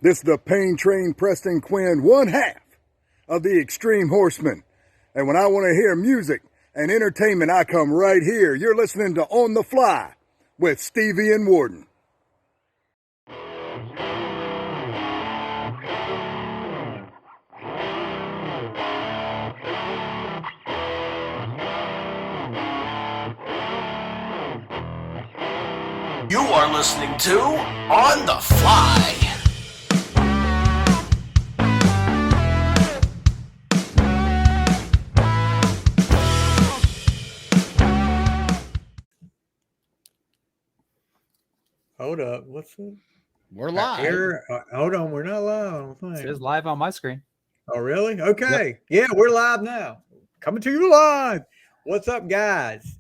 This is the Pain Train Preston Quinn, one half of the Extreme Horsemen. And when I want to hear music and entertainment, I come right here. You're listening to On the Fly with Stevie and Warden. You are listening to On the Fly. Hold up. What's it? We're live. Hold on. We're not live. I don't think. It says live on my screen. Oh, really? Okay. Yep. Yeah, we're live now. Coming to you live. What's up, guys?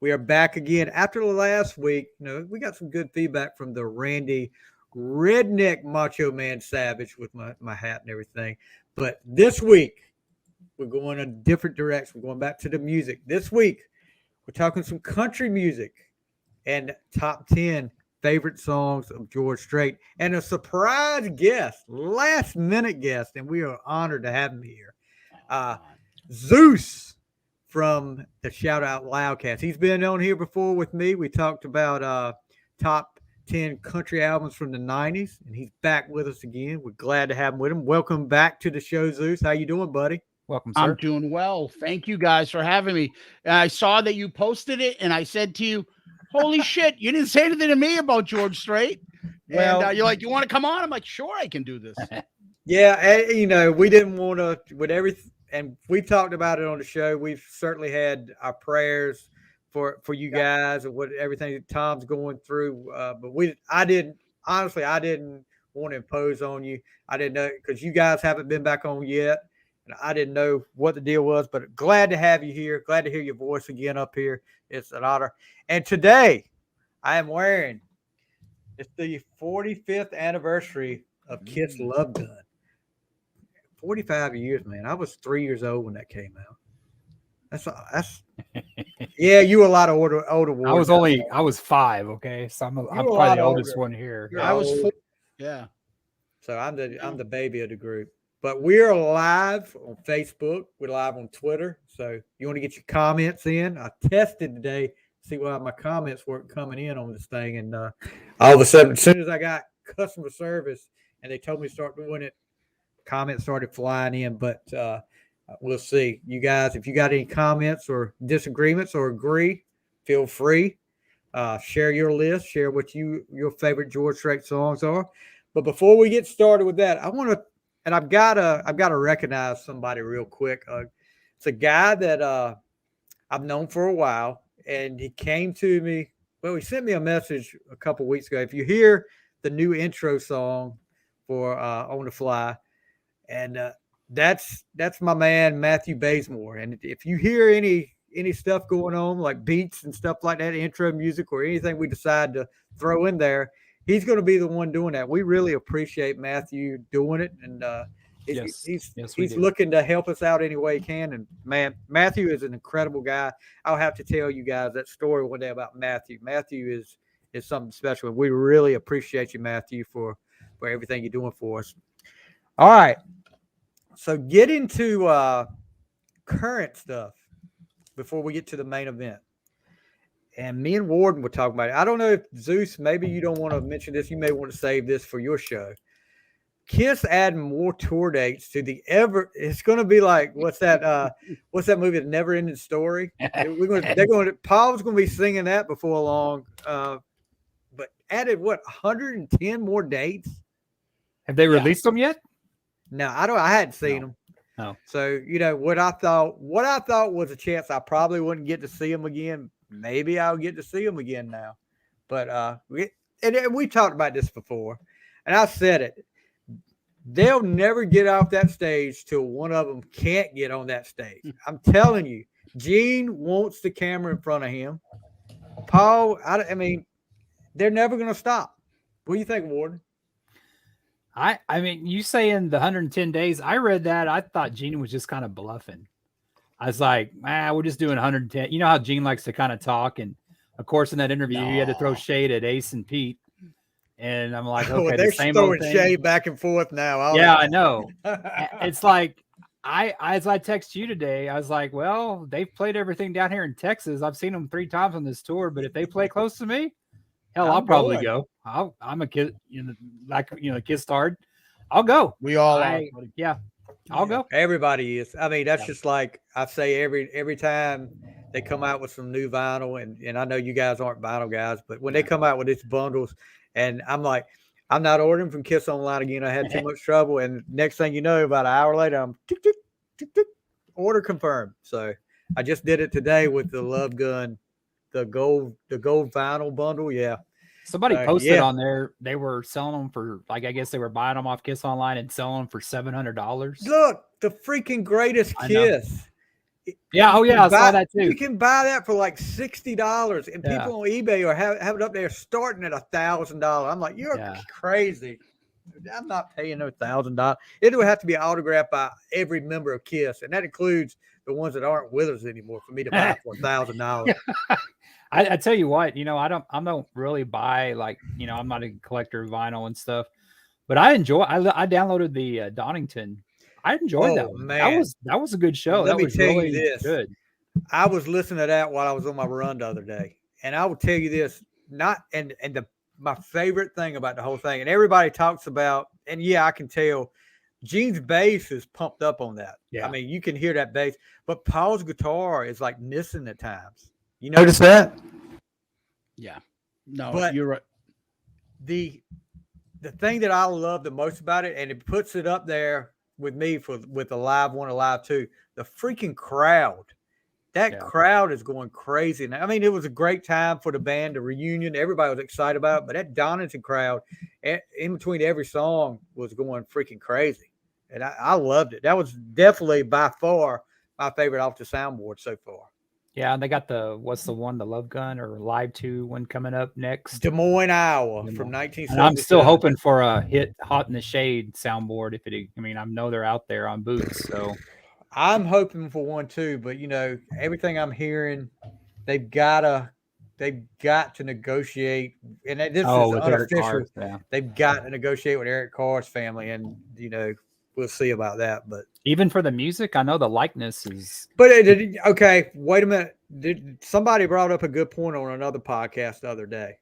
We are back again after the last week. You know, we got some good feedback from the Randy Redneck Macho Man Savage with my hat and everything. But this week, we're going a different direction. We're going back to the music. This week, we're talking some country music and top 10 favorite songs of George Strait, and a surprise guest, last minute guest, and we are honored to have him here. Zeus from the Shout It Out Loudcast. He's been on here before with me. We talked about top 10 country albums from the 90s, and he's back with us again. We're glad to have him with him. Welcome back to the show, Zeus. How you doing, buddy? Welcome, sir. I'm doing well. Thank you guys for having me. I saw that you posted it, and I said to you, holy shit, you didn't say anything to me about George Strait. Well, and you're like, you want to come on? I'm like, sure, I can do this. Yeah, and, you know, we didn't want to, with everything, and we talked about it on the show. We've certainly had our prayers for you guys and what everything that Tom's going through. But I didn't want to impose on you. I didn't know, because you guys haven't been back on yet. And I didn't know what the deal was, but glad to have you here. Glad to hear your voice again up here. It's an honor. And today I am wearing, it's the 45th anniversary of Kiss Love Gun. 45 years, man. I was 3 years old when that came out. That's yeah, you were a lot older. I was 5. Okay. So I'm probably the oldest one here. I was 4. Yeah. So I'm the baby of the group. But we're live on Facebook. We're live on Twitter. So you want to get your comments in. I tested today to see why my comments weren't coming in on this thing. And all of a sudden, as soon as I got customer service and they told me to start doing it, comments started flying in. But we'll see. You guys, if you got any comments or disagreements or agree, feel free. Share your list. Share what your favorite George Strait songs are. But before we get started with that, I want to, and I've got to recognize somebody real quick. It's a guy that I've known for a while, and he came to me. Well, he sent me a message a couple weeks ago. If you hear the new intro song for On the Fly, and that's my man Matthew Bazemore. And if you hear any stuff going on, like beats and stuff like that, intro music or anything we decide to throw in there, he's going to be the one doing that. We really appreciate Matthew doing it, and he's looking to help us out any way he can. And man, Matthew is an incredible guy. I'll have to tell you guys that story one day about Matthew. Matthew is something special, and we really appreciate you, Matthew, for everything you're doing for us. All right, so get into current stuff before we get to the main event. And me and Warden were talking about it. I don't know if Zeus, maybe you don't want to mention this. You may want to save this for your show. Kiss adding more tour dates to the it's going to be like, what's that movie, The Never Ending Story? Paul's going to be singing that before long. But added 110 more dates? Have they released them yet? No, I hadn't seen them. Oh. So, you know, what I thought was a chance I probably wouldn't get to see them again. Maybe I'll get to see them again now. But we talked about this before, and I said it. They'll never get off that stage till one of them can't get on that stage. I'm telling you, Gene wants the camera in front of him. Paul, I mean, they're never going to stop. What do you think, Warden? I mean, you saying the 110 days, I read that. I thought Gene was just kind of bluffing. I was like, we're just doing 110. You know how Gene likes to kind of talk. And of course, in that interview, he had to throw shade at Ace and Pete. And I'm like, Well, okay, they're the same old throwing thing. shade back and forth now. Yeah, I know. It's like as I text you today, I was like, well, they've played everything down here in Texas. I've seen them 3 times on this tour, but if they play close to me, hell, I'll probably go. I'm a kid, Kiss hard. I'll go. We all are. Yeah, I'll go. Everybody is. I mean, that's just like I say every time they come out with some new vinyl, and I know you guys aren't vinyl guys, but when they come out with these bundles, and I'm like, I'm not ordering from Kiss Online again. I had too much trouble, and next thing you know, about an hour later, I'm tick, tick, tick, tick, order confirmed. So I just did it today with the Love Gun, the gold vinyl bundle. Yeah. Somebody posted on there, they were selling them for, like, I guess they were buying them off Kiss Online and selling them for $700. Look, the freaking greatest Kiss. Yeah, I saw that too. You can buy that for like $60, and people on eBay are have it up there starting at $1,000. I'm like, you're crazy. I'm not paying no $1,000. It would have to be autographed by every member of Kiss, and that includes the ones that aren't with us anymore for me to buy for $1,000. I tell you what, I don't really buy, like, I'm not a collector of vinyl and stuff, but I downloaded the Donington. I enjoyed that one. Man. That was a good show. Let me was tell really you this. Good. I was listening to that while I was on my run the other day, and I will tell you this. My favorite thing about the whole thing, and everybody talks about, and I can tell, Gene's bass is pumped up on that. Yeah. I mean, you can hear that bass, but Paul's guitar is like missing at times. You notice that? Yeah. No, but you're right. The thing that I love the most about it, and it puts it up there with me with the live 1 or live 2, the freaking crowd. That crowd is going crazy. And I mean, it was a great time for the band, the reunion. Everybody was excited about it, but that Donington crowd in between every song was going freaking crazy. And I loved it. That was definitely by far my favorite off the soundboard so far. Yeah, and they got the Love Gun or Live 2 one coming up next. Des Moines, Iowa from 1977. And I'm still hoping for a hit Hot in the Shade soundboard. I know they're out there on boots, so I'm hoping for one too, but everything I'm hearing, they've got to negotiate, and this is unofficial. They've got to negotiate with Eric Carr's family, and we'll see about that. But even for the music, I know the likeness is. But okay, wait a minute. Somebody brought up a good point on another podcast the other day.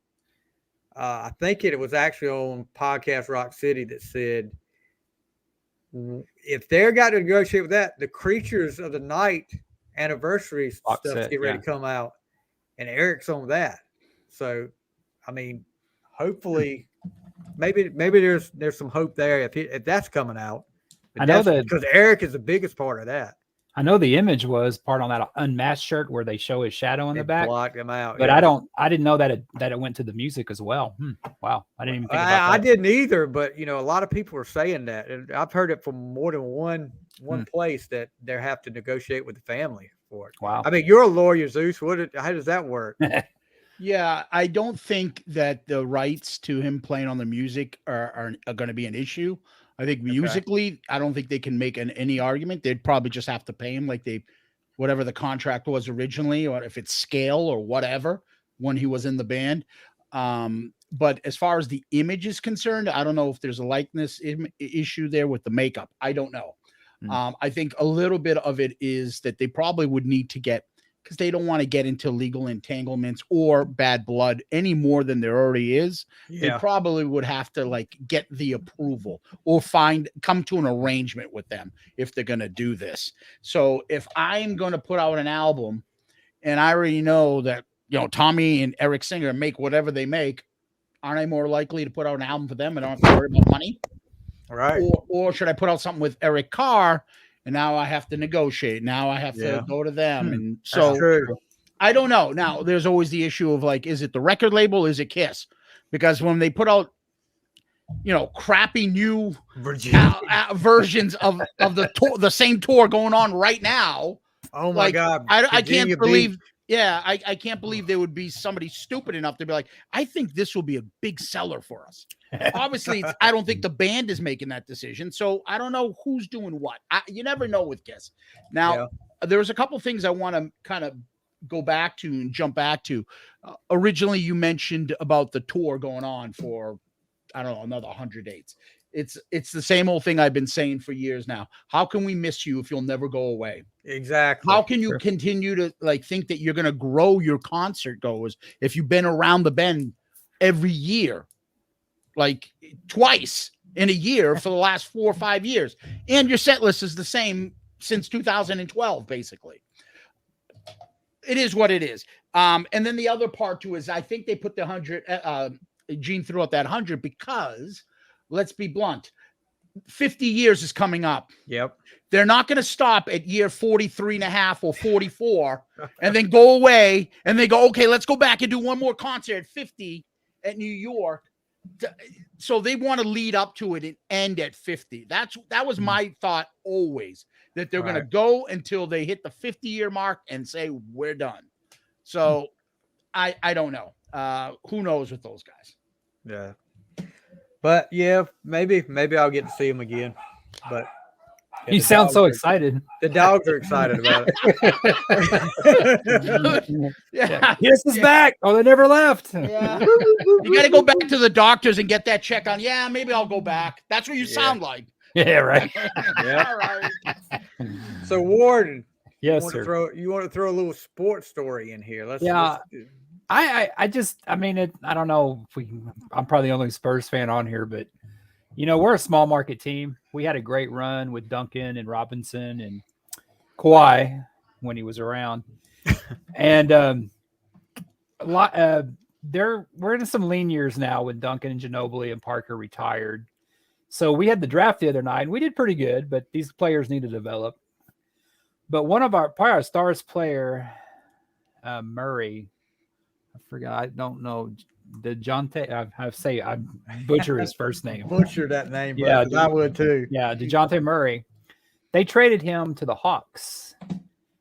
I think it was actually on Podcast Rock City that said, if they're got to negotiate with that, the Creatures of the Night anniversary stuff get ready to come out, and Eric's on that. So, I mean, hopefully, maybe there's some hope there if that's coming out. But I know that because Eric is the biggest part of that. I know the Image was part on that Unmasked shirt where they show his shadow in the back. Blocked him out, but I didn't know that it went to the music as well. Wow, I didn't even think about that. I didn't either, but a lot of people are saying that, and I've heard it from more than one place that they have to negotiate with the family for it. Wow. I mean, you're a lawyer, Zeus. How does that work? Yeah, I don't think that the rights to him playing on the music are going to be an issue. I think musically, I don't think they can make any argument. They'd probably just have to pay him whatever the contract was originally, or if it's scale or whatever, when he was in the band. But as far as the Image is concerned, I don't know if there's a likeness issue there with the makeup. I don't know. I think a little bit of it is that they probably would need to get, because they don't want to get into legal entanglements or bad blood any more than there already is. They probably would have to get the approval or come to an arrangement with them if they're going to do this. So if I'm going to put out an album and I already know that, Tommy and Eric Singer make whatever they make, aren't I more likely to put out an album for them and don't have to worry about money? All right. Or should I put out something with Eric Carr? And now I have to negotiate. Now I have to go to them. And so I don't know. Now there's always the issue of is it the record label? Is it Kiss? Because when they put out, crappy new versions of the tour, the same tour going on right now. Oh my God. I can't believe. Yeah, I can't believe there would be somebody stupid enough to be like, I think this will be a big seller for us. Obviously, I don't think the band is making that decision, so I don't know who's doing what. You never know with Kiss. Now, there's a couple things I want to kind of go back to and jump back to. Originally, you mentioned about the tour going on for I don't know, another 100 dates. It's the same old thing I've been saying for years now. How can we miss you if you'll never go away? Exactly. How can you continue to like think that you're going to grow your concert goers if you've been around the bend every year, like twice in a year for the last 4 or 5 years, and your set list is the same since 2012, basically? It is what it is. And then the other part too is I think they put the 100. Gene threw out that 100 because, let's be blunt, 50 years is coming up. Yep. They're not going to stop at year 43 and a half or 44 and then go away and they go, okay, let's go back and do one more concert at 50 at New York. So they want to lead up to it and end at 50. That was my thought always, that they're going to go until they hit the 50-year mark and say, we're done. So I don't know. Who knows with those guys? Yeah. But yeah, maybe I'll get to see him again. But yeah, You sound so excited. The dogs are excited about it. Yeah. Yes, is back. Oh, they never left. Yeah. You got to go back to the doctors and get that check on. Yeah, maybe I'll go back. That's what you sound like. Yeah, right. Yeah. All right. So Warden, Yes, you sir. want to throw a little sports story in here? Let's I mean, I don't know if I'm probably the only Spurs fan on here, but we're a small market team. We had a great run with Duncan and Robinson and Kawhi when he was around. And we're in some lean years now with Duncan and Ginobili and Parker retired. So we had the draft the other night and we did pretty good, but these players need to develop. But probably our stars player, Murray, I forgot. I don't know. I butcher his first name. butcher that name. Yeah, I would too. Yeah, DeJounte Murray. They traded him to the Hawks.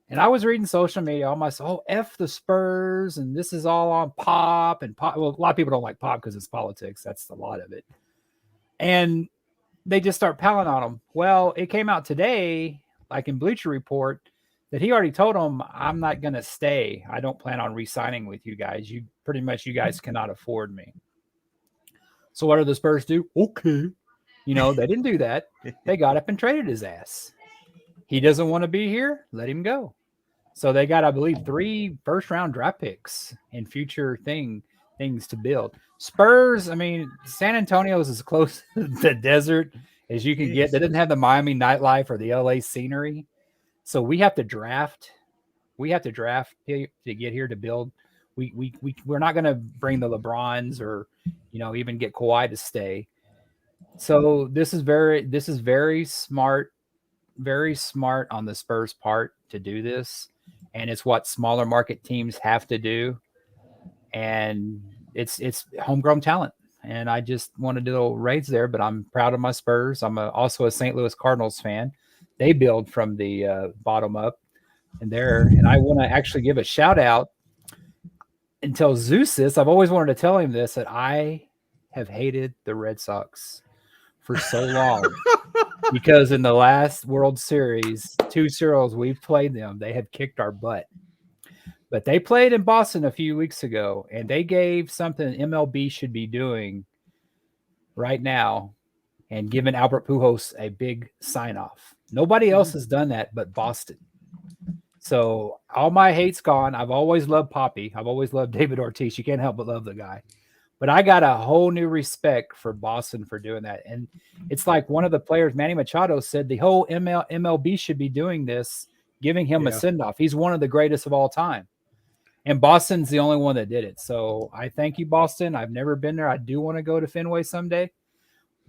And I was reading social media, all myself, F the Spurs, and this is all on Pop. Well, a lot of people don't like Pop because it's politics. That's a lot of it. And they just start piling on him. Well, it came out today, like in Bleacher Report, that he already told them, I'm not going to stay. I don't plan on re-signing with you guys. You guys cannot afford me. So what do the Spurs do? Okay. They didn't do that. They got up and traded his ass. He doesn't want to be here. Let him go. So they got, I believe, 3 first-round draft picks and future things to build. Spurs, I mean, San Antonio is as close to the desert as you can get. They didn't have the Miami nightlife or the LA scenery. So we have to draft. We have to draft to get here to build. We're not going to bring the LeBrons or, even get Kawhi to stay. So this is very smart on the Spurs part to do this. And it's what smaller market teams have to do. And it's homegrown talent. And I just want to do little raids there, but I'm proud of my Spurs. I'm also a St. Louis Cardinals fan. They build from the bottom up and I want to actually give a shout out and tell Zeus this. I've always wanted to tell him this, that I have hated the Red Sox for so long because in the last World Series, 2 zeros we've played them, they have kicked our butt. But they played in Boston a few weeks ago and they gave something MLB should be doing right now and giving Albert Pujols a big sign off. Nobody else has done that but Boston. So all my hate's gone. I've always loved Poppy. I've always loved David Ortiz. You can't help but love the guy. But I got a whole new respect for Boston for doing that. And it's like one of the players, Manny Machado, said the whole MLB should be doing this, giving him a send-off. He's one of the greatest of all time. And Boston's the only one that did it. So I thank you, Boston. I've never been there. I do want to go to Fenway someday.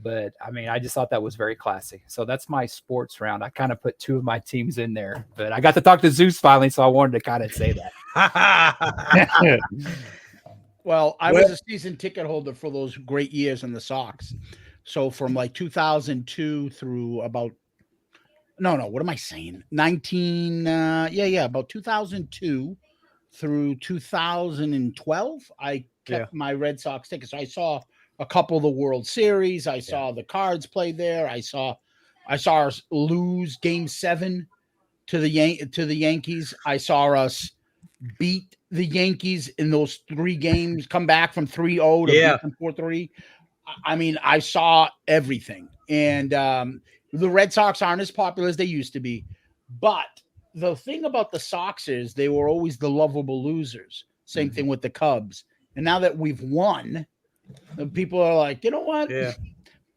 But, I mean, I just thought that was very classy. So that's my sports round. I kind of put 2 of my teams in there. But I got to talk to Zeus finally, so I wanted to kind of say that. Well, I was a season ticket holder for those great years in the Sox. So from like 2002 through about – what am I saying? About 2002 through 2012, I kept my Red Sox tickets. So I saw – a couple of the World Series. I saw the Cards play there. I saw us lose Game 7 to the Yankees. I saw us beat the Yankees in those 3 games, come back from 3-0 to beat them 4-3. I mean, I saw everything. And the Red Sox aren't as popular as they used to be. But the thing about the Sox is they were always the lovable losers. Same thing with the Cubs. And now that we've won, the people are like, you know what? Yeah.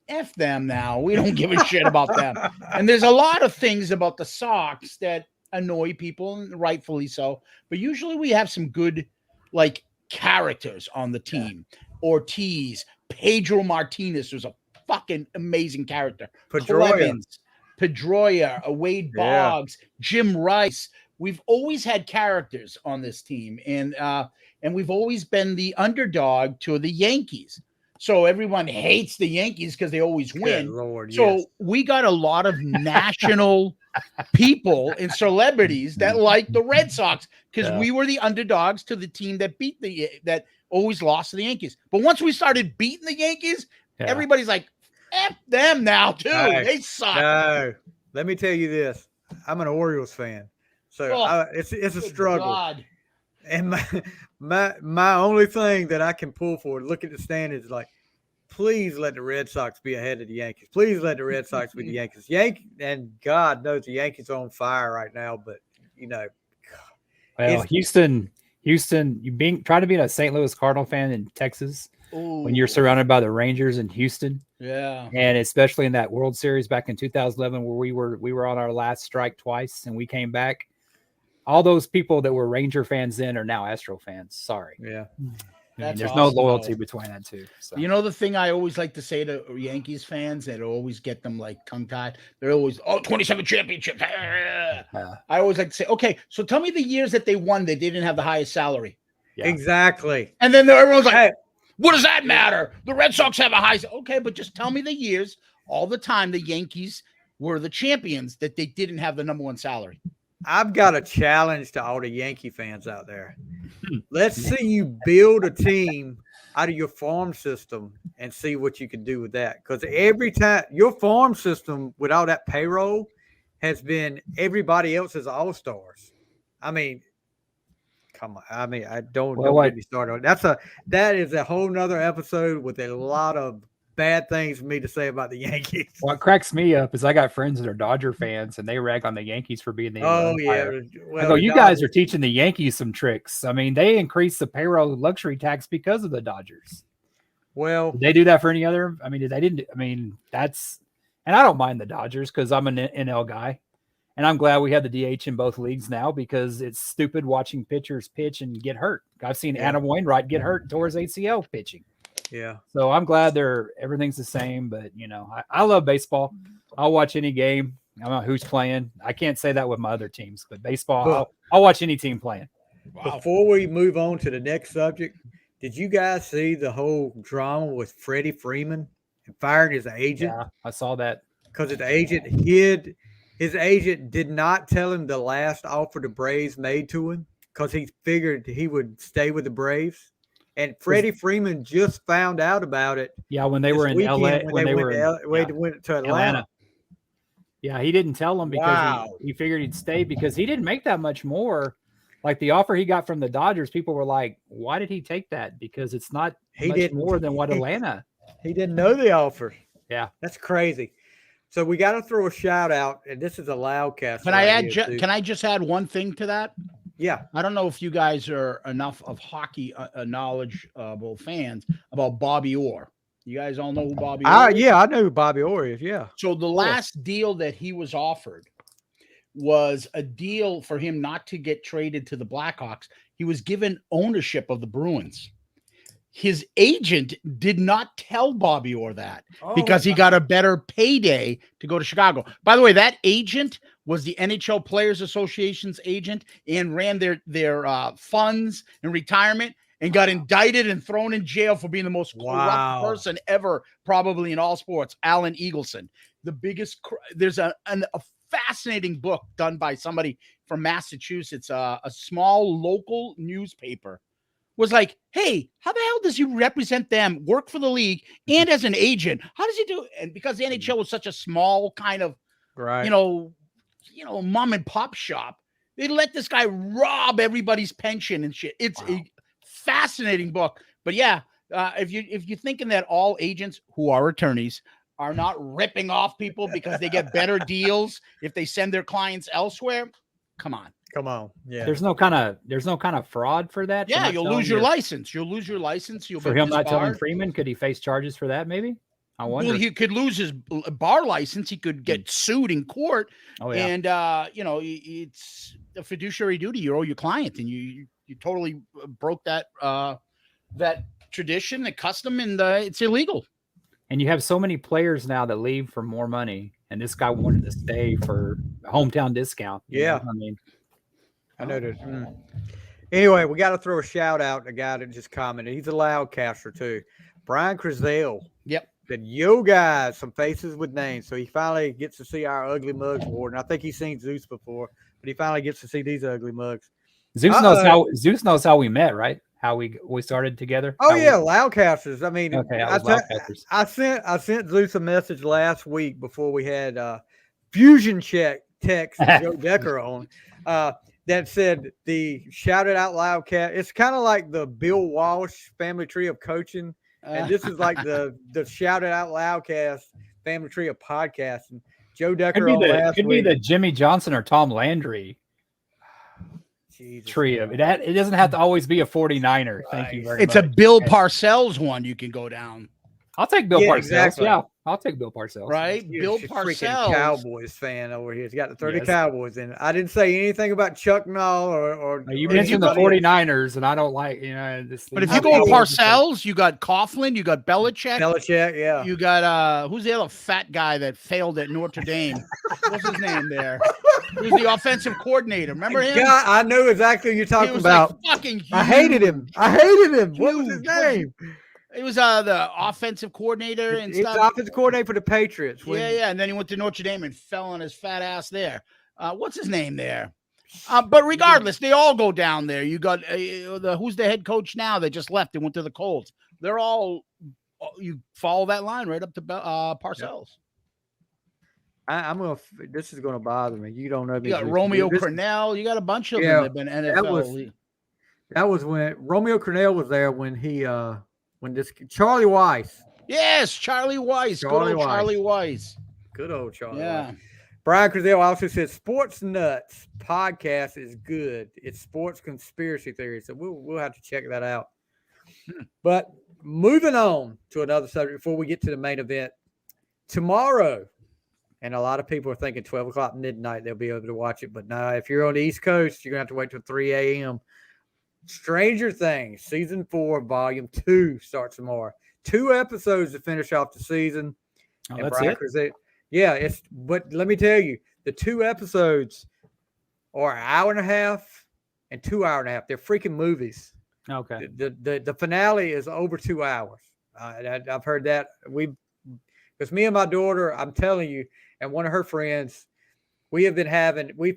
F them now. We don't give a shit about them. And there's a lot of things about the Sox that annoy people, and rightfully so. But usually we have some good, like, characters on the team. Ortiz, Pedro Martinez was a fucking amazing character. Pedroia, Wade Boggs, Jim Rice. We've always had characters on this team, and we've always been the underdog to the Yankees. So everyone hates the Yankees because they always win. Good Lord, so yes. we got a lot of national people and celebrities that like the Red Sox because we were the underdogs to the team that that always lost to the Yankees. But once we started beating the Yankees, everybody's like, F them now too. They suck. No, let me tell you this. I'm an Orioles fan, so it's a struggle. God. And my only thing that I can pull for, look at the standings, like, please let the Red Sox be ahead of the Yankees. Please let the Red Sox be the Yankees. And God knows the Yankees are on fire right now, but you know. Well, Houston, you try to be a St. Louis Cardinal fan in Texas when you're surrounded by the Rangers in Houston. Yeah. And especially in that World Series back in 2011 where we were on our last strike twice and we came back. All those people that were Ranger fans then are now Astro fans. Sorry. Yeah. There's no loyalty between that two. So. You know the thing I always like to say to Yankees fans that always get them like tongue-tied? They're always, 27 championships. I always like to say, okay, so tell me the years that they won that they didn't have the highest salary. Yeah. Exactly. And then everyone's like, hey, what does that matter? The Red Sox have a high. Okay, but just tell me the years all the time the Yankees were the champions that they didn't have the number one salary. I've got a challenge to all the Yankee fans out there. Let's see you build a team out of your farm system and see what you can do with that. Because every time your farm system with all that payroll has been everybody else's all-stars. I mean, come on. I mean, I don't get me started. That is a whole nother episode with a lot of bad things for me to say about the Yankees. What cracks me up is I got friends that are Dodger fans and they rag on the Yankees for being the empire. Well, I go, you guys are teaching the Yankees some tricks. I mean, they increased the payroll luxury tax because of the Dodgers. Well, did they do that for any other? I mean, they didn't. I mean, that's, and I don't mind the Dodgers because I'm an NL guy, and I'm glad we have the DH in both leagues now because it's stupid watching pitchers pitch and get hurt. I've seen Adam Wainwright get hurt and tore his ACL pitching. Yeah. So I'm glad everything's the same, but you know, I love baseball. I'll watch any game. I don't know who's playing. I can't say that with my other teams, but baseball, I'll watch any team playing. Wow. Before we move on to the next subject, did you guys see the whole drama with Freddie Freeman and firing his agent? Yeah, I saw that. Because his agent did not tell him the last offer the Braves made to him because he figured he would stay with the Braves. And Freddie Freeman just found out about it. Yeah, when they were in LA, when they went to Atlanta. Yeah, he didn't tell them because he figured he'd stay because he didn't make that much more. Like the offer he got from the Dodgers, people were like, "Why did he take that?" Because it's not more than what Atlanta. He didn't know the offer. Yeah, that's crazy. So we got to throw a shout out, and this is a Loudcast. Can I just add one thing to that? Yeah. I don't know if you guys are enough of hockey knowledgeable fans about Bobby Orr. You guys all know who Bobby Orr is? Yeah, I know who Bobby Orr is, yeah. So the last deal that he was offered was a deal for him not to get traded to the Blackhawks. He was given ownership of the Bruins. His agent did not tell Bobby Orr that because he got a better payday to go to Chicago. By the way, that agent was the NHL Players Association's agent and ran their funds and retirement and got indicted and thrown in jail for being the most corrupt person ever, probably in all sports. Alan Eagleson, the biggest. There's a fascinating book done by somebody from Massachusetts, a small local newspaper. Was like, hey, how the hell does he represent them, work for the league, and as an agent? How does he do it? And because the NHL was such a small kind of, mom and pop shop, they let this guy rob everybody's pension and shit. It's a fascinating book. But yeah, if you're thinking that all agents who are attorneys are not ripping off people because they get better deals if they send their clients elsewhere, come on. Yeah. There's no kind of fraud for that. Yeah, you'll lose your license. You'll lose your license. You'll for get him not telling disbarred. Freeman. Could he face charges for that? Maybe. I wonder. Well, he could lose his bar license. He could get sued in court. Oh, yeah. And it's a fiduciary duty. You owe your client, and you totally broke that tradition, the custom, and it's illegal. And you have so many players now that leave for more money, and this guy wanted to stay for a hometown discount. Yeah. I mean, I know this. Anyway, we got to throw a shout out to a guy that just commented. He's a loudcaster too. Brian Crisdale. Yep. Said, yo, guys, some faces with names. So he finally gets to see our ugly mugs award. And I think he's seen Zeus before, but he finally gets to see these ugly mugs. Zeus knows how we met, right? How we started together. Oh, yeah, loudcasters. I mean, okay, I sent Zeus a message last week before we had Fusion text Joe Decker on that said the Shout It Out Loudcast. It's kind of like the Bill Walsh family tree of coaching. And this is like the Shout It Out Loudcast family tree of podcasting. Joe Decker could be the Jimmy Johnson or Tom Landry tree of it. It doesn't have to always be a 49er. Thank you very much. It's a Bill Parcells one you can go down. I'll take Bill Parcells. Exactly. Yeah, I'll take Bill Parcells. Right? Bill Freaking Parcells. Cowboys fan over here. He's got the 30 Cowboys in it. I didn't say anything about Chuck Noll or you mentioned the 49ers, and I don't like, this. But if you go Parcells, you got Coughlin, you got Belichick. Yeah. You got who's the other fat guy that failed at Notre Dame? What's his name there? He was the offensive coordinator. Remember him? Yeah, I know exactly what you're talking about. Like fucking huge. I hated him. What was his name? It was the offensive coordinator and He's stuff. the offensive coordinator for the Patriots. Yeah. And then he went to Notre Dame and fell on his fat ass there. What's his name there? But regardless, they all go down there. You got who's the head coach now? They just left. They went to the Colts. They're all you follow that line right up to Parcells. This is gonna bother me. You don't know me. You got Romeo Cornell. You got a bunch of them that have been NFL. That was when Romeo Cornell was there when he when this Charlie Weiss. Yes, Charlie Weiss. Charlie Weiss. Good old Charlie Yeah. Weiss. Brian Crisdale also said Sports Nuts podcast is good. It's sports conspiracy theory. So we'll have to check that out. But moving on to another subject before we get to the main event. Tomorrow, and a lot of people are thinking 12 o'clock midnight they'll be able to watch it. But no, if you're on the East Coast, you're going to have to wait till 3 a.m. Stranger Things, Season 4, Volume 2 starts tomorrow. 2 episodes to finish off the season. Oh, and that's Brian it? Yeah, but let me tell you, the 2 episodes are an hour and a half and 2 hour and a half. They're freaking movies. Okay. The finale is over 2 hours. I've heard that. Because me and my daughter, I'm telling you, and one of her friends, we've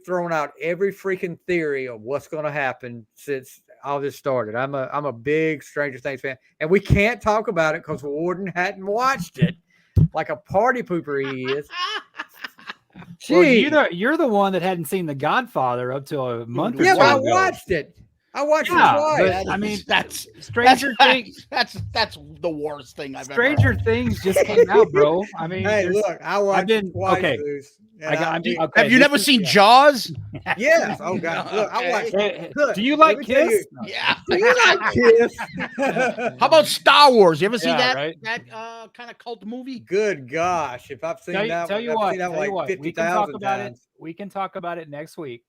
thrown out every freaking theory of what's going to happen since all this started. I'm a big Stranger Things fan, and we can't talk about it because Warden hadn't watched it like a party pooper he is. Well, you're the one that hadn't seen The Godfather up till a month or so ago. I watched it. I watched it twice. But, I mean, that's Stranger Things. That's the worst thing I've Stranger ever heard. Things just came out, bro. I mean, hey, look, I watched it twice. Okay. Have you never seen Jaws? Yes. Oh God. Look, I watched. Look, do you like Kiss? Yeah. Do you like Kiss? How about Star Wars? You ever see that right? that kind of cult movie? Good gosh, if I've seen that, Tell you what, like 50,000 times. We can talk about it next week.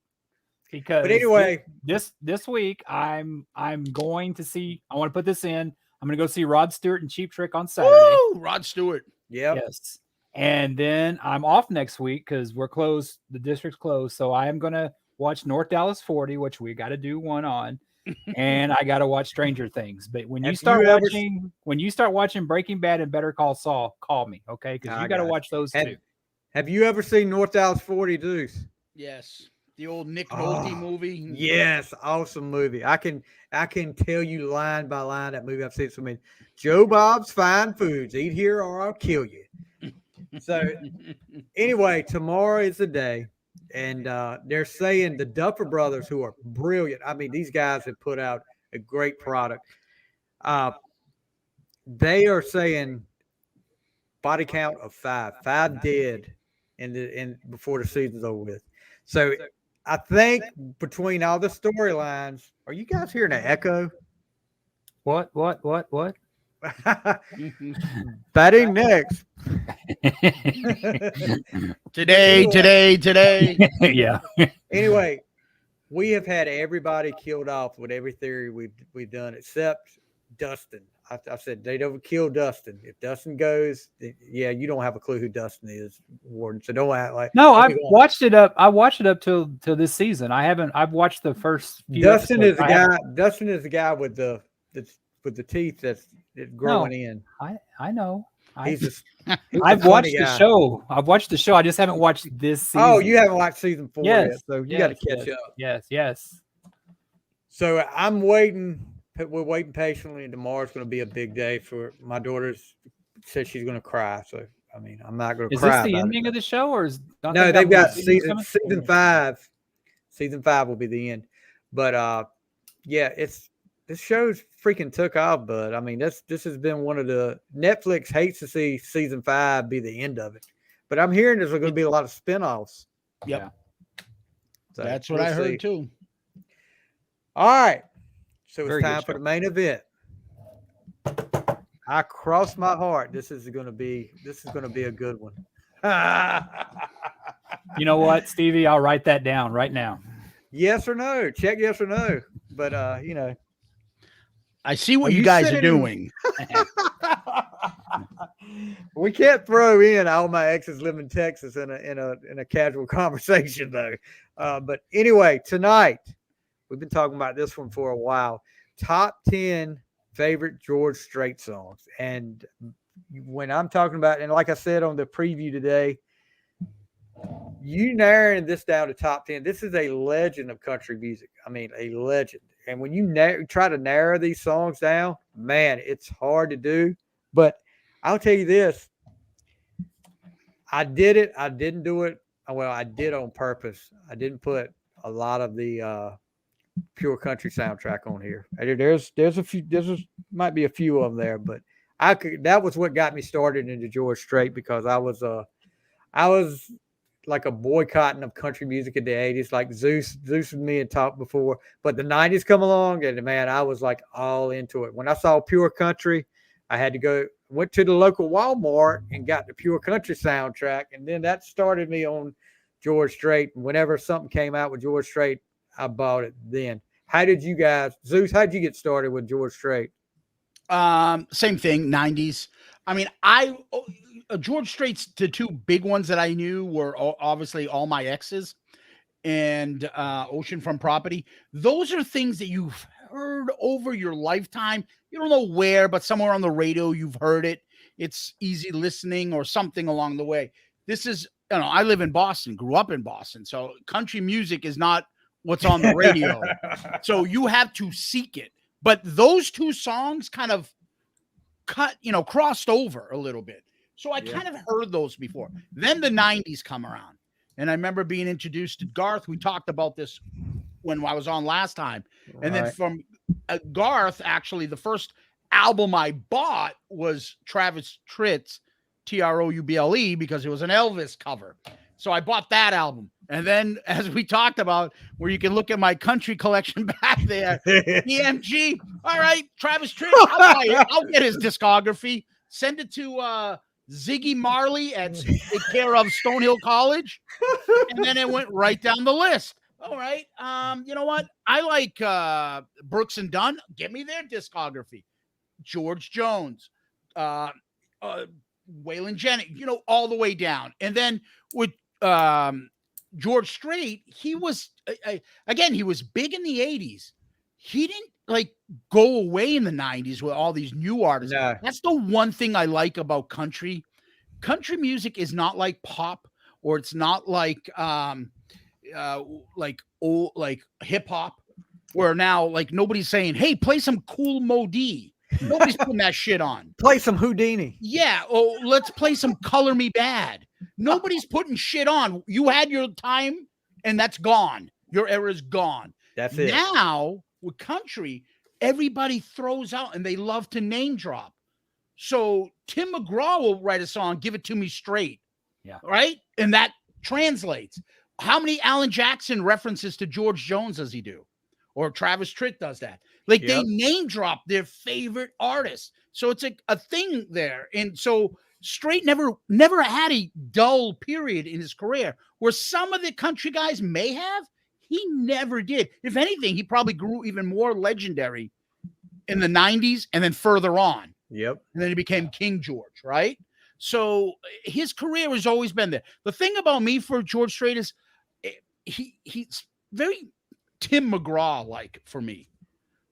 Because But anyway, this week I'm going to see. I want to put this in. I'm going to go see Rod Stewart and Cheap Trick on Saturday. Woo! Rod Stewart. yeah. Yes. And then I'm off next week because we're closed. The district's closed. So I am going to watch North Dallas 40, which we got to do one on. And I got to watch Stranger Things. But when you start watching Breaking Bad and Better Call Saul, call me, okay? Because you got to watch those too. Have you ever seen North Dallas 40, Deuce? Yes. The old Nick Nolte movie. Yes, awesome movie. I can tell you line by line that movie. I've seen so many. Joe Bob's Fine Foods. Eat here or I'll kill you. So anyway, tomorrow is the day. And they're saying the Duffer Brothers, who are brilliant. I mean, these guys have put out a great product. they are saying body count of 5, 5 dead in before the season's over with. So I think between all the storylines, are you guys hearing an echo? What? Batting next. Today. Yeah. Anyway, we have had everybody killed off with every theory we've done except Dustin. I said they don't kill Dustin. If Dustin goes, yeah, you don't have a clue who Dustin is, Warden. So don't act like. No, I've watched it up. I watched it up till this season. I haven't. I've watched the first few. Dustin is episodes. the guy. Dustin is the guy with the teeth that's growing in. I know. He's I've watched the show. I've watched the show. I just haven't watched this season. Oh, you haven't watched season 4 yes, yet, so you got to catch up. Yes. So I'm waiting. We're waiting patiently, and tomorrow's going to be a big day for my daughter's. Said she's going to cry. So I mean, I'm not going to cry. Is this the ending of the show, or is no? They've got season 5. Season 5 will be the end. But yeah, this show's freaking took off, bud. I mean, this has been one of the Netflix hates to see season 5 be the end of it, but I'm hearing there's going to be a lot of spinoffs. Yep, so that's what I heard too. All right, so Very it's time for the main event. I cross my heart. This is going to be a good one. You know what, Stevie? I'll write that down right now. Yes or no? Check yes or no. But I see what you guys are doing. We can't throw in all my exes live in Texas in a casual conversation though. But anyway, tonight we've been talking about this one for a while. Top 10 favorite George Strait songs. And when I'm talking about, and like I said on the preview today, you narrowing this down to top 10. This is a legend of country music. I mean, a legend. And when you try to narrow these songs down, man, it's hard to do. But I'll tell you this. I did it. I didn't do it. Well, I did on purpose. I didn't put a lot of the pure country soundtrack on here. There's a few. Might be a few of them there, but that was what got me started into George Strait, because I was like a boycotting of country music in the 80s, like Zeus and me had talked before. But the 90s come along, and man, I was like all into it. When I saw pure country, I had to went to the local Walmart and got the pure country soundtrack. And then that started me on George Strait. And whenever something came out with George Strait, I bought it then. How did you guys, Zeus, how'd you get started with George Strait? Same thing, 90s. I mean, George Strait's the two big ones that I knew were obviously All My Exes and Oceanfront Property. Those are things that you've heard over your lifetime. You don't know where, but somewhere on the radio you've heard it. It's easy listening or something along the way. This is, I live in Boston, grew up in Boston, so country music is not what's on the radio. So you have to seek it. But those two songs kind of crossed over a little bit. So I kind of heard those before. Then the 90s come around. And I remember being introduced to Garth. We talked about this when I was on last time. And then from Garth, actually, the first album I bought was Travis Tritt's Trouble, because it was an Elvis cover. So I bought that album. And then, as we talked about, where you can look at my country collection back there, EMG. All right, Travis Tritt, I'll buy it. I'll get his discography. Send it to Ziggy Marley at care of Stonehill College. And then it went right down the list. All right. You know what? I like Brooks and Dunn. Get me their discography. George Jones, Waylon Jennings, all the way down. And then with George Strait, he was he was big in the 80s. He didn't go away in the 90s with all these new artists. No. That's the one thing I like about country. Country music is not like pop, or it's not like hip hop, where now nobody's saying, "Hey, play some Cool Modi." Nobody's putting that shit on. Play some Houdini. Yeah. Oh, let's play some Color Me Bad. Nobody's putting shit on. You had your time, and that's gone. Your era's gone. That's it. Now with country, everybody throws out, and they love to name drop. So Tim McGraw will write a song, Give It To Me Straight. Yeah. Right? And that translates. How many Alan Jackson references to George Jones does he do? Or Travis Tritt does that. Like they name drop their favorite artists. So it's a thing there. And so Strait never had a dull period in his career where some of the country guys may have. He never did. If anything, he probably grew even more legendary in the 90s and then further on. Yep. And then he became King George, right? So his career has always been there. The thing about me for George Strait is he's very Tim McGraw-like for me.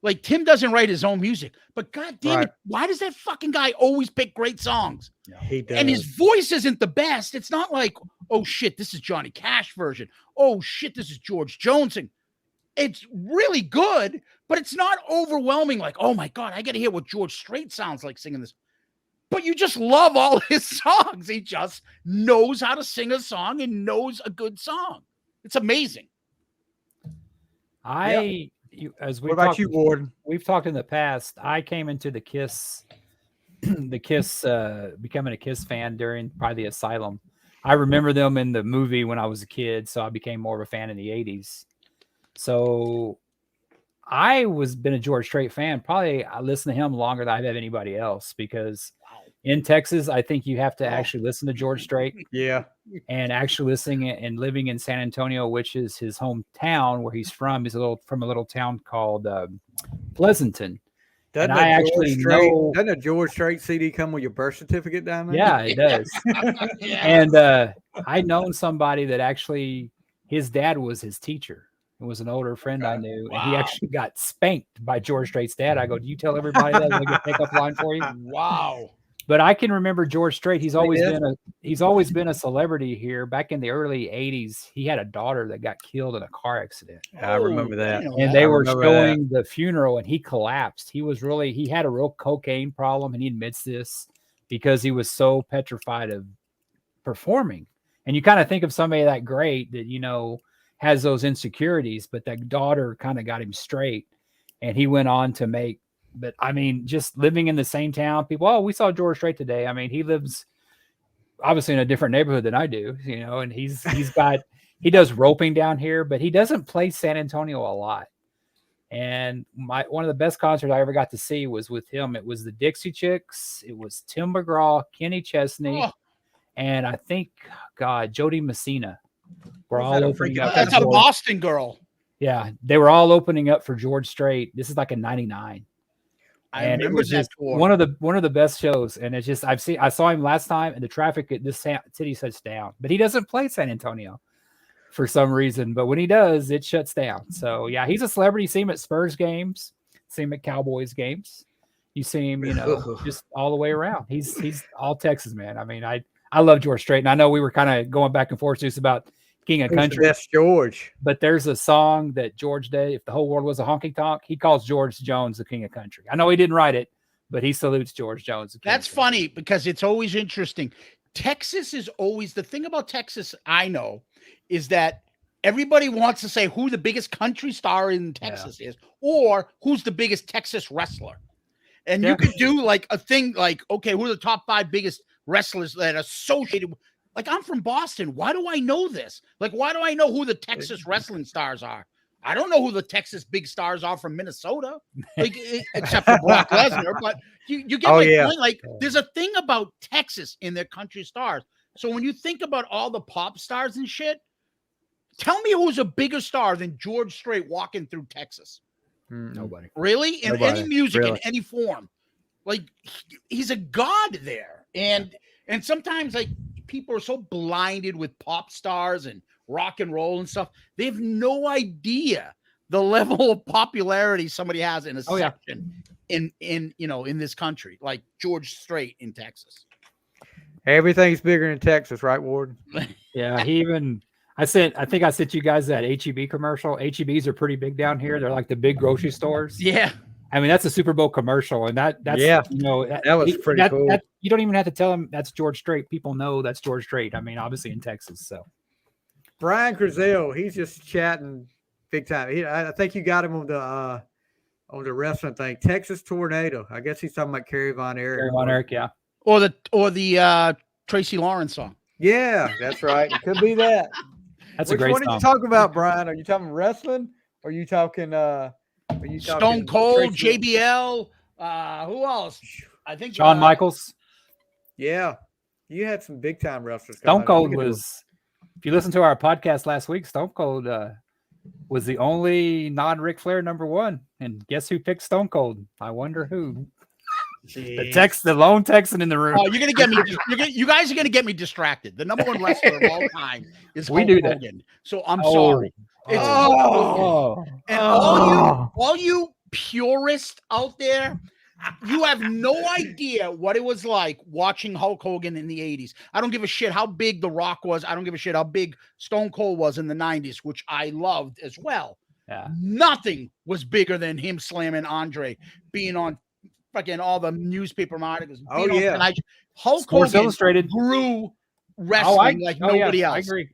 Like Tim doesn't write his own music, but God damn it, why does that fucking guy always pick great songs? Yeah, he does. And his voice isn't the best. It's not like, oh shit, this is Johnny Cash version. Oh shit, this is George Jones. And it's really good, but it's not overwhelming. Like, oh my God, I got to hear what George Strait sounds like singing this. But you just love all his songs. He just knows how to sing a song and knows a good song. It's amazing. What about you, Warden? We've talked in the past. I came into the Kiss, becoming a Kiss fan during probably the Asylum. I remember them in the movie when I was a kid, so I became more of a fan in the 80s. So I been a George Strait fan. Probably I listened to him longer than I've had anybody else because in Texas, I think you have to actually listen to George Strait. Yeah. And actually listening and living in San Antonio, which is his hometown where he's from. He's from a little town called Pleasanton. Doesn't a George Strait CD come with your birth certificate down there? Yeah, it does. And I'd known somebody that actually his dad was his teacher. It was an older friend I knew, and he actually got spanked by George Strait's dad. I go, do you tell everybody that? They get a pickup line for you? Wow. But I can remember George Strait. He's always been a celebrity here. Back in the early 80s, he had a daughter that got killed in a car accident. I remember that. And they were showing the funeral and he collapsed. He had a real cocaine problem, and he admits this because he was so petrified of performing. And you kind of think of somebody that great that, has those insecurities, but that daughter kind of got him straight, and he went on to make. But I mean, just living in the same town, people, we saw George Strait today. I mean, he lives obviously in a different neighborhood than I do, and he does roping down here, but he doesn't play San Antonio a lot. And one of the best concerts I ever got to see was with him. It was the Dixie Chicks. It was Tim McGraw, Kenny Chesney, and I think Jody Messina. We're all opening up. That's a Boston girl. Yeah, they were all opening up for George Strait. This is like a 99. And it was just one of the best shows. And it's just I saw him last time, and the traffic at this city shuts down. But he doesn't play San Antonio for some reason. But when he does, it shuts down. So yeah, he's a celebrity. You see him at Spurs games, see him at Cowboys games. You see him, just all the way around. He's all Texas, man. I mean, I love George Strait, and I know we were kind of going back and forth just about King of Country. That's George. But there's a song that George did. If the whole world was a honky tonk, he calls George Jones the King of Country. I know he didn't write it, but he salutes George Jones. That's funny because it's always interesting. Texas is always the thing about Texas. I know is that everybody wants to say who the biggest country star in Texas is, or who's the biggest Texas wrestler. And you could do like a thing like, okay, who are the top 5 biggest wrestlers that are associated with? Like, I'm from Boston. Why do I know this? Like, why do I know who the Texas wrestling stars are? I don't know who the Texas big stars are from Minnesota, like, except for Brock Lesnar. But you get my point. Like, there's a thing about Texas in their country stars. So when you think about all the pop stars and shit, tell me who's a bigger star than George Strait walking through Texas? Nobody. Really? In any music, in any form. Like, he's a god there. And sometimes, like, people are so blinded with pop stars and rock and roll and stuff. They have no idea the level of popularity somebody has in a section in this country, like George Strait in Texas. Everything's bigger in Texas, right, Warden? Yeah, I think I sent you guys that HEB commercial. HEBs are pretty big down here. They're like the big grocery stores. Yeah. I mean, that's a Super Bowl commercial, and that was pretty cool. You don't even have to tell them that's George Strait. People know that's George Strait. I mean, obviously in Texas. So Brian Crizell, he's just chatting big time. I think you got him on on the wrestling thing. Texas Tornado. I guess he's talking about Kerry Von Erich. Gary Von Erich, yeah. Or the Tracy Lawrence song. Yeah, that's right. It could be that. That's Which a great one song. are you talking about, Brian? Are you talking wrestling? Or are you talking Stone Cold, Tracy- JBL, who else? I think Shawn Michaels. Yeah. You had some big time wrestlers. Stone coming. Cold was, if you listen to our podcast last week, Stone Cold was the only non-Ric Flair #1. And guess who picked Stone Cold? I wonder who. The lone Texan in the room. Oh, you're gonna get me. You guys are gonna get me distracted. The #1 wrestler of all time is We Hulk do that. Hogan. So I'm sorry. It's Oh. And all you purists out there, you have no idea what it was like watching Hulk Hogan in the 80s. I don't give a shit how big The Rock was. I don't give a shit how big Stone Cold was in the 90s, which I loved as well. Yeah. Nothing was bigger than him slamming Andre, being on fucking all the newspaper articles. Oh, yeah. Hulk Sports Hogan Illustrated. grew wrestling like nobody else. I agree.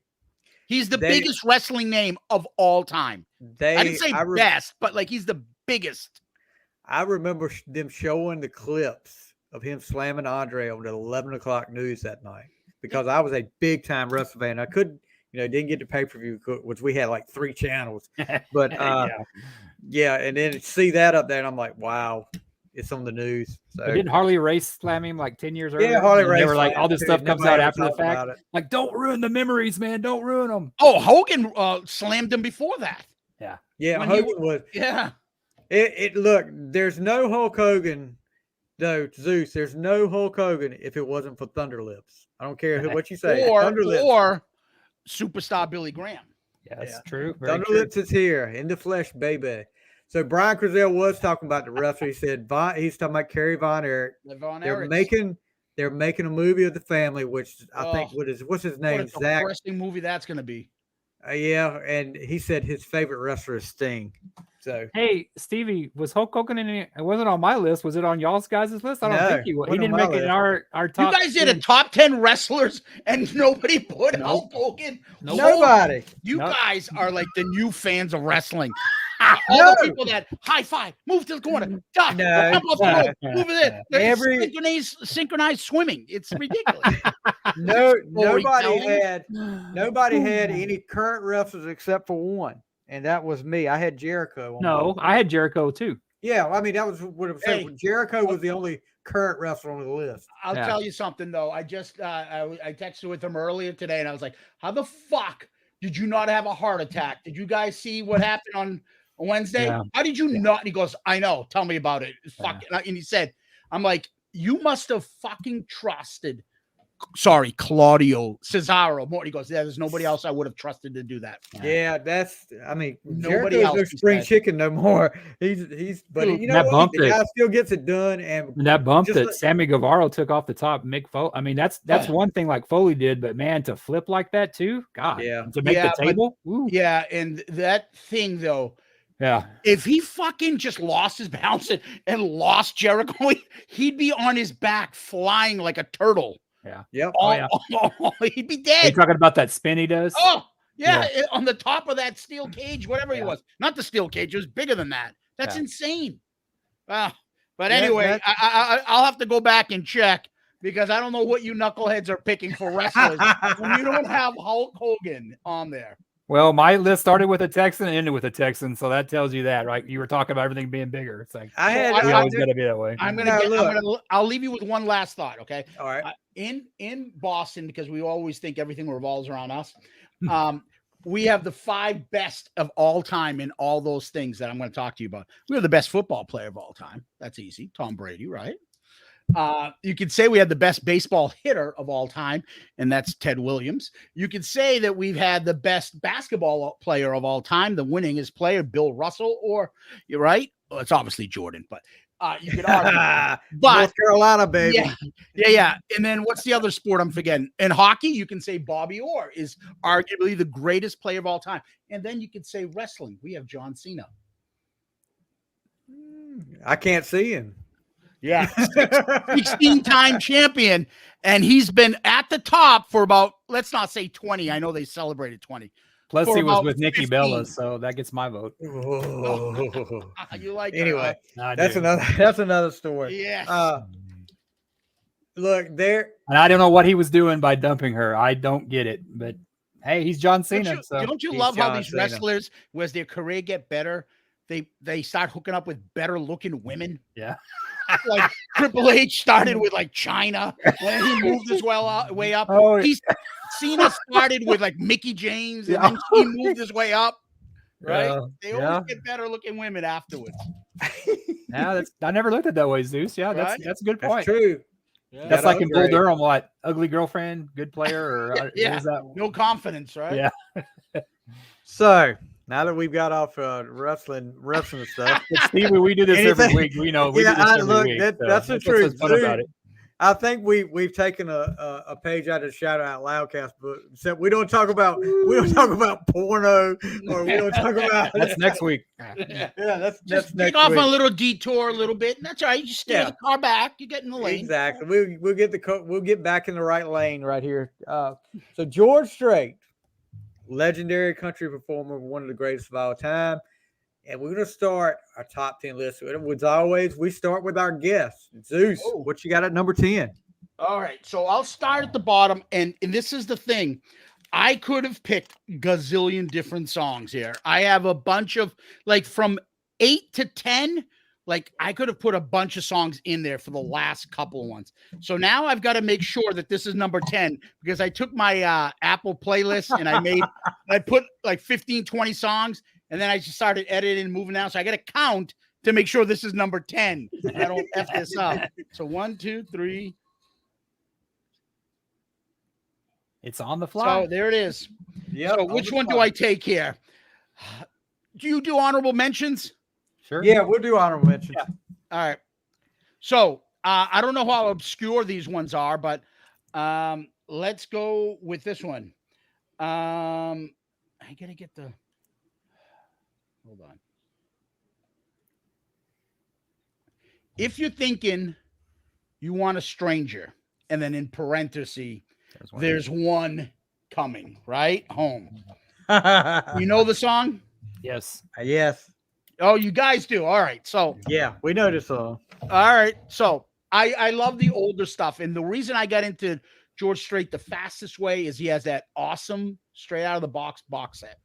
He's the biggest wrestling name of all time. I didn't say best, but like he's the biggest. I remember them showing the clips of him slamming Andre on the 11 o'clock news that night because I was a big time wrestling fan. I couldn't, didn't get the pay-per-view, which we had like 3 channels. But yeah, and then see that up there, and I'm like, wow, it's on the news. So But didn't Harley Race slam him like 10 years earlier? yeah, Harley And Race. They were like, all this stuff comes out after the talking about fact. it. Like, don't ruin the memories, man. Don't ruin them. Oh, Hogan slammed him before that. Yeah, When Hogan was. Yeah. It look, there's no Hulk Hogan, no Zeus. There's no Hulk Hogan if it wasn't for Thunder Lips. I don't care what you say. Thunder Lips. Or superstar Billy Graham. Yeah, that's true. Very Thunder true. Lips is here in the flesh, baby. So Brian Crizell was talking about the wrestler. He said he's talking about Kerry Von Erich. They're making a movie of the family, which I think what's his name? What a Zach. depressing movie that's going to be. Yeah, and he said his favorite wrestler is Sting. So Hey, Stevie, was Hulk Hogan in it? It wasn't on my list. Was it on y'all's guys' list? I don't No, think he was. He wasn't didn't on my make it in list. our You top. guys did a top 10 wrestlers and nobody put Hulk Hogan. nobody. You Nope. guys are like the new fans of wrestling. All the people that high five, move to the corner, duck, No. jump off the rope, move it in. Every- Synchronized swimming. It's ridiculous. Nobody had any current wrestlers except for one, and that was me. I had Jericho. No, I had Jericho too. Yeah, I mean that was what I'm saying. Hey. Jericho was the only current wrestler on the list. I'll Yeah. tell you something though. I just I texted with him earlier today, and I was like, "How the fuck did you not have a heart attack? Did you guys see what happened on Wednesday? Yeah. How did you not?" And he goes, "I know. Tell me about it." Fuck. And he said, "I'm like, you must have fucking trusted." Sorry, Claudio Cesaro. More. He goes, "Yeah, there's nobody else I would have trusted to do that." Yeah, Nobody Jericho's else no is spring that. chicken no more. But you know That what? bumped The it. guy still gets it done, and And that bump Just that like- Sammy Guevara took off the top, Mick Foley. I mean, that's one thing like Foley did, but man, to flip like that too, God, Yeah. to make Yeah, the but- table, Ooh. Yeah, and that thing though, Yeah, if he fucking just lost his balance and lost Jericho, he'd be on his back flying like a turtle. yep. He'd be Are you dead. talking about that spin he does? Oh, yeah, on the top of that steel cage, whatever he Yeah. was. Not the steel cage, it was bigger than that. That's Yeah. insane. But Yeah, anyway, I'll have to go back and check because I don't know what you knuckleheads are picking for wrestlers when you don't have Hulk Hogan on there. Well, my list started with a Texan and ended with a Texan, so that tells you that, right? You were talking about everything being bigger. It's like I had. I we I always did- got to be that way. I'll leave you with one last thought, okay? all right. In Boston, because we always think everything revolves around us. We have the 5 best of all time in all those things that I'm going to talk to you about. We have the best football player of all time. That's easy. Tom Brady, right? You could say we had the best baseball hitter of all time, and that's Ted Williams. You could say that we've had the best basketball player of all time, the winningest player, Bill Russell, or you're right. Well, it's obviously Jordan, but you could argue. But North Carolina, baby. yeah. And then what's the other sport I'm forgetting? In hockey, you can say Bobby Orr is arguably the greatest player of all time. And then you could say wrestling. We have John Cena. I can't see him. Yeah. 16-time champion. And he's been at the top for about, let's not say 20. I know they celebrated 20. Plus, for he was about with Nikki 15. Bella, so that gets my vote. You like her, Anyway, huh? I that's do. another story. Yes. Look there. And I don't know what he was doing by dumping her. I don't get it. But hey, he's John Cena. Don't you he's love how John these Cena. wrestlers, as their career get better, they start hooking up with better looking women? Yeah. Like Triple H started with like China, and he moved his way up. Oh, Cena started with like Mickey James, and then he moved his way up. Right? They always get better looking women afterwards. Yeah, I never looked at it that way, Zeus. Yeah, Right? that's a good point. That's true. Yeah. That's like in Bull upgrade. Durham, what? Ugly girlfriend, good player, or what is that? No confidence, right? Yeah. So now that we've got off wrestling stuff, But Stevie, we do this every Anything- week. We know we do this every week. that's the what's truth. fun about it. I think we've taken a page out of the Shout It Out Loudcast book. Except we don't talk about porno, or we don't talk about That's next week. Yeah, that's Just next take off week. on a little detour a little bit, and that's all right. You just steer the car back. You get in the lane. Exactly. We'll get back in the right lane right here. So George Strait, legendary country performer, one of the greatest of all time. And we're going to start our top 10 list. As always, we start with our guest, Zeus. What you got at number 10? All right. So I'll start at the bottom. And this is the thing. I could have picked gazillion different songs here. I have a bunch of, like, from 8 to 10. Like, I could have put a bunch of songs in there for the last couple of ones. So now I've got to make sure that this is number 10, because I took my Apple playlist and I put like 15, 20 songs. And then I just started editing and moving down. So I got to count to make sure this is number 10. I don't F this up. So 1, 2, 3. It's on the fly. So there it is. Yeah. So which one do I take here? Do you do honorable mentions? Sure. Yeah, we'll do honorable mentions. Yeah. All right. So I don't know how obscure these ones are, but let's go with this one. I got to get the... Hold on. If you're thinking you want a stranger, and then in parentheses, there's one coming, right? Home. You know the song? Yes. Yes. Oh, you guys do. All right. So, Yeah, we know this song. all right. So I love the older stuff. And the reason I got into George Strait the fastest way is he has that awesome straight out of the box set.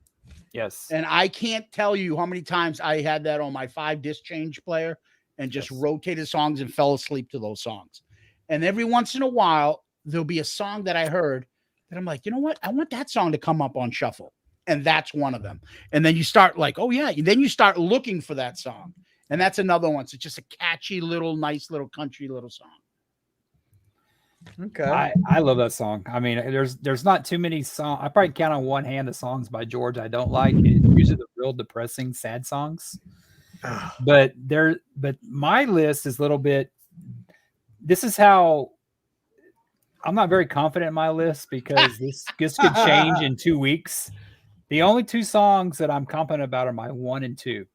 Yes. And I can't tell you how many times I had that on my 5-disc change player and just rotated songs and fell asleep to those songs. And every once in a while, there'll be a song that I heard that I'm like, you know what? I want that song to come up on shuffle. And that's one of them. And then you start like, oh yeah. And then you start looking for that song. And that's another one. So it's just a catchy little, nice little country little song. Okay. I love that song. I mean, there's not too many songs. I probably count on one hand the songs by George I don't like. It's usually the real depressing, sad songs. But my list is a little bit. This is how I'm not very confident in my list, because this could change in 2 weeks. The only 2 songs that I'm confident about are my 1 and 2.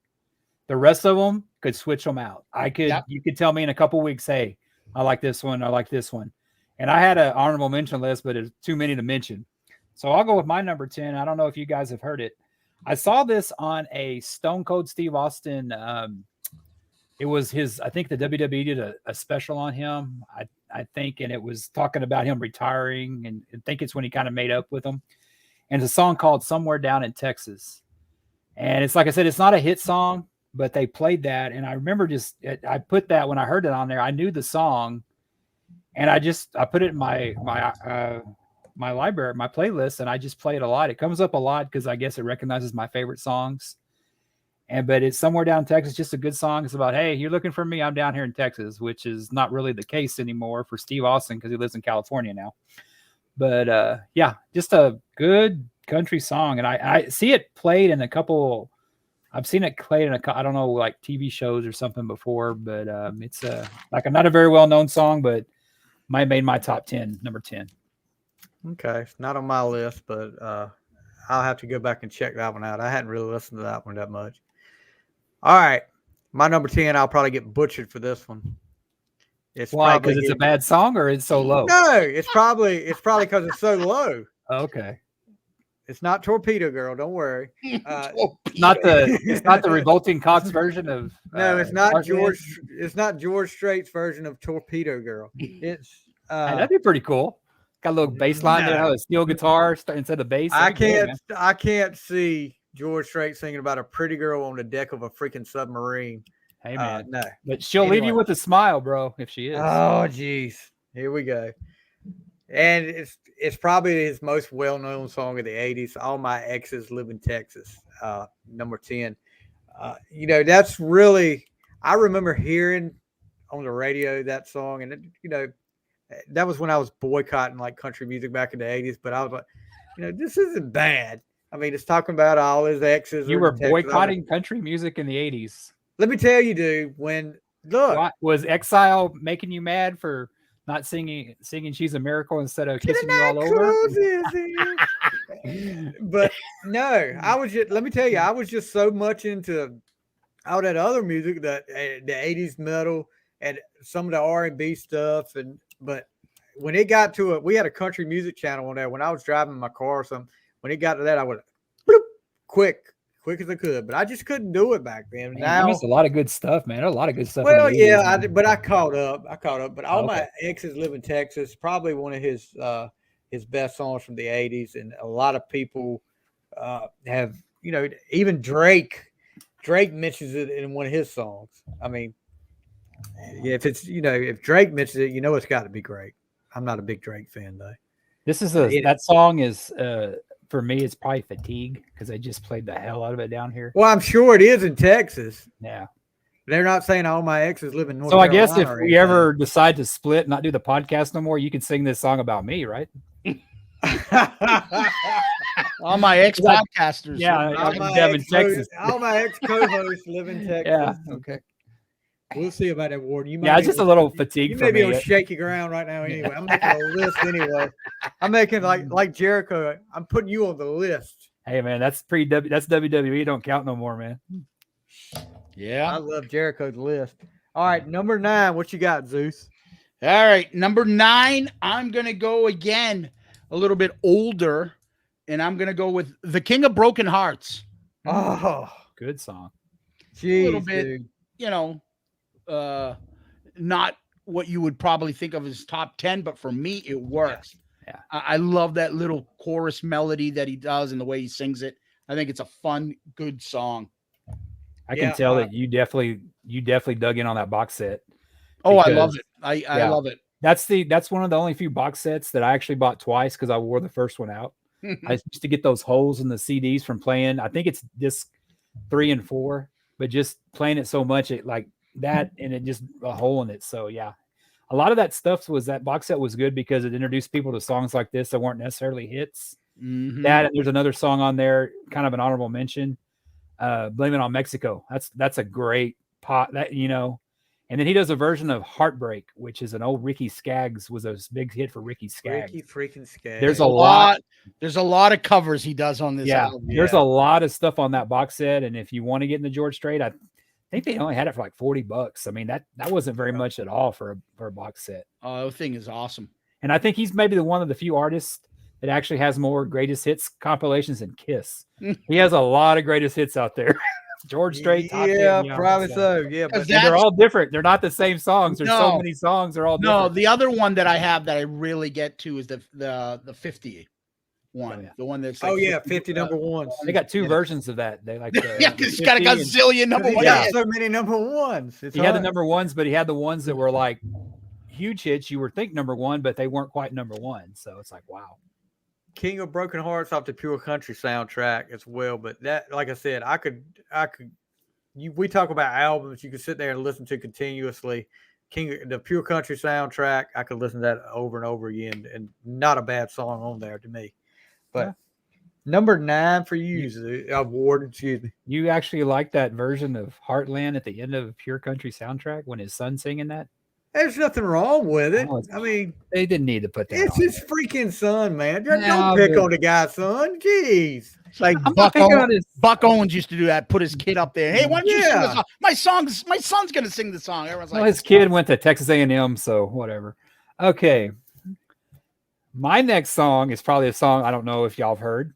The rest of them could switch them out. You could tell me in a couple weeks, hey, I like this one. I like this one. And I had an honorable mention list, but it's too many to mention. So I'll go with my number 10. I don't know if you guys have heard it. I saw this on a Stone Cold Steve Austin. It was I think the WWE did a special on him, I think, and it was talking about him retiring, and I think it's when he kind of made up with him. And it's a song called Somewhere Down in Texas. And it's like I said, it's not a hit song, but they played that. And I remember I put that when I heard it on there, I knew the song. And I put it in my library, my playlist, and I just play it a lot. It comes up a lot because I guess it recognizes my favorite songs. But it's Somewhere Down in Texas, just a good song. It's about, hey, you're looking for me, I'm down here in Texas, which is not really the case anymore for Steve Austin because he lives in California now. But yeah, just a good country song. And I see it played in a couple. I've seen it played in I don't know, like TV shows or something before. But it's like not a very well known song, but made my top 10, number 10. Okay, it's not on my list, but I'll have to go back and check that one out. I hadn't really listened to that one that much. All right, my number 10. I'll probably get butchered for this one. Why? Because it's a bad song, or it's so low? No, it's probably because it's so low. Okay. It's not Torpedo Girl. Don't worry. It's not the Revolting Cox version of. No, it's not Heartland. George. It's not George Strait's version of Torpedo Girl. It's. Hey, that'd be pretty cool. Got a little bass line there, a steel guitar instead of bass. I can't see George Strait singing about a pretty girl on the deck of a freaking submarine. Hey man, no. But she'll leave you with a smile, bro, if she is. Oh geez, here we go. And it's probably his most well-known song of the 80s. All My Exes Live in Texas, number 10. That's really, I remember hearing on the radio that song, and that was when I was boycotting like country music back in the 80s. But I was like, this isn't bad. I mean, it's talking about all his exes. You were boycotting country music in the 80s. Let me tell you, dude, was Exile making you mad for not singing She's a Miracle instead of Kissing You All Over? But no, let me tell you, I was just so much into all that other music, that the 80s metal and some of the R&B stuff. But when it got to it, we had a country music channel on there. When I was driving my car or something, when it got to that, I would bloop, quick as I could, but I just couldn't do it back then. Now, there's a lot of good stuff, man. There's a lot of good stuff. Well, yeah, but I caught up. But All My Exes Live in Texas, probably one of his best songs from the 80s, and a lot of people have, even Drake mentions it in one of his songs. I mean, if Drake mentions it, it's got to be great. I'm not a big Drake fan though. That song is for me, it's probably Fatigue, because they just played the hell out of it down here. Well, I'm sure it is in Texas. Yeah. They're not saying all my exes live in North Carolina. So I guess if we ever decide to split, not do the podcast no more, you can sing this song about me, right? All my ex-podcasters. Yeah. All my ex-co-hosts live in Texas. Yeah. Okay. We'll see about that, Warden. It's just a little fatigue. You may be on shaky ground right now anyway. I'm making a list anyway. I'm making like Jericho. I'm putting you on the list. Hey man, that's WWE. Don't count no more, man. Yeah. I love Jericho's list. All right, number 9. What you got, Zeus? All right, number 9. I'm gonna go again a little bit older, and I'm gonna go with The King of Broken Hearts. Oh, good song. Jeez, a little bit, dude. Not what you would probably think of as top 10, but for me, it works. Yeah. I love that little chorus melody that he does and the way he sings it. I think it's a fun, good song. I can tell that you definitely dug in on that box set. Oh, I love it. I love it. That's one of the only few box sets that I actually bought twice, because I wore the first one out. I used to get those holes in the CDs from playing. I think it's disc 3 and 4, but just playing it so much, it like that, and it just a hole in it. So yeah, a lot of that stuff that box set was good because it introduced people to songs like this that weren't necessarily hits. Mm-hmm. That, and there's another song on there, kind of an honorable mention, Blame It on Mexico. That's a great pot, that, and then he does a version of Heartbreak, which is an old Ricky Skaggs, was a big hit for Ricky Skaggs. Ricky freaking Skaggs. There's a lot of covers he does on this album. There's a lot of stuff on that box set, and if you want to get into George Strait, I think they only had it for like $40. I mean, that wasn't very much at all for a box set. Oh, the thing is awesome. And I think he's maybe one of the few artists that actually has more greatest hits compilations than Kiss. He has a lot of greatest hits out there. George Strait. Probably so. Yeah, but they're all different. They're not the same songs. There's so many songs. They're all different. No, the other one that I have that I really get to is the 50 one. Oh, yeah. The one that's like 50 number ones. They got 2 versions of that. They like it's got a gazillion number ones. Yeah, so many number ones. He had the number ones, but he had the ones that were like huge hits. You would think number 1, but they weren't quite number 1. So it's like, wow. King of Broken Hearts off the Pure Country soundtrack as well. But that, like I said, we talk about albums you could sit there and listen to continuously. The Pure Country soundtrack, I could listen to that over and over again, and not a bad song on there to me. But number 9 for you, Warden, excuse me. You actually like that version of Heartland at the end of Pure Country soundtrack when his son's singing that? There's nothing wrong with it. I mean, they didn't need to put that. It's his freaking son, man. Don't pick on the guy's son. Jeez. It's like Buck Owens used to do that. Put his kid up there. Hey, why don't you sing the song? My son's gonna sing the song. Everyone's like, his kid went to Texas A&M, so whatever. Okay. My next song is probably a song I don't know if y'all have heard.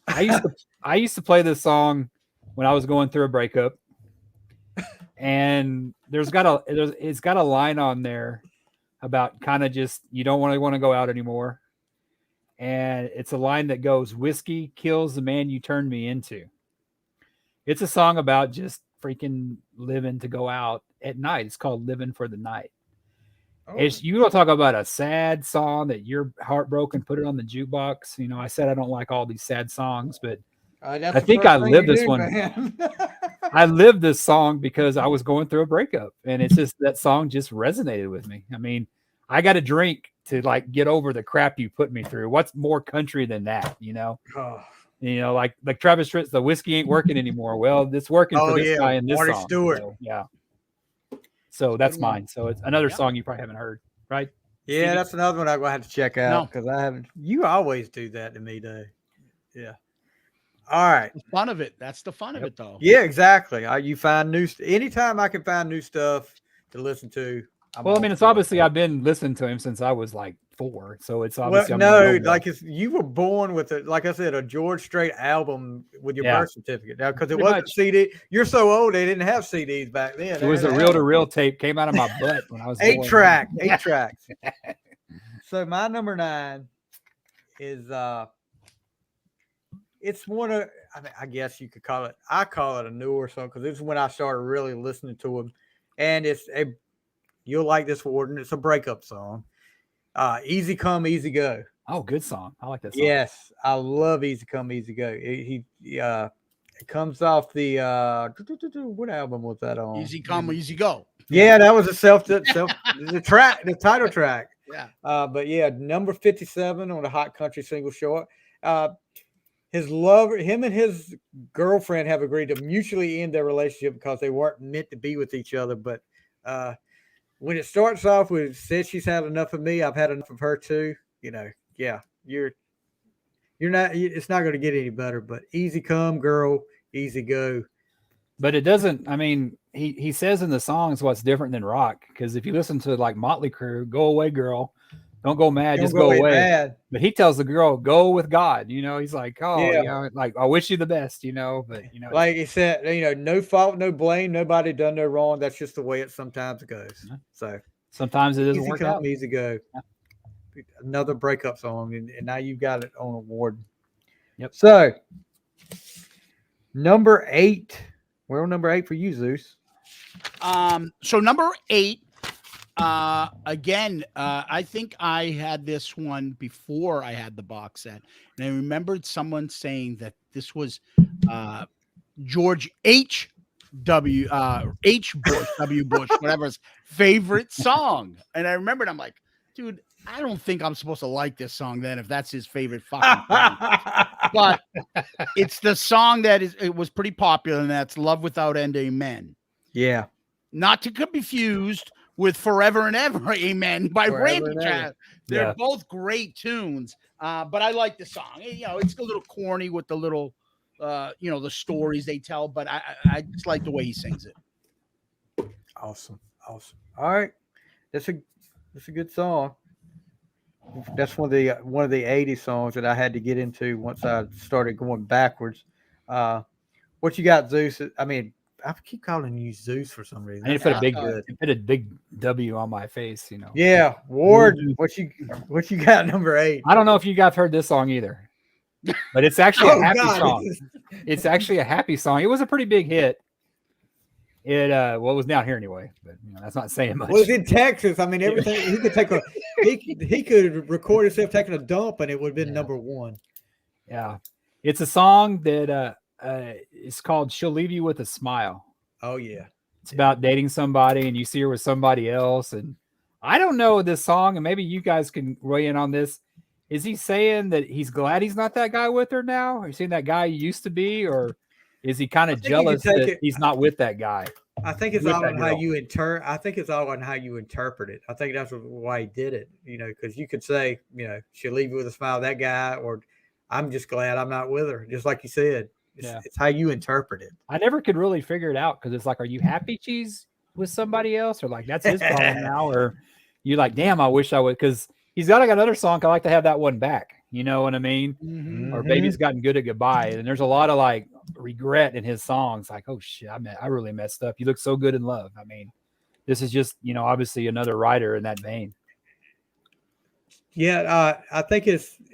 I used to play this song when I was going through a breakup, and it's got a line on there about kind of just you don't really want to go out anymore, and it's a line that goes, "Whiskey kills the man you turned me into." It's a song about just freaking living to go out at night. It's called "Living for the Night." Oh. It's you don't talk about a sad song that you're heartbroken, put it on the jukebox. You know, I said I don't like all these sad songs, but I think I lived this one. I lived this song because I was going through a breakup, and it's just that song just resonated with me. I mean, I got to drink to like get over the crap you put me through. What's more country than that? You know, like Travis Tritt's "The Whiskey Ain't Working Anymore." Well, it's working for this guy in this Marty song. Stewart. So, yeah. So that's mine. So it's another song you probably haven't heard, right? Yeah, Stevie? that's another one I'm gonna have to check out No. because I haven't. You always do that to me, though. Yeah. All right. The fun of it. That's the fun of it, though. Yeah, exactly. You find new. Anytime I can find new stuff to listen to. Well, I mean, it's obviously I've been listening to him since I was like 4, so it's obviously you were born with it. Like I said, a George Strait album with your birth certificate. Now, because it Pretty wasn't much. CD. You're so old; they didn't have CDs back then. it was a reel-to-reel tape came out of my butt when I was 8 born. tracks. So my number 9 is it's one of I guess you could call it. I call it a newer song because this is when I started really listening to him, and you'll like this one. It's a breakup song. Easy Come, Easy Go. Oh, good song. I like that song. Yes, I love Easy Come, Easy Go. It comes off the what album was that on? Easy come, easy go. Yeah, that was the title track. Yeah. But yeah, number 57 on the Hot Country Single Chart. Him and his girlfriend have agreed to mutually end their relationship because they weren't meant to be with each other. But when it starts off with "said she's had enough of me, I've had enough of her too," you're not. It's not going to get any better. But easy come, girl, easy go. But it doesn't. I mean, he says in the songs what's different than rock, because if you listen to like Motley Crue, "Go away, girl, don't go mad, just go away." Mad. But he tells the girl, "Go with God." You know, he's like, "Oh, Yeah. you know, like I wish you the best." You know, but Like he said, no fault, no blame, nobody done no wrong. That's just the way it sometimes goes. Yeah. So sometimes it doesn't easy work come, out. easy go. Yeah. Another breakup song, and now you've got it on award. Yep. So number 8. We're on number 8 for you, Zeus. So number 8, again, I think I had this one before I had the box set, and I remembered someone saying that this was George W. Bush, whatever's favorite song, and I remembered. I'm like, dude, I don't think I'm supposed to like this song then if that's his favorite fucking thing. But it's the song it was pretty popular, and that's "Love Without End, Amen." Yeah. Not to be confused with "Forever and Ever, Amen" by Forever Randy and Travis. Ever. They're both great tunes, but I like the song. It's a little corny with the little, the stories they tell, but I just like the way he sings it. Awesome. All right. That's a good song. That's one of the 80s songs that I had to get into once I started going backwards. What you got, Zeus? I mean, I keep calling you Zeus for some reason. I need to put a big W on my face, you know. Yeah, Ward. What you got? Number 8. I don't know if you guys heard this song either, but it's actually a happy song. It's actually a happy song. It was a pretty big hit. It was down here anyway, but that's not saying much. Well, it's in Texas. I mean, everything he could take he could record himself taking a dump, and it would have been number 1. Yeah, it's a song that it's called "She'll Leave You with a Smile." Oh yeah, it's about dating somebody, and you see her with somebody else. And I don't know this song, and maybe you guys can weigh in on this. Is he saying that he's glad he's not that guy with her now? Are you saying that guy he used to be, or is he kind of jealous that he's not with that guy? I think it's all on how you interpret. I think it's all on how you interpret it. I think that's why he did it. Because you could say, she'll leave you with a smile, that guy, or I'm just glad I'm not with her. Just like you said, it's how you interpret it. I never could really figure it out because it's like, are you happy she's with somebody else, or like that's his problem now, or you like, damn, I wish I would, because he's got like another song. I like to have that one back. You know what I mean? Mhm. Or Baby's Gotten Good at Goodbye. And there's a lot of like regret in his songs. Like, oh shit, I really messed up. You look so good in love. I mean, this is just, obviously another writer in that vein. Yeah, I think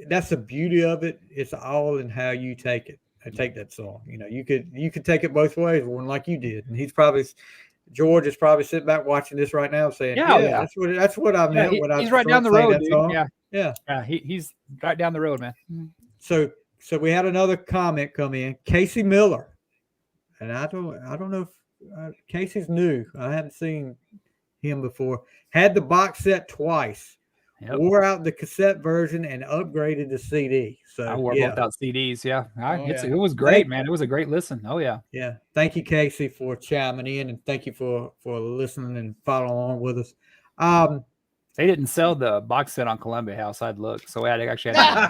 that's the beauty of it. It's all in how you take it. Take that song. You could take it both ways, one like you did. And George is probably sitting back watching this right now, saying, Yeah. that's what I meant." He's right down the road, dude. Song. Yeah, he's right down the road, man. So we had another comment come in, Casey Miller, and I don't know if Casey's new. I haven't seen him before. Had the box set twice. Yep. Wore out the cassette version and upgraded the CD. So I wore both out CDs. Yeah. yeah. It was great, man. It was a great listen. Oh yeah. Yeah. Thank you, Casey, for chiming in, and thank you for listening and following along with us. They didn't sell the box set on Columbia House. I'd look, so I actually had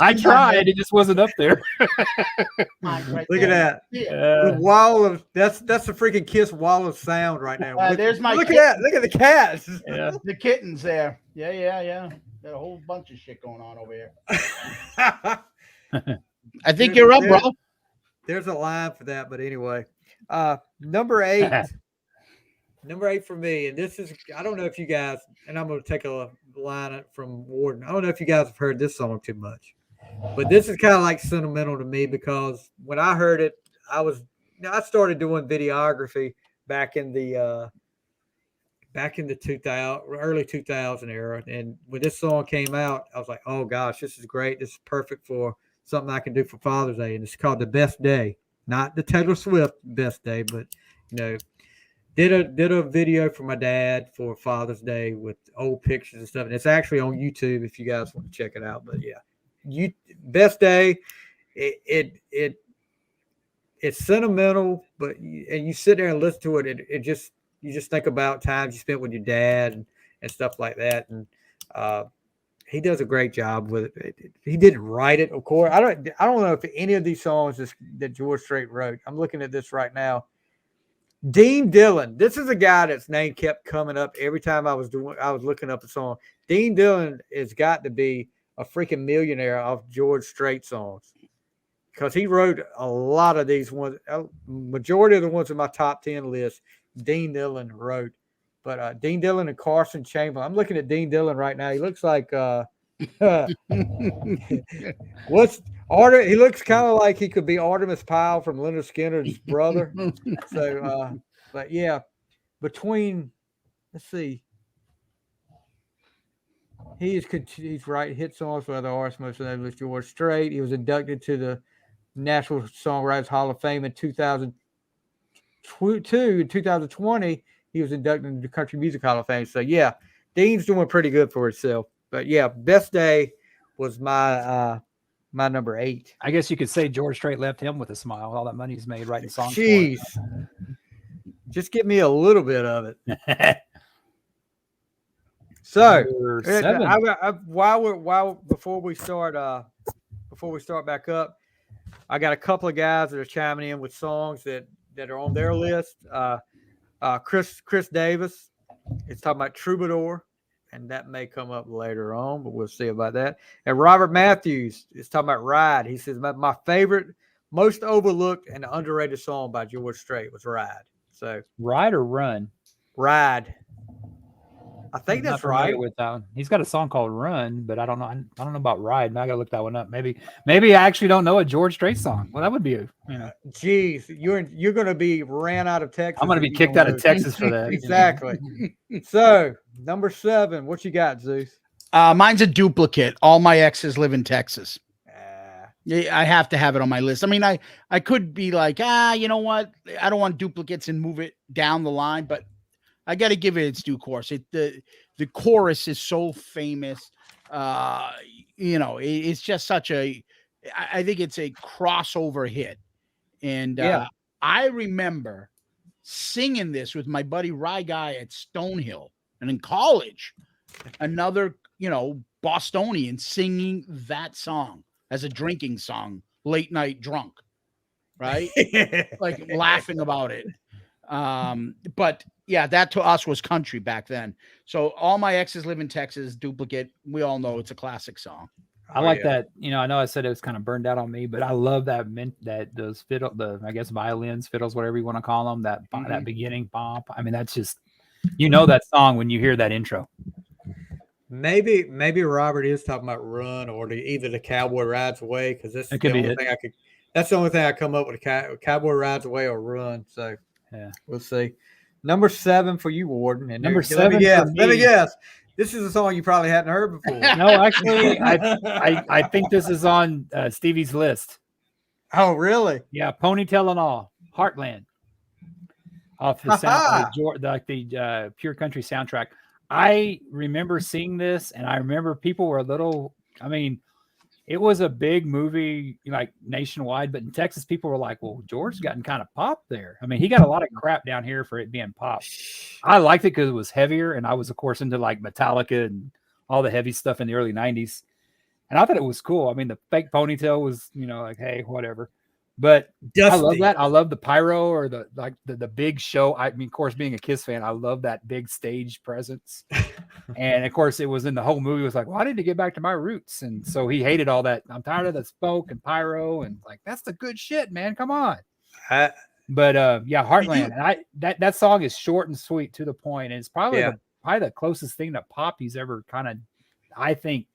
I tried. It just wasn't up there. Look at that. The wall of that's the freaking Kiss wall of sound right now. There's my look at that. Look at the cats. Yeah. The kittens there. Yeah. Got a whole bunch of shit going on over here. I think you're up, bro. There's a line for that, but anyway. Number 8. Number 8 for me, and this is, I don't know if you guys, and I'm going to take a line from Warden. I don't know if you guys have heard this song too much, but this is kind of like sentimental to me because when I heard it, I started doing videography back in the 2000, early 2000 era. And when this song came out, I was like, oh gosh, this is great. This is perfect for something I can do for Father's Day. And it's called The Best Day, not the Taylor Swift Best Day, but did a video for my dad for Father's Day with old pictures and stuff. And it's actually on YouTube if you guys want to check it out. But yeah, Best Day, it's sentimental, but you sit there and listen to it. You just think about times you spent with your dad and stuff like that. And he does a great job with it. He didn't write it, of course. I don't know if any of these songs that George Strait wrote. I'm looking at this right now. Dean Dillon. This is a guy that's name kept coming up every time I was looking up a song. Dean Dillon has got to be a freaking millionaire off George Strait songs because he wrote a lot of these ones. Majority of the ones in my top 10 list, Dean Dillon wrote. But Dean Dillon and Carson Chamberlain. I'm looking at Dean Dillon right now. He looks like he looks kind of like he could be Artemis Pyle from Leonard Skinner's brother. So, but yeah, let's see, he's right hit songs for other artists. Most of them was George Strait. He was inducted to the National Songwriters Hall of Fame in 2002. In 2020, he was inducted into the Country Music Hall of Fame. So yeah, Dean's doing pretty good for himself. But yeah, Best Day was my number 8. I guess you could say George Strait left him with a smile. All that money he's made writing songs. Jeez. Just give me a little bit of it. So, before we start back up, I got a couple of guys that are chiming in with songs that are on their list. Chris Davis is talking about Troubadour, and that may come up later on, but we'll see about that. And Robert Matthews is talking about Ride. He says, my favorite, most overlooked and underrated song by George Strait was Ride. So Ride or Run? Ride. I think that's right. With that one. He's got a song called Run, but I don't know. I don't know about Ride. I got to look that one up. Maybe I actually don't know a George Strait song. Well, that would be Geez, you're going to be ran out of Texas. I'm going to be kicked out of Texas for that. Exactly. So number 7, what you got, Zeus? Mine's a duplicate. All my exes live in Texas. I have to have it on my list. I mean, I could be like, you know what? I don't want duplicates and move it down the line, but I got to give it its due course. The chorus is so famous. It's just such I think it's a crossover hit. And I remember singing this with my buddy Rye Guy at Stonehill, and in college, another, Bostonian singing that song as a drinking song, late night drunk, right? Like laughing about it. But yeah, that to us was country back then. So All My Exes Live in Texas, Duplicate. We all know it's a classic song. I like that. You know, I know I said it was kind of burned out on me, but I love that those I guess violins, fiddles, whatever you want to call them. That beginning bump. I mean, that's just that song when you hear that intro. Maybe Robert is talking about Run or either the Cowboy Rides Away, because that's the only thing that's the only thing I come up with. Cowboy Rides Away or Run. So yeah, we'll see. Number 7 for you, Warden. And number 7. Let me guess. This is a song you probably hadn't heard before. No, actually, I think this is on Stevie's list. Oh, really? Yeah, Ponytail and All, Heartland, off the the Pure Country soundtrack. I remember seeing this, and I remember people were a little. I mean, it was a big movie, like nationwide, but in Texas, people were like, "Well, George's gotten kind of pop there." I mean, he got a lot of crap down here for it being pop. I liked it because it was heavier, and I was, of course, into like Metallica and all the heavy stuff in the early '90s, and I thought it was cool. I mean, the fake ponytail was, like, hey, whatever. But I love that. I love the pyro or the big show. I mean, of course, being a Kiss fan, I love that big stage presence. And of course, it was in the whole movie. Was like, well, I need to get back to my roots, and so he hated all that. I'm tired of the smoke and pyro, and like that's the good shit, man. Come on. But Heartland. And that song is short and sweet to the point, and it's probably the closest thing to pop he's ever kind of, I think,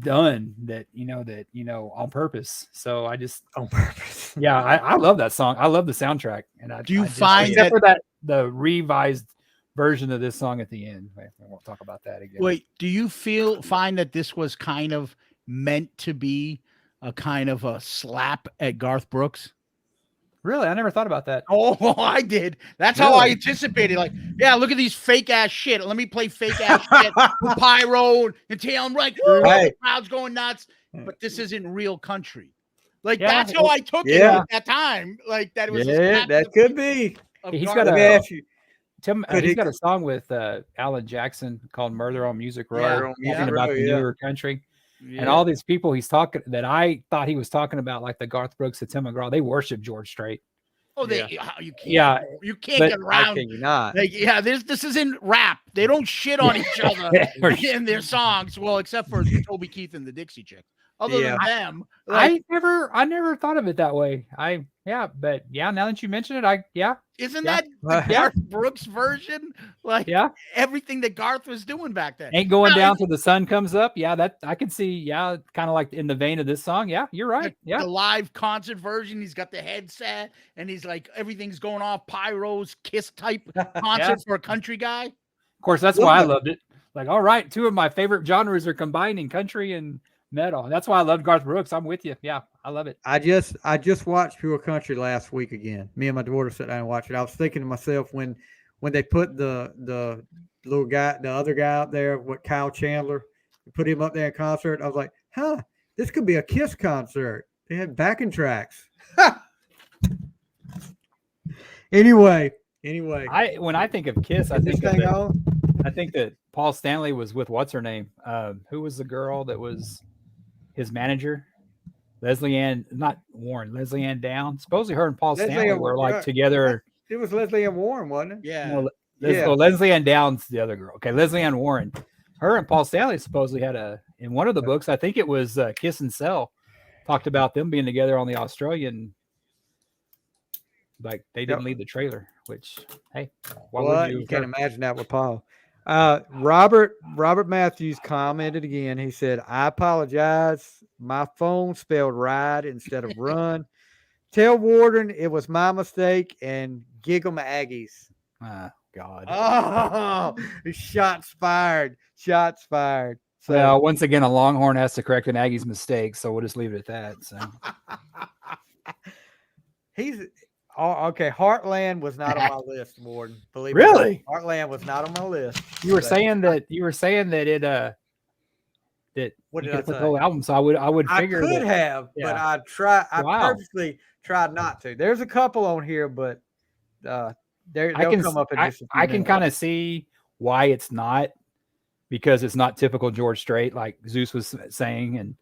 done that on purpose. So I just on purpose. Yeah, I love that song. I love the soundtrack. And except for that the revised version of this song at the end. I won't talk about that again. Wait, do you find that this was kind of meant to be a kind of a slap at Garth Brooks? Really? I never thought about that. Oh, I did. That's how I anticipated. Like, yeah, look at these fake ass shit. Let me play fake ass shit with pyro and tail. I'm like, the crowd's going nuts. But this isn't real country. Like, that's how I took it at that time. Like, that it was. Yeah, that could be. He's got he's got a song with Alan Jackson called "Murder on Music Row," talking about the newer country. Yeah. And all these people he's talking that I thought he was talking about, like the Garth Brooks, the Tim McGraw, they worship George Strait. Oh, you can't get around. Can you not? Like, this isn't rap. They don't shit on each other in their songs. Well, except for Toby Keith and the Dixie Chicks. Other than them, like, I never thought of it that way. Now that you mention it, isn't that the Garth Brooks version? Like, everything that Garth was doing back then. Ain't going down till the sun comes up. Yeah, that I can see. Yeah, kind of like in the vein of this song. Yeah, you're right. The live concert version. He's got the headset and he's like everything's going off, pyros, Kiss type concert for a country guy. Of course, that's why I loved it. Like, all right, two of my favorite genres are combining, country and metal. And that's why I love Garth Brooks. I'm with you. Yeah, I love it. I just watched Pure Country last week again. Me and my daughter sat down and watched it. I was thinking to myself when they put the little guy, the other guy out there, Kyle Chandler, put him up there in concert. I was like, this could be a Kiss concert. They had backing tracks. Anyway. When I think of Kiss, I think that Paul Stanley was with what's her name? Who was the girl that was his manager? Leslie Ann Down. Supposedly her and Paul Stanley were like together. It was Leslie Ann Warren, wasn't it? Yeah. So Leslie Ann Down's the other girl. Okay, Leslie Ann Warren. Her and Paul Stanley supposedly had in one of the books, I think it was Kiss and Sell, talked about them being together on the Australian. Like they didn't leave the trailer, which hey, you can't imagine that with Paul. Robert Matthews commented again. He said, "I apologize. My phone spelled ride instead of run. Tell Warden it was my mistake and gig 'em Aggies." God. Oh, shots fired. So once again, a Longhorn has to correct an Aggie's mistake, so we'll just leave it at that. So okay. Heartland was not on my list, Warden. Believe me. Really? Heartland was not on my list. You were saying that it that what did you I could put say? the whole album, so I would figure I could have, but I purposely tried not to. There's a couple on here, but they'll come up in just a few I can minutes. kind of see why it's not, because it's not typical George Strait, like Zeus was saying, and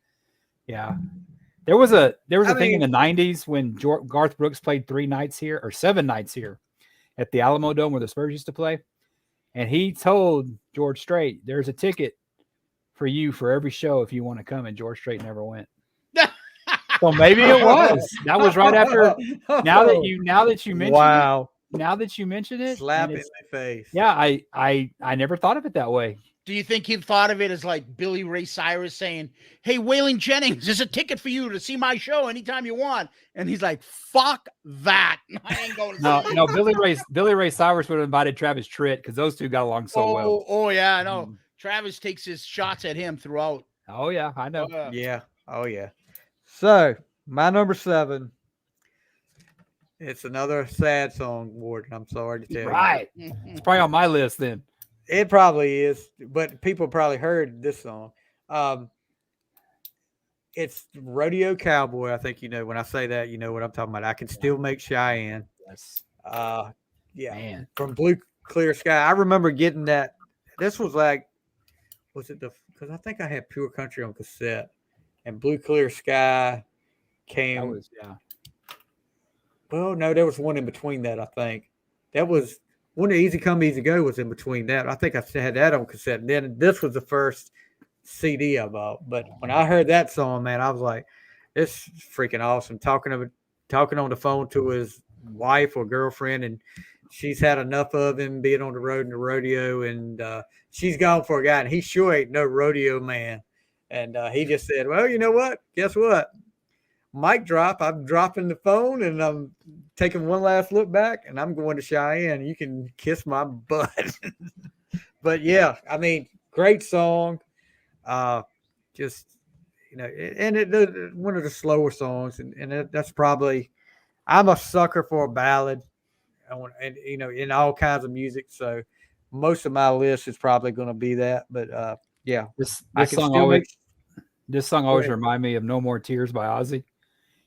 there was a thing in the 90s when Garth Brooks played 3 nights here or 7 nights here, at the Alamo Dome where the Spurs used to play. And he told George Strait, there's a ticket for you for every show if you want to come. And George Strait never went. So maybe it was. That was right after. Now that you mentioned now that you mention it, slap it in the face. Yeah, I never thought of it that way. Do you think he thought of it as like Billy Ray Cyrus saying, "Hey, Waylon Jennings, there's a ticket for you to see my show anytime you want," and he's like, "Fuck that, I ain't going." No, Billy Ray Cyrus would have invited Travis Tritt because those two got along so well. Oh yeah, I know. Travis takes his shots at him throughout. Oh yeah, I know. Yeah. Oh yeah. So my number 7. It's another sad song, Ward. I'm sorry to tell you. Right. It's probably on my list then. It probably is, but people probably heard this song. It's Rodeo Cowboy. I think you know when I say that, you know what I'm talking about. I Can Still Make Cheyenne. Yes. Yeah. Man. From Blue Clear Sky. I remember getting that. This was like, because I think I had Pure Country on cassette, and Blue Clear Sky came. Well, no, there was one in between that. I think that was one. Easy Come Easy Go was in between that. I think I had that on cassette. And then this was the first CD I bought. But when I heard that song, man, I was like, "This is freaking awesome!" Talking on the phone to his wife or girlfriend, and she's had enough of him being on the road in the rodeo, and she's gone for a guy, and he sure ain't no rodeo man. And he just said, "Well, you know what? Guess what? Mic drop. I'm dropping the phone, and I'm taking one last look back, and I'm going to Cheyenne. You can kiss my butt." But yeah, I mean, great song. Just and one of the slower songs, and that's probably. I'm a sucker for a ballad, and in all kinds of music. So most of my list is probably going to be that. But yeah, this song always reminds me of "No More Tears" by Ozzy.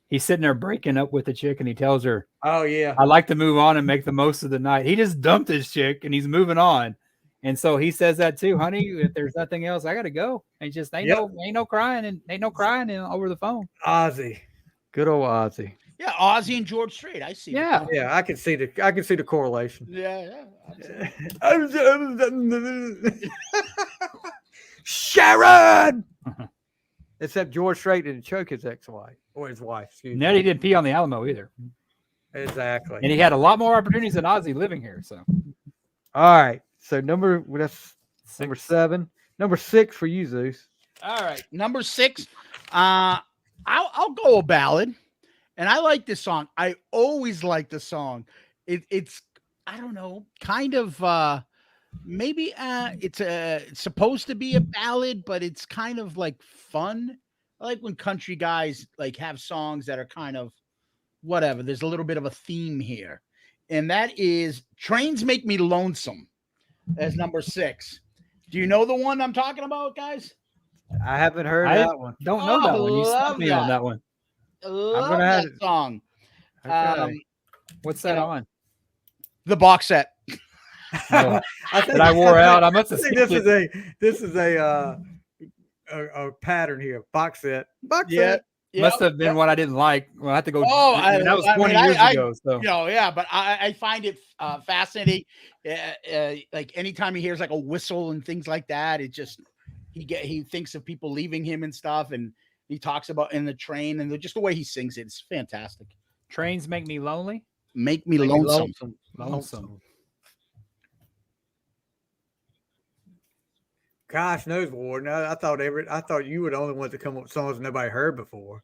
He's sitting there breaking up with the chick, and he tells her, "Oh yeah, I like to move on and make the most of the night." He just dumped his chick, and he's moving on, and so he says that too, "Honey, if there's nothing else, I got to go." And just ain't no crying over the phone. Ozzy, good old Ozzy. Yeah, Ozzy and George Strait. I see. Yeah, I can see the correlation. Yeah. Sharon. Except George Strait didn't choke his ex-wife or his wife. Excuse me. And he didn't pee on the Alamo either. Exactly. And he had a lot more opportunities than Ozzy living here. So, all right. So number 7, number 6 for you, Zeus. All right, number 6. I'll go a ballad, and I like this song. I always like the song. It's I don't know, kind of maybe it's supposed to be a ballad, but it's kind of like fun. I like when country guys like have songs that are kind of whatever. There's a little bit of a theme here, and that is "Trains Make Me Lonesome" as number 6. Do you know the one I'm talking about, guys? I haven't heard that one. Don't know that one. You stopped me on that one. Love that song. Okay. What's that on? The box set. I wore out. I must have think this is a pattern here. Box set. Yep. Must have been what I didn't like. Well, I have to go. That was 20 years ago. So but I find it fascinating. Like anytime he hears like a whistle and things like that, it just he thinks of people leaving him and stuff, and he talks about in the train and just the way he sings it. It's fantastic. Trains make me lonely. Make me lonesome. Lonesome. Gosh knows, Warden. I thought you were the only one to come up with songs nobody heard before.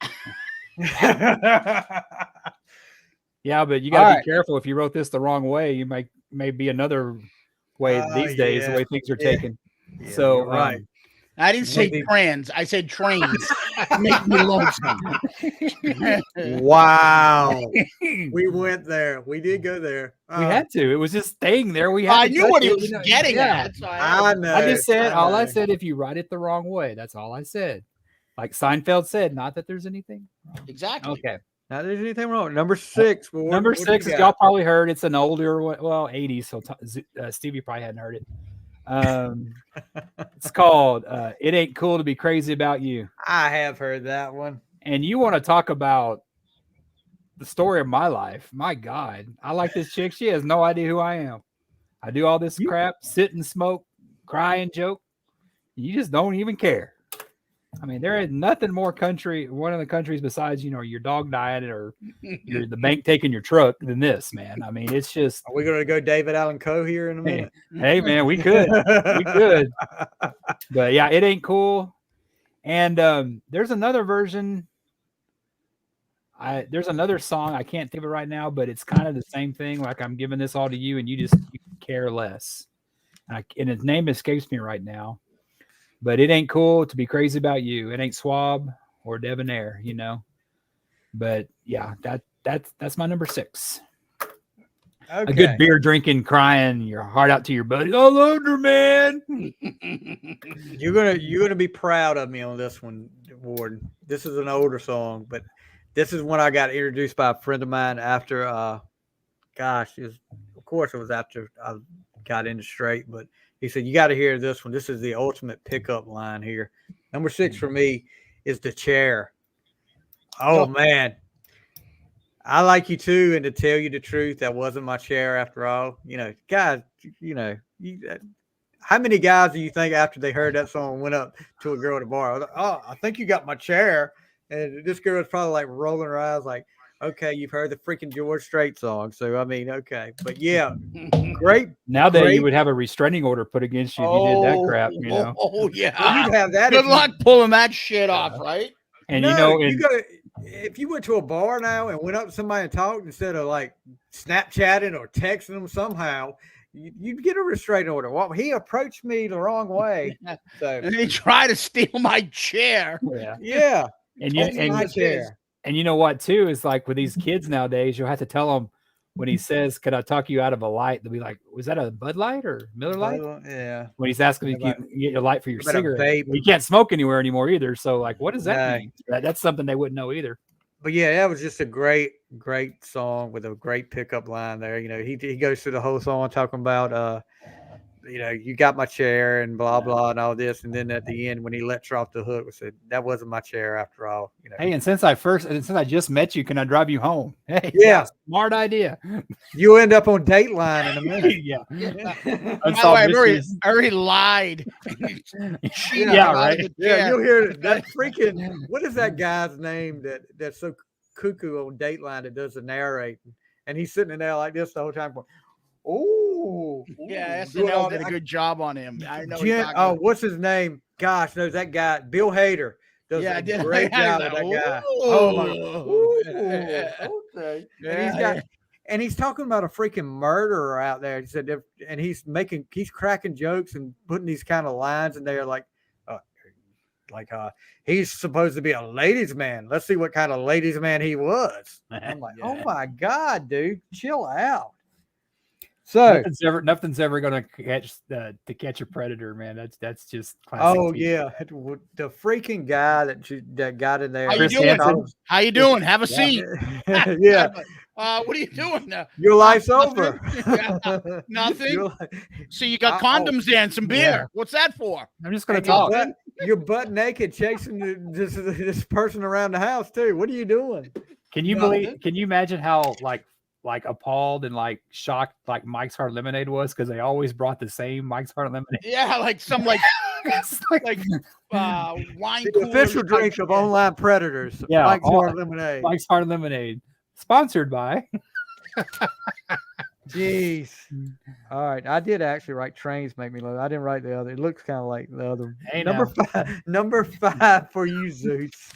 Yeah, but you got to be careful. If you wrote this the wrong way, you may be another way these days, the way things are taken. Yeah, so right. I didn't say trans. I said trains. Make me lonesome. Wow. We went there. We did go there. We had to. It was just staying there. I knew what he was getting at. I know. I just said all I said. If you write it the wrong way, that's all I said. Like Seinfeld said, not that there's anything wrong. Exactly. Okay. Not that there's anything wrong. Number 6. Number 6 is y'all probably heard. It's an older, 80s. So Stevie probably hadn't heard it. It's called "It Ain't Cool to Be Crazy About You." I have heard that one. And you want to talk about the story of my life. My God, I like this chick. She has no idea who I am. I do all this crap, sit and smoke, cry and joke. You just don't even care. I mean, there is nothing more one of the countries besides, your dog dying or the bank taking your truck than this, man. I mean, it's just. Are we going to go David Allan Coe here in a minute? Hey man, we could. We could. But yeah, it ain't cool. And there's another version. There's another song. I can't think of it right now, but it's kind of the same thing. Like I'm giving this all to you and you care less. And its name escapes me right now. But it ain't cool to be crazy about you. It ain't Swab or Debonair, But yeah, that's my number 6. Okay. A good beer drinking, crying your heart out to your buddy. All under, man. You're gonna be proud of me on this one, Warden. This is an older song, but this is when I got introduced by a friend of mine after. Of course, it was after I got into straight, but. He said, you got to hear this one. This is the ultimate pickup line here. Number 6 for me is The Chair. Oh, man. I like you too. And to tell you the truth, that wasn't my chair after all. Guys, how many guys do you think after they heard that song went up to a girl at a bar? I was like, oh, I think you got my chair. And this girl was probably like rolling her eyes like, okay, you've heard the freaking George Strait Songs. So, I mean, okay. But yeah, great. Now that you would have a restraining order put against you if you did that crap, Oh, yeah. You'd have that. Good luck pulling that shit off, right? And if you went to a bar now and went up to somebody and talked instead of like Snapchatting or texting them somehow, you'd get a restraining order. Well, he approached me the wrong way. So and he tried to steal my chair. Yeah. My chair. And you know what, too, is like with these kids nowadays, you'll have to tell them when he says, could I talk you out of a light? They'll be like, was that a Bud Light or Miller Light? Yeah. When he's asking if you can get your light for your cigarette. You can't smoke anywhere anymore either. So, like, what does that mean? That's something they wouldn't know either. But, yeah, that was just a great, great song with a great pickup line there. He goes through the whole song talking about, you got my chair and blah, blah, and all this. And then at the end, when he lets her off the hook, we said, that wasn't my chair after all. Hey, and since I just met you, can I drive you home? Hey, yeah. Smart idea. You'll end up on Dateline in a minute. Yeah. I already lied. Right. Yeah, you'll hear that freaking, what is that guy's name that's so cuckoo on Dateline that does the narrating? And he's sitting in there like this the whole time going, oh, yeah, SNL did a good job on him. I know. What's his name? Gosh, knows that guy. Bill Hader does a great job with that guy. Oh my! Okay. Yeah, and he's talking about a freaking murderer out there. He said, and he's cracking jokes and putting these kind of lines in there, like he's supposed to be a ladies' man. Let's see what kind of ladies' man he was. I'm like, oh my God, dude, chill out. So nothing's ever going to catch a predator, man. That's just classic. Oh yeah, the freaking guy that got in there. How you doing? Have a seat. Yeah. What are you doing now? Your life's over. Nothing. So you got condoms there and some beer. Yeah. What's that for? I'm just going to talk. You're butt naked chasing this person around the house too. What are you doing? Can you imagine how like appalled and like shocked like Mike's Hard Lemonade was because they always brought the same Mike's Hard Lemonade. Yeah, like some wine. The official drink of online predators. Yeah, Mike's Hard Lemonade. Mike's Hard Lemonade, sponsored by. Jeez. All right, I did actually write Trains Make Me Love. I didn't write the other. It looks kind of like the other. Hey, number five for you, Zeus.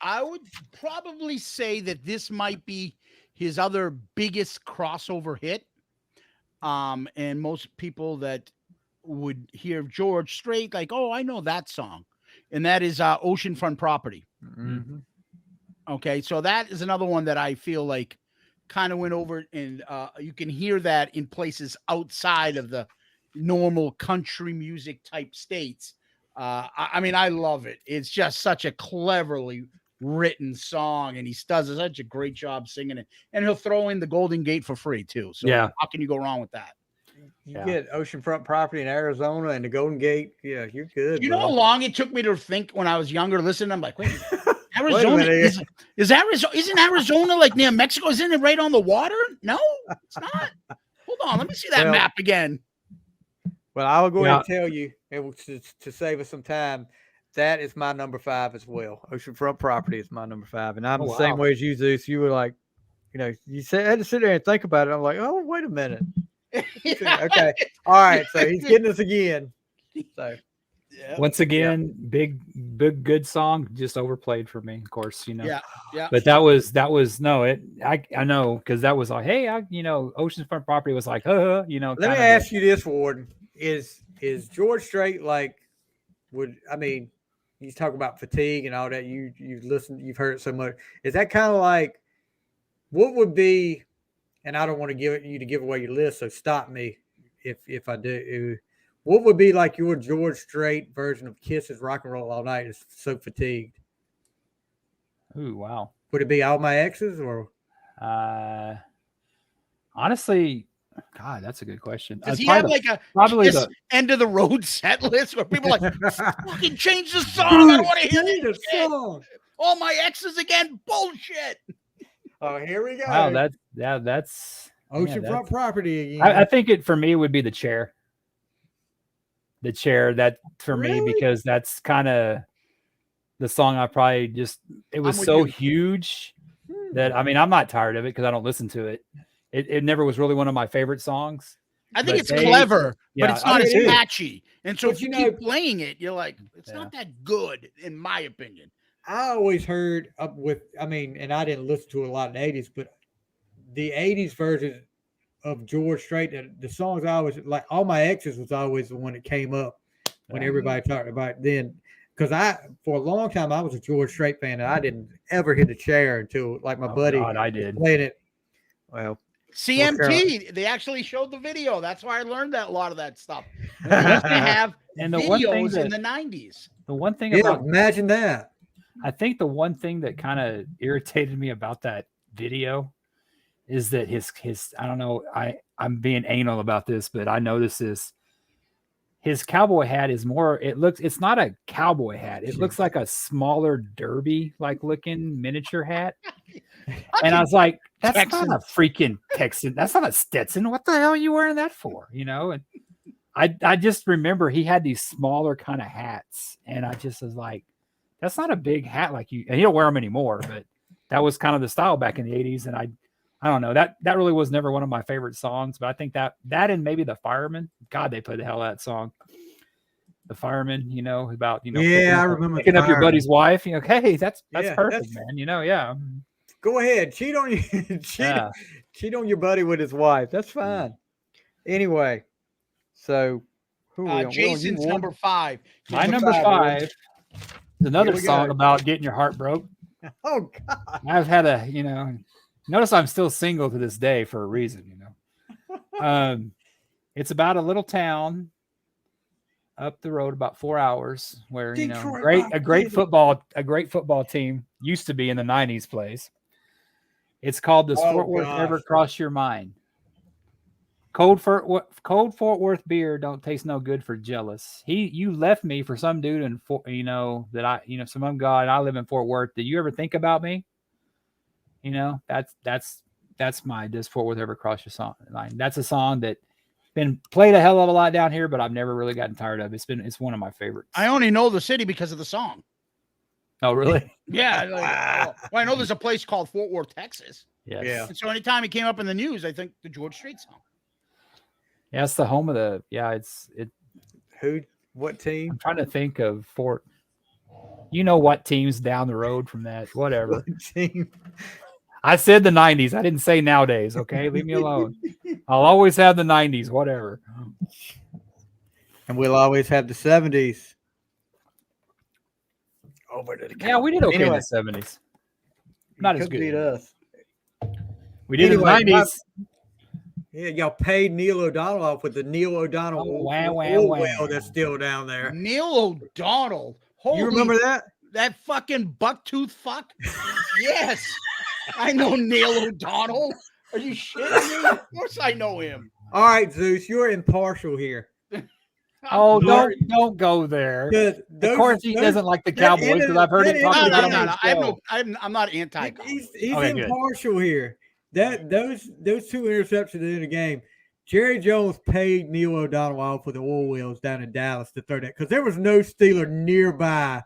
I would probably say that this might be his other biggest crossover hit. And most people that would hear George Strait, like, oh, I know that song. And that is Oceanfront Property. Mm-hmm. Okay, so that is another one that I feel like kind of went over, and you can hear that in places outside of the normal country music type states. I mean, I love it. It's just such a cleverly written song, and he does such a great job singing it. And he'll throw in the Golden Gate for free too. So yeah, how can you go wrong with that? You get Oceanfront Property in Arizona and the Golden Gate. Yeah, you're good. You know how long it took me to think when I was younger? Listen, I'm like, wait, Arizona minute. is Arizona? Isn't Arizona like near Mexico? Isn't it right on the water? No, it's not. Hold on, let me see that map again. Well, I'll go ahead and tell you, and to save us some time, that is my number 5 as well. Oceanfront property is my number 5, and I'm the same way as you, Zeus. You were like, you had to sit there and think about it. I'm like, oh, wait a minute. Okay, all right. So he's getting us again. So once again, big good song, just overplayed for me, of course. Yeah. But that was I know, because that was like, hey, Oceanfront property was like, Let me ask you this, Warden: Is George Strait like? You talk about fatigue and all that. You've listened, you've heard it so much. Is that kind of like what would be? And I don't want to give away your list, so stop me if I do. What would be like your George Strait version of Kiss's "Rock and Roll All Night"? Is so fatigued. Ooh, wow. Would it be All My Exes or? Honestly, God, that's a good question. Does he have like a probably the end of the road set list where people are like, fucking change the song? I don't want to hear this song. All My Exes again? Bullshit. Oh, here we go. Wow, that's Oceanfront property again. I think it for me would be The Chair. The Chair, that for me, because that's kind of the song I probably it was so huge that I'm not tired of it because I don't listen to it. It never was really one of my favorite songs. I think it's clever, but it's not as catchy. And so if you keep playing it, you're like, it's not that good, in my opinion. I always heard and I didn't listen to it a lot in the 80s, but the 80s version of George Strait, the songs I always like, All My Exes was always the one that came up when everybody talked about it then. Because for a long time, I was a George Strait fan, and I didn't ever hit The Chair until like my buddy I did playing it. Well, CMT, they actually showed the video. That's why I learned a lot of that stuff. They used to have videos in the 90s. The one thing about imagine that. I think the one thing that kind of irritated me about that video is that his I don't know, I'm being anal about this, but I noticed this. His cowboy hat is it's not a cowboy hat. It looks like a smaller derby like looking miniature hat. And I was like, that's Texan. Not a freaking Texan. That's not a Stetson. What the hell are you wearing that for? And I just remember he had these smaller kind of hats. And I just was like, that's not a big hat like you. And he don't wear them anymore, but that was kind of the style back in the 80s. And I don't know, that really was never one of my favorite songs, but I think that and maybe The Fireman. God, they played the hell out of that song. The Fireman, about I remember picking up your buddy's wife. Hey, that's perfect, man. Yeah. Go ahead, cheat on your buddy with his wife. That's fine. Anyway, so Jason's number 5. My number 5 is another song about getting your heart broke. Oh God, I've had notice I'm still single to this day for a reason, It's about a little town up the road about 4 hours where, a great football team used to be in the 90s plays. It's called Does Fort Worth Ever Cross Your Mind? Cold Fort Worth beer don't taste no good for jealous. You left me for some dude some guy, and I live in Fort Worth. Did you ever think about me? That's my Does Fort Worth Ever Cross Your Line? That's a song that been played a hell of a lot down here, but I've never really gotten tired of. It's one of my favorites. I only know the city because of the song. Oh, really? Yeah. I know there's a place called Fort Worth, Texas. Yes. Yeah. And so anytime it came up in the news, I think the George Strait song. Yeah, it's the home of the. Yeah, what team? I'm trying to think of Fort. What team's down the road from that? Whatever. What team? I said the 90s. I didn't say nowadays. Okay, leave me alone. I'll always have the 90s. Whatever. And we'll always have the 70s. Over to the yeah, we did okay in the 70s. Not as good. Beat us. We did in the 90s. Yeah, y'all paid Neil O'Donnell off with the Neil O'Donnell well that's still down there. Neil O'Donnell. Holy, you remember that? That fucking bucktooth fuck? Yes. I know Neil O'Donnell. Are you shitting me? Of course I know him. All right, Zeus, you're impartial here. Oh, don't go there. Of course, he doesn't like the Cowboys because I've heard him talk about No. I'm not anti. He's Okay, impartial here. Those two interceptions in the game. Jerry Jones paid Neil O'Donnell off with the oil wheels down in Dallas to throw that because there was no Steeler nearby.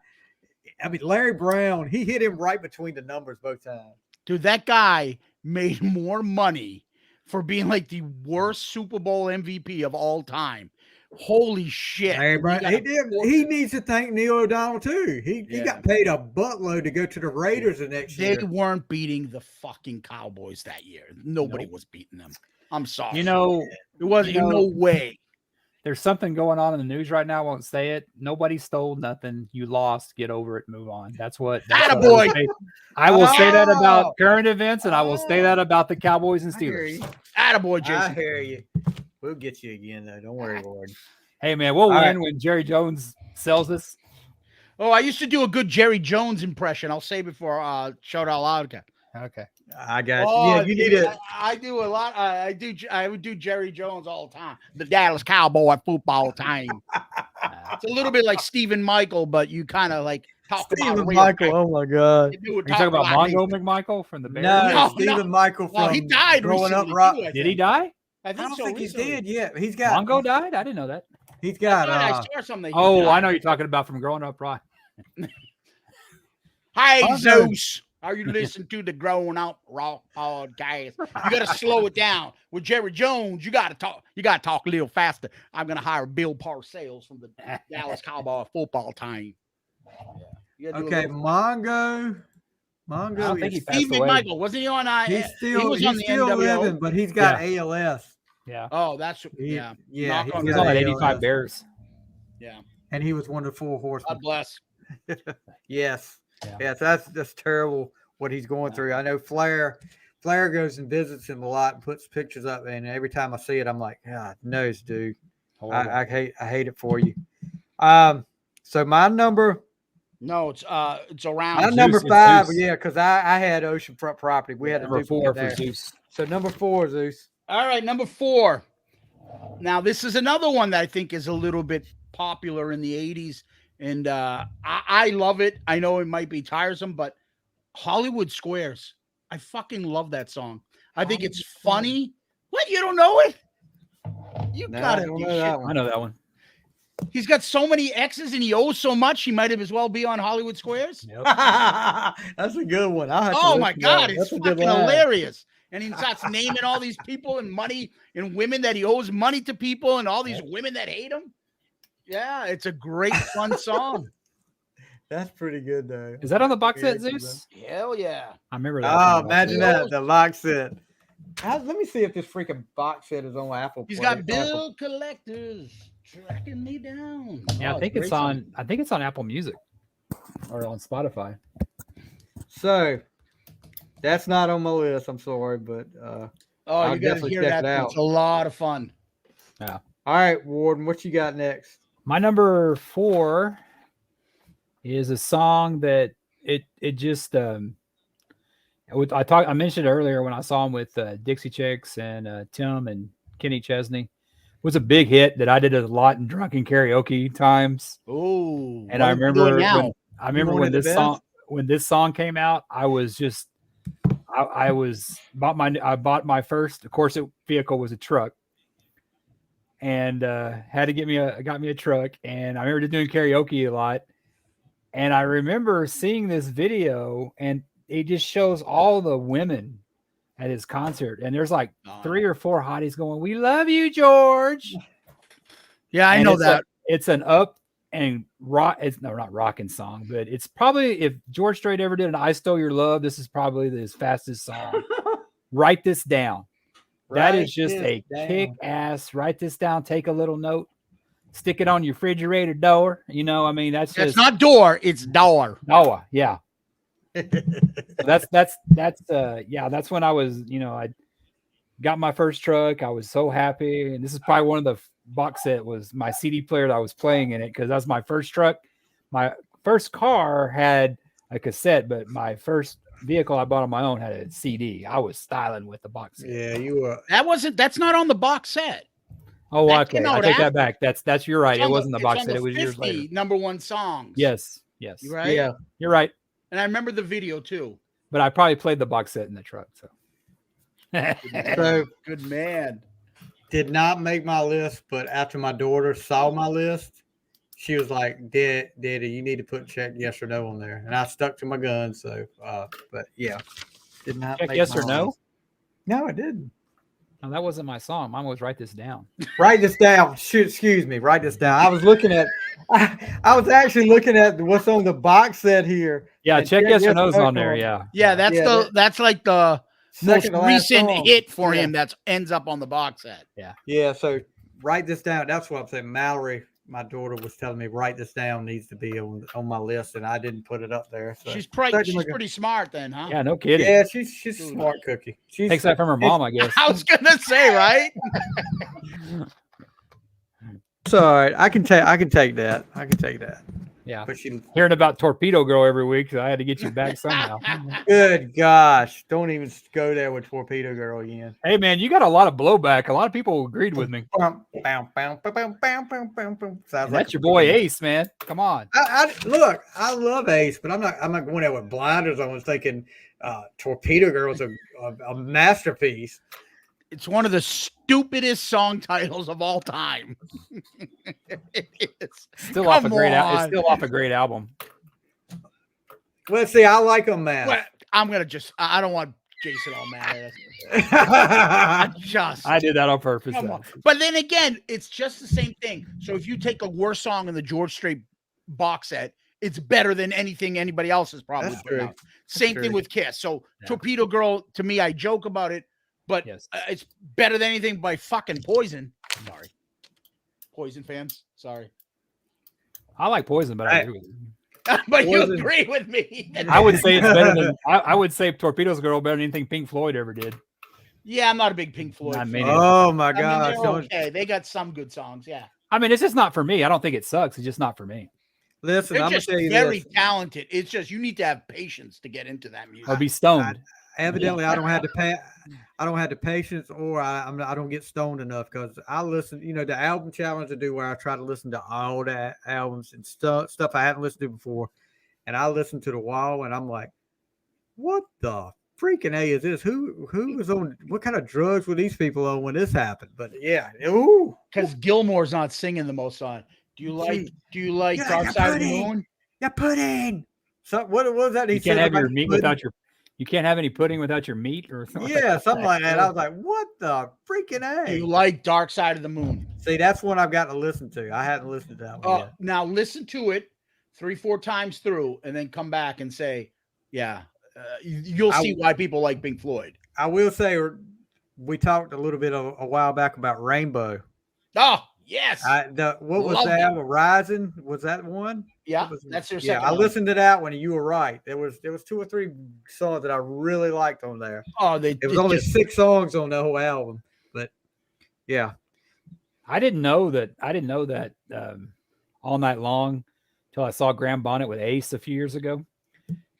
I mean, Larry Brown, he hit him right between the numbers both times. Dude, that guy made more money for being like the worst Super Bowl MVP of all time. Holy shit. Larry Brown, he needs to thank Neil O'Donnell too. He got paid a buttload to go to the Raiders the next year. They weren't beating the fucking Cowboys that year. Nobody was beating them. I'm sorry. You know, it wasn't no way. There's something going on in the news right now. I won't say it. Nobody stole nothing. You lost. Get over it. Move on. That's what I will say that about current events, and I will say that about the Cowboys and Steelers. Attaboy, Jason. I hear you. We'll get you again, though. Don't worry, Lord. Hey, man, we'll win when Jerry Jones sells us. Oh, I used to do a good Jerry Jones impression. I'll say before Shout Out Loudcast. Okay. I got you. Yeah, you need it. I do a lot. I would do Jerry Jones all the time. The Dallas Cowboy football team. It's a little bit like Stephen Michael, but you kind of like talk Stephen about Michael. Oh my God! Are you talking about Mongo McMichael from the Bears? No, Stephen Michael from he died growing recently, up rock. Did he die? I don't so think he's recently. dead yet. He's got Mongo died. I didn't know that. He's got. I saw something. I know you're talking about from growing up rock. Hi, Zeus. Are you listening to the Grown Up Rock podcast? You got to slow it down. With Jerry Jones, you got to talk. You got to talk a little faster. I'm going to hire Bill Parcells from the Dallas Cowboy football team. Okay, Mongo. I don't think he passed Steve away. McMichael, wasn't he on? He's still NWO. living, but he's got ALS. Yeah. Oh, that's Yeah. He was on that 85 Bears. Yeah. And he was one of the 4 horsemen. God bless. Yes. Yeah. Yes, that's terrible what he's going through. I know Flair goes and visits him a lot and puts pictures up, and every time I see it, I'm like, God knows, dude. I hate it for you. So my number. No, it's around. My number 5, yeah, because I had oceanfront property. We had number 4 for Zeus. So number 4, Zeus. All right, number 4. Now this is another one that I think is a little bit popular in the 80s. And I love it. I know it might be tiresome, but Hollywood Squares. I fucking love that song. I think it's funny. What? You don't know it? You gotta know that one. I know that one. He's got so many exes and he owes so much. He might have as well be on Hollywood Squares. Yep. That's a good one. Oh my God, it's fucking hilarious. And he starts naming all these people and money and women that he owes money to people and all these women that hate him. Yeah, it's a great, fun song. That's pretty good, though. Is that on the box set, Zeus? Hell yeah. I remember that. Oh, imagine that. The box set. Let me see if this freaking box set is on Apple. He's got bill collectors tracking me down. Yeah, I think it's on Apple Music or on Spotify. So that's not on my list. I'm sorry, but you gotta hear that. It's a lot of fun. Yeah. All right, Warden, what you got next? My number 4 is a song that it just I mentioned earlier when I saw him with Dixie Chicks and Tim and Kenny Chesney. It was a big hit that I did a lot in drunken karaoke times. Oh, and I remember when this song came out, I bought my first, of course, vehicle was a truck. And got me a truck, and I remember doing karaoke a lot. And I remember seeing this video, and it just shows all the women at his concert, and there's like 3 or 4 hotties going, "We love you, George." Yeah, I know that. It's an up and rock. It's not rocking song, but it's probably, if George Strait ever did an "I Stole Your Love," this is probably his fastest song. Write this down. That is just a kick-ass. Write this down. Take a little note. Stick it on your refrigerator door. You know, I mean, that's just... It's not door. It's door. Oh, yeah. that's when I was, I got my first truck. I was so happy. And this is probably one of the box set was my CD player that I was playing in it, because that was my first truck. My first car had a cassette, but my first vehicle I bought on my own had a CD. I was styling with the box set. Yeah, you were. That's not on the box set. Oh, That okay. came I out take that after. back. That's you're right. It's It on wasn't the it's box on set. the It was years 50 later. #1 songs. Yes. You right? Yeah. You're right. And I remember the video too. But I probably played the box set in the truck. So. So Good man. did not make my list, but after my daughter saw my list, she was like, Daddy, you need to put check yes or no on there. And I stuck to my gun. So, but yeah, did not Check make yes or my no? list. No, I didn't. No, that wasn't my song. Mine was write this down. Write this down. Shoot, excuse me. Write this down. I was looking at, I was actually looking at what's on the box set here. Yeah, And check yes or no's no on there. Yeah. Yeah, that's Yeah, that's like the most Second to last recent song. hit for Yeah. him that ends up on the box set. Yeah, so write this down. That's what I'm saying. Mallory, my daughter, was telling me write this down needs to be on my list, and I didn't put it up there. So She's Stuck to my gun. pretty smart then, huh? Yeah, no kidding. Yeah, she's a smart cookie. She's Takes that from her mom, I guess. I was gonna say, right? It's all right. I can take that. I can take that. Yeah. But she, Hearing about Torpedo Girl every week, so I had to get you back somehow. good gosh, don't even go there with Torpedo Girl again. Hey, man, you got a lot of blowback. A lot of people agreed with me. Bum, bam, bam, bam, bam, bam, bam, bam, bam. Sounds And like that's your boy Ace, man. Come on. Look, I love Ace, but I'm not going there with blinders. I was thinking Torpedo Girl's a masterpiece. It's one of the stupidest song titles of all time. It is. Still off a Come great on. It's still off a great album. Let's see. I like them, man. Well, I'm gonna I don't want Jason all mad at us. I did that on purpose. Come though. on. But then again, it's just the same thing. So if you take a worse song in the George Strait box set, it's better than anything anybody else has probably That's put true. out. Same That's thing true. with Kiss. So Yeah. Torpedo Girl, to me, I joke about it, but Yes. it's better than anything by fucking Poison. Sorry, Poison fans. Sorry, I like Poison, but I agree with you. but you Poison. agree with me. I would say it's better than I would say Torpedo's Girl better than anything Pink Floyd ever did. Yeah, I'm not a big Pink Floyd. Not fan. me. Oh my I mean, gosh! they're Don't okay. They got some good songs. Yeah, I mean, it's just not for me. I don't think it sucks. It's just not for me. listen. they're I'm gonna just tell you very this. talented. It's just you need to have patience to get into that music. Or be stoned. Evidently, I don't have the patience, or I don't get stoned enough because I listen. You know, the album challenge I do where I try to listen to all the albums and stuff I haven't listened to before, and I listen to The Wall, and I'm like, what the freaking A is this? Who was on? What kind of drugs were these people on when this happened? But yeah, ooh, Because Gilmore's not singing the most on. Do you like Yeah, Dark you Side of put the in. Moon? you pudding. So what was that? He You can't said have your about meat pudding? without your. You can't have any pudding without your meat, or something. Yeah, something like that. I was like, what the freaking Do A? you like Dark Side of the Moon? See, that's one I've got to listen to. I hadn't listened to that one yet. Now listen to it 3-4 times through, and then come back and say, "Yeah, you'll see why people like Pink Floyd." I will say we talked a little bit a while back about Rainbow. Oh yes, What was Love that it. album? Rising? Was that one? yeah, What was it? that's their Yeah, second. I one. listened to that one, and you were right. There was 2 or 3 songs that I really liked on there. Oh, It was only 6 songs on the whole album, but yeah. I didn't know that. All Night Long until I saw Graham Bonnet with Ace a few years ago,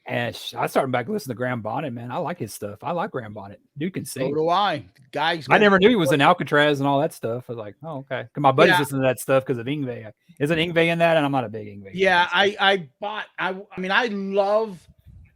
and I started back listening to Graham Bonnet. Man, I like his stuff. I like Graham Bonnet. Dude can So sing. do I. Guys, I never knew he was in Alcatraz and all that stuff. I was like, oh, okay. 'Cause my buddies Yeah. listen to that stuff because of Yngwie. Isn't Yngwie in that? And I'm not a big Yngwie. Yeah, fan, so. I love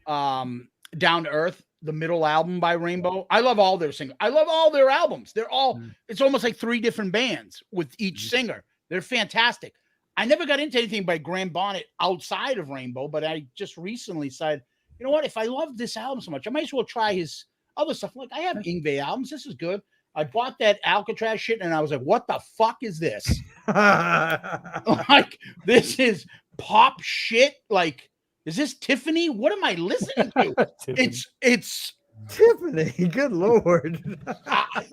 Down to Earth, the middle album by Rainbow. I love all their singers. I love all their albums. They're all it's almost like 3 different bands with each singer. They're fantastic. I never got into anything by Graham Bonnet outside of Rainbow, but I just recently said, you know what? If I love this album so much, I might as well try his other stuff. Like I have Yngwie albums. This is good. I bought that Alcatraz shit and I was like, what the fuck is this? Like, this is pop shit. Like, is this Tiffany? What am I listening to? It's Tiffany, good Lord.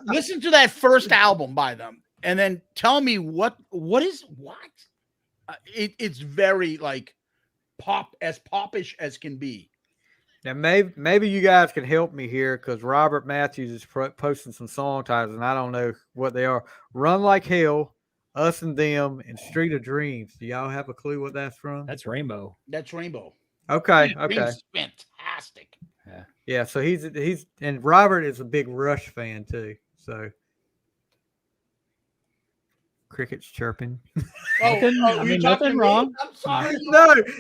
listen to that first album by them and then tell me what. It's very like popish as can be. Now, maybe you guys can help me here because Robert Matthews is posting some song titles, and I don't know what they are. Run Like Hell, Us and Them, and Street of Dreams. Do y'all have a clue what that's from? That's Rainbow. That's Rainbow. Okay. Dreams, fantastic. Yeah, so he's and Robert is a big Rush fan too. So crickets chirping. Nothing wrong. I'm sorry.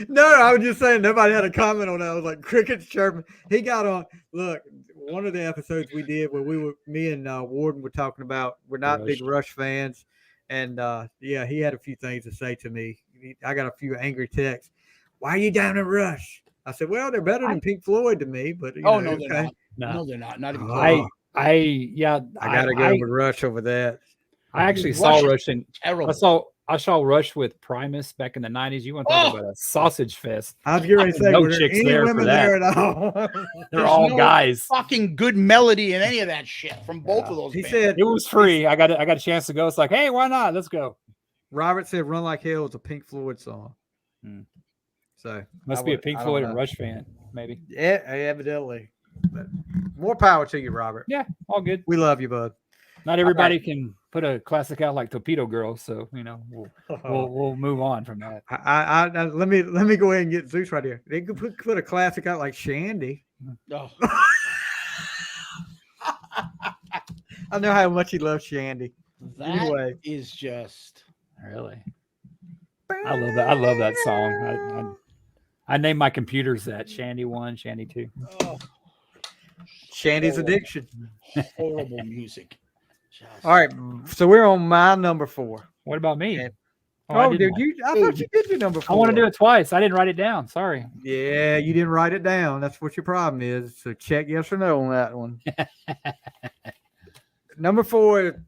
No, I was just saying nobody had a comment on that. I was like, crickets chirping. He got on. Look, one of the episodes we did where me and Warden were talking about, we're not big Rush fans. And yeah, he had a few things to say to me. I got a few angry texts. Why are you down in Rush? I said, well, they're better than Pink Floyd to me, but No, they're okay. not. No, they're not. Not even Oh. I gotta go with Rush over that. I actually Rush saw is Rush and terrible. I saw Rush with Primus back in the 90s. You want to talk about a sausage fest? I was going to say, No were there chicks any there for women that. there at all? They're There's all no guys. Fucking good melody in any of that shit from both of those. He bands. said It was free. I got a chance to go. It's like, hey, why not? Let's go. Robert said "Run Like Hell" is a Pink Floyd song. So Must be a Pink Floyd and Rush fan, maybe. Yeah, evidently. But more power to you, Robert. Yeah, all good. We love you, bud. Not everybody can put a classic out like Torpedo Girl, so we'll move on from that. Let me go ahead and get Zeus right here. They could put a classic out like Shandy. Oh. I know how much he loves Shandy. That Anyway. is just Really, I love that. I love that song. I named my computers that Shandy 1, Shandy 2. Shandy's addiction. horrible music. Just, All right, so we're on my number 4. What about me? Okay. I Did didn't. you? I thought you did your number 4. I want to do it twice. I didn't write it down. Sorry. Yeah, you didn't write it down. That's what your problem is. So check yes or no on that one. Number 4.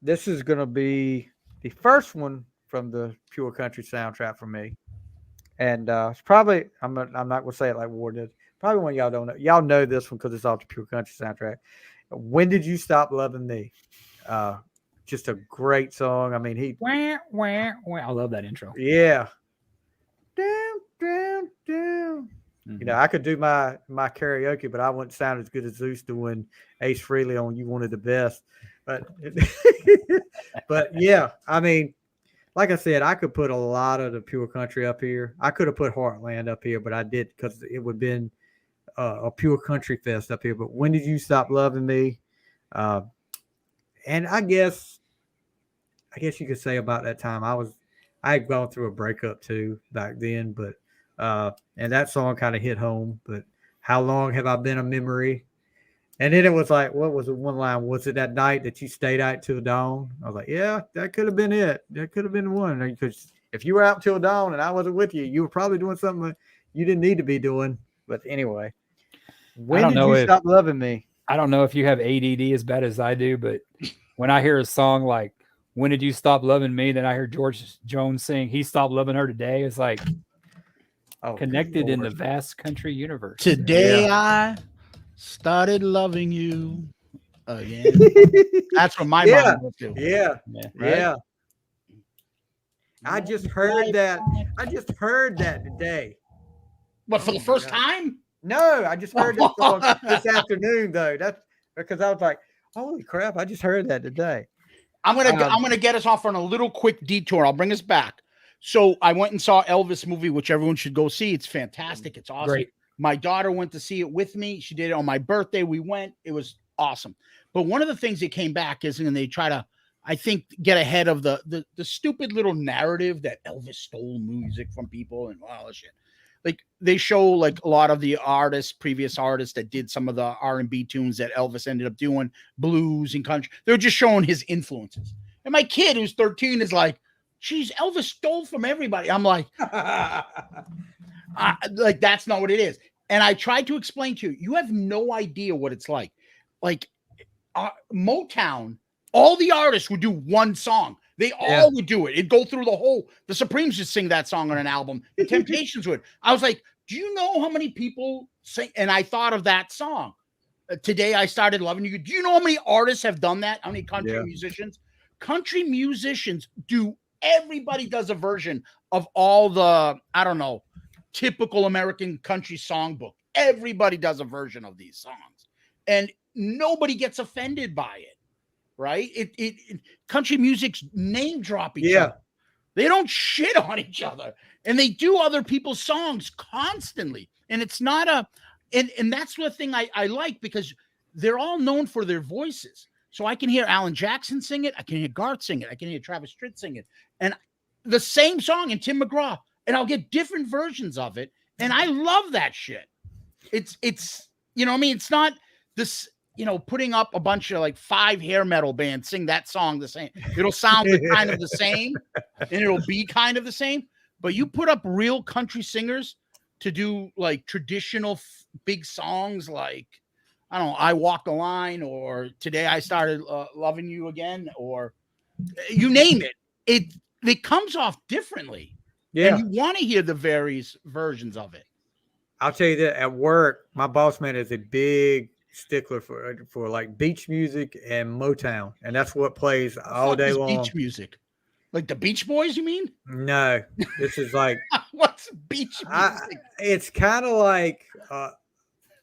This is going to be the first one from the Pure Country soundtrack for me, and it's probably I'm not going to say it like Ward did. Probably one y'all don't know. Y'all know this one because it's off the Pure Country soundtrack. When Did You Stop Loving Me? Just a great song. I mean, Wah, wah, wah. I love that intro. yeah. Down, down, down. You know, I could do my karaoke, but I wouldn't sound as good as Zeus doing Ace Frehley on "You Wanted the Best." But but yeah, I mean, like I said, I could put a lot of the Pure Country up here. I could have put Heartland up here, but I did because it would have been a Pure Country fest up here. But When Did You Stop Loving Me? And I guess you could say about that time I had gone through a breakup too back then, but and that song kind of hit home. But How Long Have I Been a Memory? And then it was like, what was it? One line, was it that night that you stayed out till dawn? I was like, yeah, that could have been it. That could have been the one. Because if you were out till dawn and I wasn't with you, you were probably doing something that you didn't need to be doing. But anyway, when did you stop loving me? I don't know if you have ADD as bad as I do, but when I hear a song like "When Did You Stop Loving Me," then I hear George Jones sing "He Stopped Loving Her Today." It's like connected in the vast country universe. Today I started loving you again. That's what my mind was doing. Yeah. Right? I just heard that. Today. What, for the first time? No, I just heard that song this afternoon though. That's because I was like, holy crap, I just heard that today. I'm gonna get us off on a little quick detour. I'll bring us back. So I went and saw Elvis movie, which everyone should go see. It's fantastic. It's awesome. Great. My daughter went to see it with me. She did it on my birthday. We went. It was awesome. But one of the things that came back is, and they try to, I think, get ahead of the stupid little narrative that Elvis stole music from people and all this shit. Like they show like a lot of the previous artists that did some of the R&B tunes that Elvis ended up doing, blues and country. They're just showing his influences. And my kid who's 13 is like, geez, Elvis stole from everybody. I'm like, like that's not what it is. And I tried to explain to you, you have no idea what it's like. Like Motown, all the artists would do one song. They all would do it. It'd go through the Supremes would sing that song on an album. The Temptations would. I was like, do you know how many people sing? And I thought of that song. Today I Started Loving You. Do you know how many artists have done that? How many country musicians? Country musicians do. Everybody does a version of all the, I don't know, typical American country songbook. Everybody does a version of these songs. And nobody gets offended by it. Right? It country music's name drop each other. They don't shit on each other. And they do other people's songs constantly. And it's not and that's the thing I like, because they're all known for their voices. So I can hear Alan Jackson sing it. I can hear Garth sing it. I can hear Travis Tritt sing it. And the same song and Tim McGraw. And I'll get different versions of it. And I love that shit. It's you know what I mean? It's not this, you know, putting up a bunch of like 5 hair metal bands sing that song the same. It'll sound kind of the same and it'll be kind of the same. But you put up real country singers to do like traditional big songs like, I don't know, I Walk the Line, or Today I Started Loving You Again, or you name it. It comes off differently. Yeah. And you want to hear the various versions of it. I'll tell you that at work, my boss man is a big stickler for like beach music and Motown. And that's what plays all day long. Beach music. Like the Beach Boys, you mean? No, this is like what's beach music? It's kind of like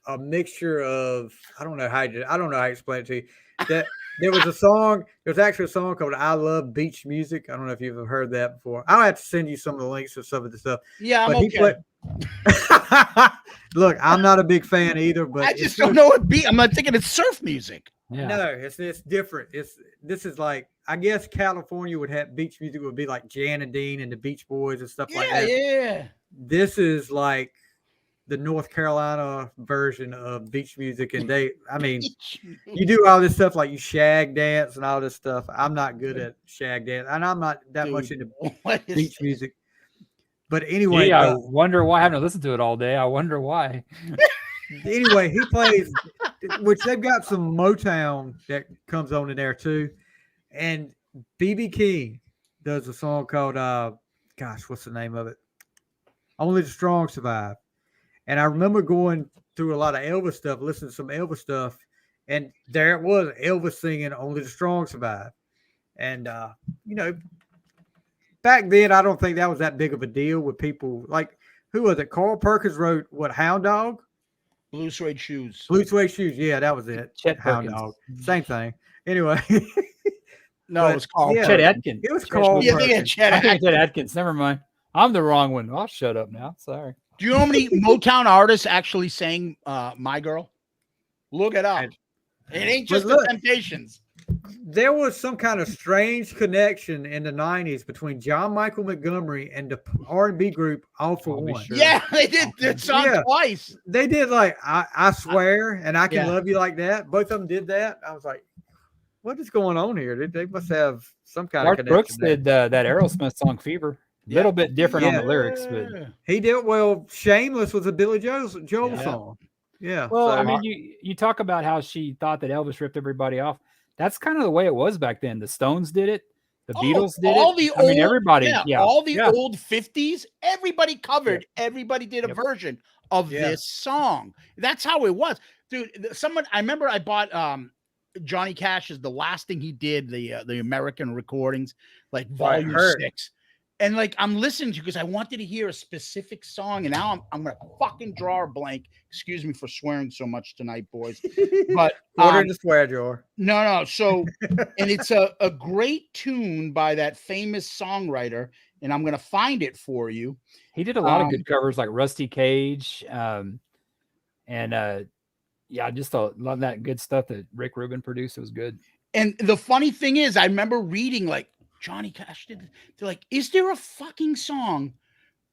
a mixture of I don't know how to explain it to you. That there was actually a song called "I Love Beach Music." I don't know if you've ever heard that before. I'll have to send you some of the links to some of the stuff. Yeah, I'm okay. Look, I'm not a big fan either, but I just don't know what beat. I'm not thinking it's surf music. Yeah. No, it's different. This is like, I guess California would have beach music would be like Jan and Dean and the Beach Boys and stuff like that. Yeah. This is like the North Carolina version of beach music, and you do all this stuff like you shag dance and all this stuff. I'm not good at shag dance, and I'm not that much into beach music. But anyway, Gee, I wonder why I haven't listened to it all day. I wonder why. Anyway, he plays, which they've got some Motown that comes on in there too, and BB King does a song called what's the name of it? Only the Strong Survive. And I remember going through a lot of Elvis stuff, listening to some Elvis stuff, and there it was, Elvis singing Only the Strong Survive. And, you know, back then, I don't think that was that big of a deal with people. Like, who was it? Carl Perkins wrote, what, Hound Dog? Blue Suede Shoes. Blue Suede Shoes. Yeah, that was it. Chet Hound Perkins. Dog. Same thing. Anyway. No, it was Carl. Yeah, Chet Atkins. It was Carl Yeah, Perkins. I think Chet Atkins. Never mind. I'm the wrong one. I'll shut up now. Sorry. Do you know how many Motown artists actually sang My Girl? Look it up. It ain't just the Temptations. There was some kind of strange connection in the 90s between John Michael Montgomery and the R&B group All for One. Sure. Yeah, they did that song twice. They did like I Swear and I Can Love You Like That. Both of them did that. I was like, what is going on here? They must have some kind of connection. Brooks did that Aerosmith song Fever. A little bit different on the lyrics, but he did well. Shameless was a Billy Joel song. Yeah. Well, I mean, you talk about how she thought that Elvis ripped everybody off. That's kind of the way it was back then. The Stones did it. The Beatles did it. Everybody. All the old 50s, everybody covered. Yeah. Everybody did a version of this song. That's how it was. Dude, I remember I bought Johnny Cash's, the last thing he did, the American recordings, like volume 6. And like I'm listening to because I wanted to hear a specific song, and now I'm gonna fucking draw a blank. Excuse me for swearing so much tonight, boys. But order to swear jar. No. So, and it's a great tune by that famous songwriter, and I'm gonna find it for you. He did a lot of good covers like Rusty Cage, and just a lot of that good stuff that Rick Rubin produced. It was good. And the funny thing is, I remember reading like Johnny Cash did. They're like, is there a fucking song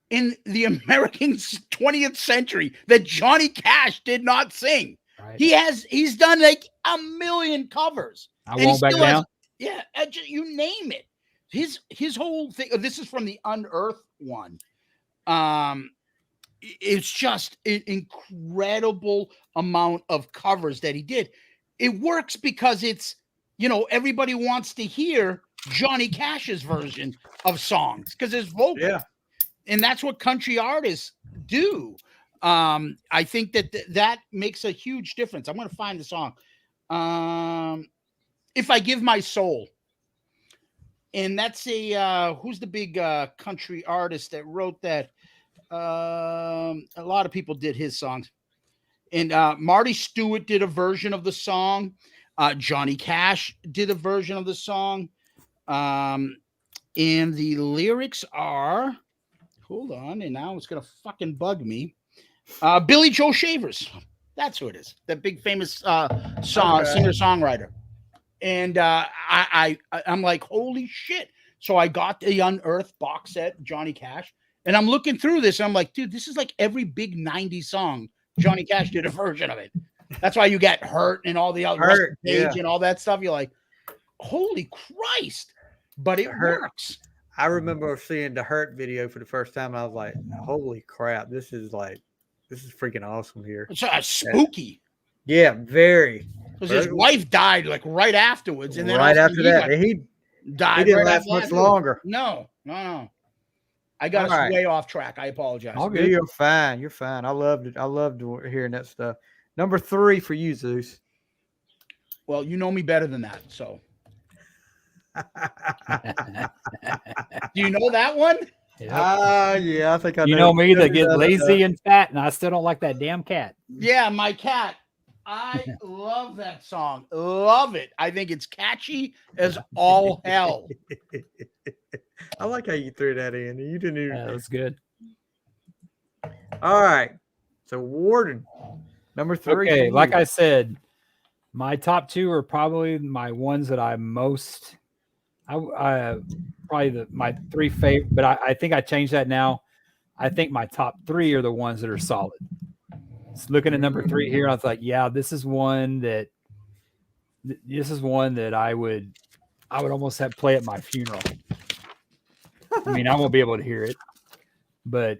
in the American 20th century that Johnny Cash did not sing? Right. He's done like a million covers. I won't back down. You name it. His whole thing. This is from the Unearthed one. It's just an incredible amount of covers that he did. It works because it's, everybody wants to hear Johnny Cash's version of songs because there's vocals, and that's what country artists do. I think that makes a huge difference. I'm going to find the song. If I Give My Soul, and that's who's the big country artist that wrote that? A lot of people did his songs, and Marty Stewart did a version of the song. Johnny Cash did a version of the song. And the lyrics are, hold on, and now it's gonna fucking bug me. Billy Joe Shavers, that's who it is. That big famous singer-songwriter. And I'm like, holy shit. So I got the Unearthed box set, Johnny Cash, and I'm looking through this. And I'm like, dude, this is like every big 90s song. Johnny Cash did a version of it. That's why you get Hurt and all the other Page and all that stuff. You're like, holy Christ. But it works. I remember seeing the Hurt video for the first time, and I was like, holy crap, this is freaking awesome here. It's spooky. Yeah, very. Because his wife died like right afterwards. And then right after that, he died. He didn't last much longer. No. I got us way off track. I apologize. Okay, you're fine. You're fine. I loved it. I loved hearing that stuff. Number 3 for you, Zeus. Well, you know me better than that, so. Do you know that one? Yeah, I think I know. You know me that get lazy and fat, and I still don't like that damn cat. Yeah, my cat. I love that song. Love it. I think it's catchy as all hell. I like how you threw that in. You didn't even. That was good. All right. So Warden, number 3. Okay, like I said, my top 2 are probably my ones that I'm most. My 3 favorite, but I think I changed that now. I think my top 3 are the ones that are solid. So looking at number 3 here, I was like, yeah, this is one that I would almost have play at my funeral. I mean, I won't be able to hear it, but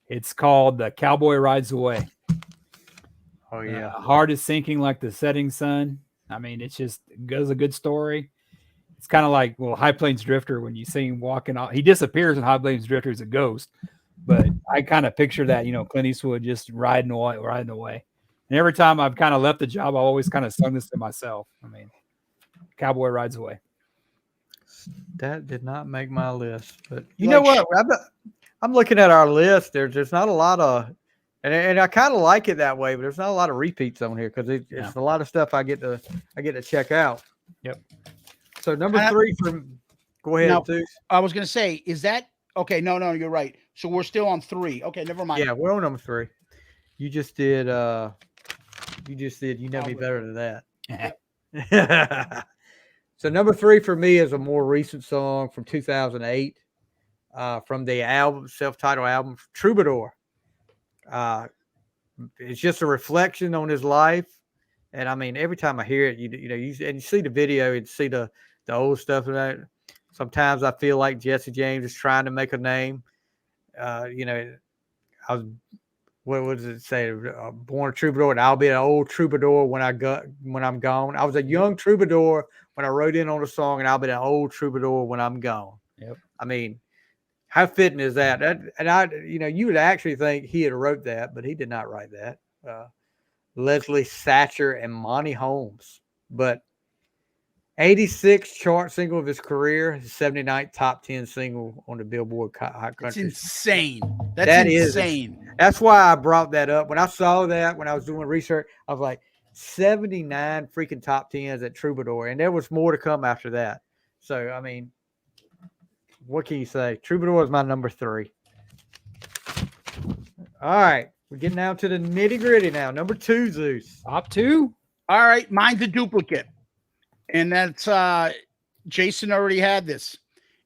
it's called "The Cowboy Rides Away." Oh yeah, heart is sinking like the setting sun. I mean, it's a good story. It's kind of like, High Plains Drifter, when you see him walking off. He disappears in High Plains Drifter as a ghost, but I kind of picture that, Clint Eastwood just riding away. And every time I've kind of left the job, I've always kind of sung this to myself. I mean, Cowboy Rides Away. That did not make my list, but you know what? I'm looking at our list. There's not a lot of, and I kind of like it that way, but there's not a lot of repeats on here because it's a lot of stuff I get to check out. Yep. So number 3 from. Go ahead. Now, I was going to say, is that okay? No, you're right. So we're still on 3. Okay, never mind. Yeah, we're on number 3. You just did. You know me better than that. So number 3 for me is a more recent song from 2008, from the self-titled album Troubadour. It's just a reflection on his life, and I mean, every time I hear it, you see the video and see the old stuff. Sometimes I feel like Jesse James is trying to make a name. What does it say? Born a troubadour, and I'll be an old troubadour when I'm gone. I was a young troubadour when I wrote in on the song, and I'll be an old troubadour when I'm gone. Yep. I mean, how fitting is that? You would actually think he had wrote that, but he did not write that. Leslie Satcher and Monty Holmes, but 86th chart single of his career, his 79th top 10 single on the Billboard Hot Country. It's insane. That's insane. That's why I brought that up. When I saw that, when I was doing research, I was like, 79 freaking top 10s at Troubadour, and there was more to come after that. So, I mean, what can you say? Troubadour is my number 3. All right. We're getting down to the nitty gritty now. Number 2, Zeus. Top 2. All right. Mine's a duplicate. And that's Jason already had this.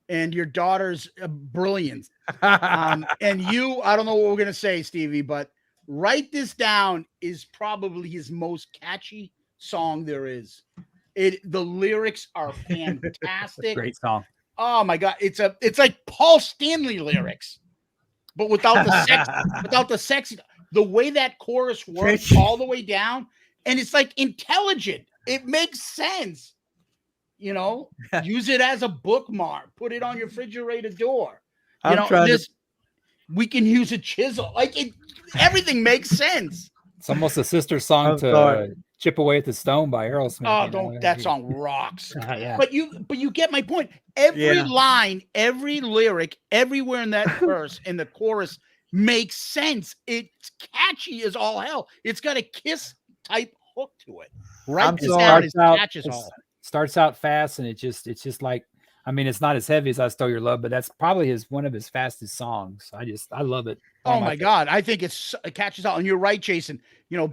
And your daughter's brilliant. And I don't know what we're going to say, Stevie, but write this down, is probably his most catchy song there is. The lyrics are fantastic. Great song. Oh my God. It's like Paul Stanley lyrics, but without the sexy, the way that chorus works all the way down. And it's like intelligent. It makes sense. Use it as a bookmark, put it on your refrigerator door. We can use a chisel. Everything makes sense. It's almost a sister song to Chip Away at the Stone by Aerosmith. Oh, that song rocks. Yeah. But you get my point. Every line, every lyric, everywhere in that verse, in the chorus makes sense. It's catchy as all hell. It's got a Kiss type hook to it. Right? Starts out fast, and it's just like, I mean, it's not as heavy as I Stole Your Love, but that's probably one of his fastest songs. I love it. Oh my God. I think it catches out. And you're right, Jason,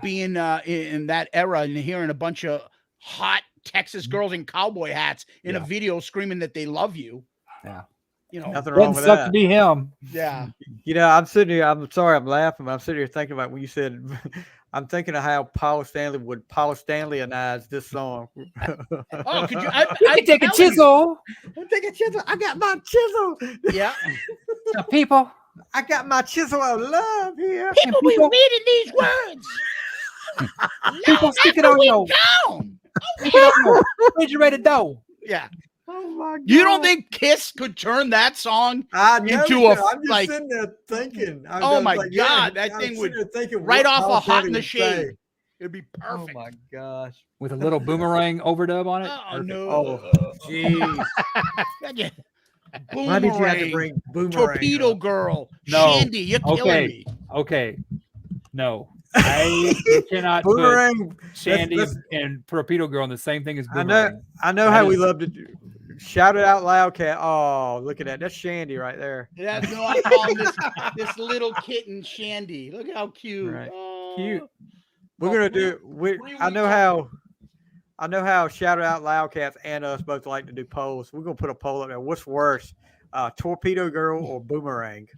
being in that era and hearing a bunch of hot Texas girls in cowboy hats in a video screaming that they love you. Yeah. You know, Nothing wrong Doesn't with suck that. to be him. yeah. You know, I'm sitting here. I'm sorry, I'm laughing. But I'm sitting here thinking about when you said. I'm thinking of how Paul Stanley would Paul Stanley-anize this song. Oh, could you? You can take a chisel. Take a chisel. I got my chisel. Yeah. Now, people. I got my chisel of love here. People be reading these words. People stick it on your down. stick it on your refrigerator door. Yeah. Oh my God. You don't think Kiss could turn that song I know into you. a, I'm just like- sitting there thinking. I'm Oh just my like, God, yeah, that I'm thing sitting would there thinking right what off Paul of Hot in Stanley the would say. Shade? It'd be Oh perfect. my gosh. With a little boomerang overdub on it. Oh no. Oh, jeez. Why did you have to Boomerang. bring Boomerang Torpedo up? Girl. No. Shandy, you're killing Okay. me. Okay. No. You cannot put Boomerang. Shandy That's- and Torpedo Girl in the same thing as I Boomerang. know That how we is- love to do. Shout it out loud, cat. Oh, look at that. That's Shandy right there. Yeah, no, I call this little kitten Shandy. Look how cute. Right. Oh. Cute. We're gonna do. I know how Shout It Out Loudcast and us both like to do polls. We're gonna put a poll up there. What's worse, Torpedo Girl or Boomerang?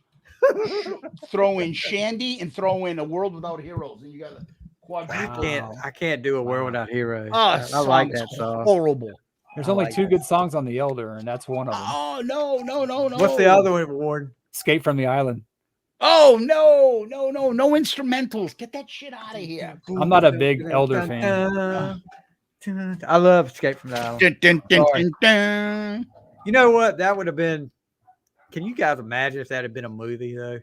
Throw in Shandy and throw in A World Without Heroes, and you got a quadruple. I can't do a World Without Heroes. Oh, I like song's that song. horrible. There's I only like two that. good songs on The Elder, and that's one of them. Oh no. What's the other one, Warren? Escape from the Island. Oh no instrumentals. Get that shit out of here. I'm not a big Elder fan. I love Escape from the Island. Dun, dun, dun, Sorry. dun, dun. You know what? That would have been. Can you guys imagine if that had been a movie though?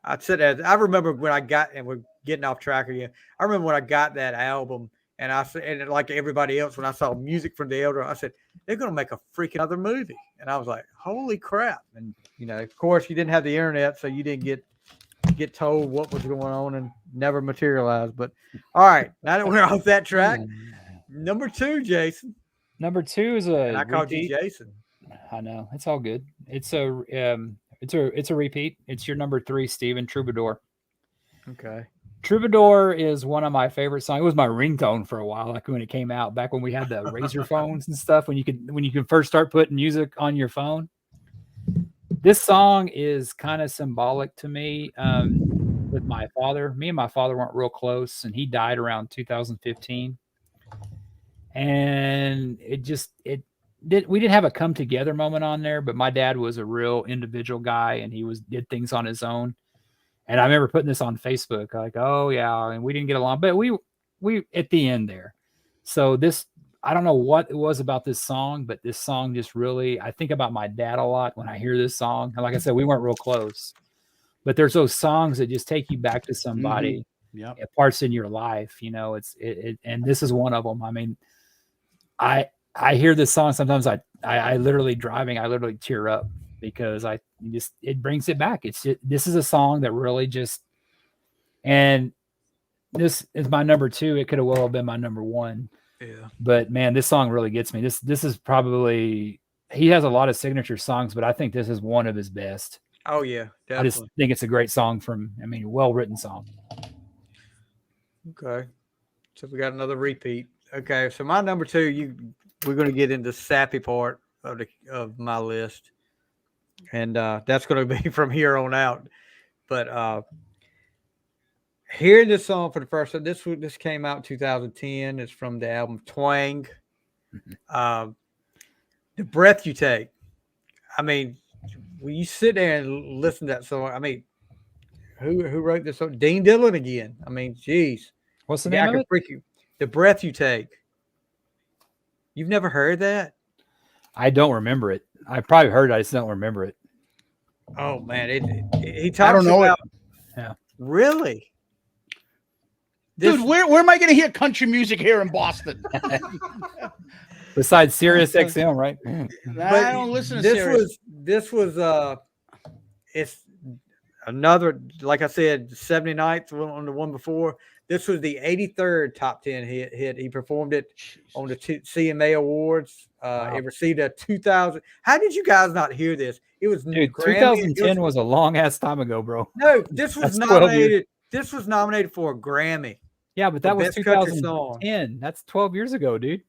I'd sit there. I remember when I got, and we're getting off track again. I remember when I got that album, and I said, and like everybody else, when I saw music from the Elder, I said they're going to make a freaking other movie, and I was like, holy crap! And you know, of course, you didn't have the internet, so you didn't get told what was going on, and never materialized. But all right, now that we're off that track, number 2, Jason. Number 2 is a And I called you repeat. Jason. I know it's all good. It's a repeat. It's your number 3, Steven, Troubadour. Okay. Troubadour is one of my favorite songs. It was my ringtone for a while, like when it came out, back when we had the Razor phones and stuff. When you could first start putting music on your phone. This song is kind of symbolic to me. With my father, me and my father weren't real close, and he died around 2015. And we didn't have a come together moment on there, but my dad was a real individual guy, and he did things on his own. And I remember putting this on Facebook, like, oh yeah, and we didn't get along, but we at the end there. So this, I don't know what it was about this song, but this song just really, I think about my dad a lot when I hear this song. And like I said, we weren't real close, but there's those songs that just take you back to somebody, parts in your life, you know, and this is one of them. I mean, I hear this song sometimes. I literally driving, I literally tear up because it brings it back. This is a song that really just, and this is my number 2. It could have well been my number 1. Yeah. But man, this song really gets me. This is probably, he has a lot of signature songs, but I think this is one of his best. Oh yeah, definitely. I just think it's a great song well-written song. Okay. So we got another repeat. Okay. So my number 2, we're going to get into the sappy part of my list. And that's going to be from here on out. But hearing this song for the first time, this came out in 2010. It's from the album Twang. The Breath You Take. I mean, when you sit there and listen to that song, I mean, who wrote this song? Dean Dillon again. I mean, geez. What's the name of it? The Breath You Take. You've never heard that? I don't remember it. I probably heard it. I just don't remember it. Oh man, he talks I don't know about. Yeah. Really? Dude, where am I going to hear country music here in Boston? Besides Sirius XM, right? I don't listen to Sirius. This was it's another, like I said, 79th on the one before. This was the 83rd top 10 hit. He performed it on the CMA Awards. Wow. It received a 2000. How did you guys not hear this? It was Dude, Grammy. 2010 was a long ass time ago, bro. No, this was That's 12 years. nominated. This was nominated for a Grammy. Yeah, but that was best country song. 2010. That's 12 years ago, dude.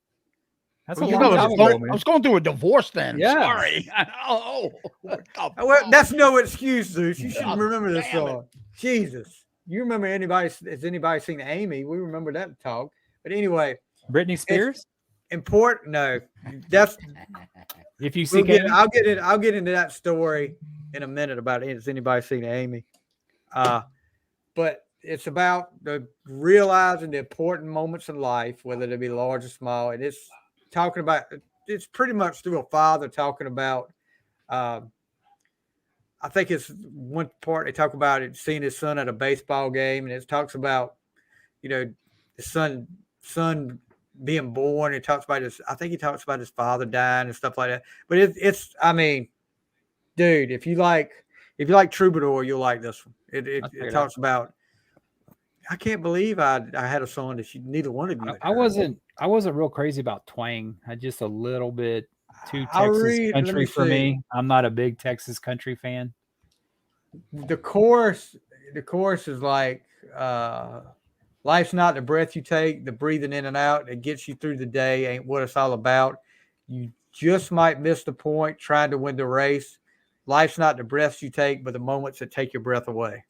That's a You long know, time ago, man. I was going through a divorce then. I'm Yeah. sorry. Oh, Well, that's no excuse, Zeus. You should Oh, remember this damn it. song. Jesus. You remember anybody? Has anybody seen Amy? We remember that talk. But anyway, Britney Spears. important. No, that's If you see, I'll get into that story in a minute about it. Has anybody seen Amy? But it's about realizing the important moments in life, whether they be large or small. And it's talking about, it's pretty much through a father talking about, I think it's one part they talk about it, seeing his son at a baseball game. And it talks about, the son being born. It talks about I think he talks about his father dying and stuff like that. But it's, I mean, dude, if you like Troubadour, you'll like this one. It talks about, I can't believe I had a song that neither one of you. I wasn't real crazy about twang. I just a little bit too Texas country for me. I'm not a big Texas country fan. The chorus is like, life's not the breath you take, the breathing in and out. It gets you through the day, ain't what it's all about. You just might miss the point trying to win the race. Life's not the breaths you take, but the moments that take your breath away.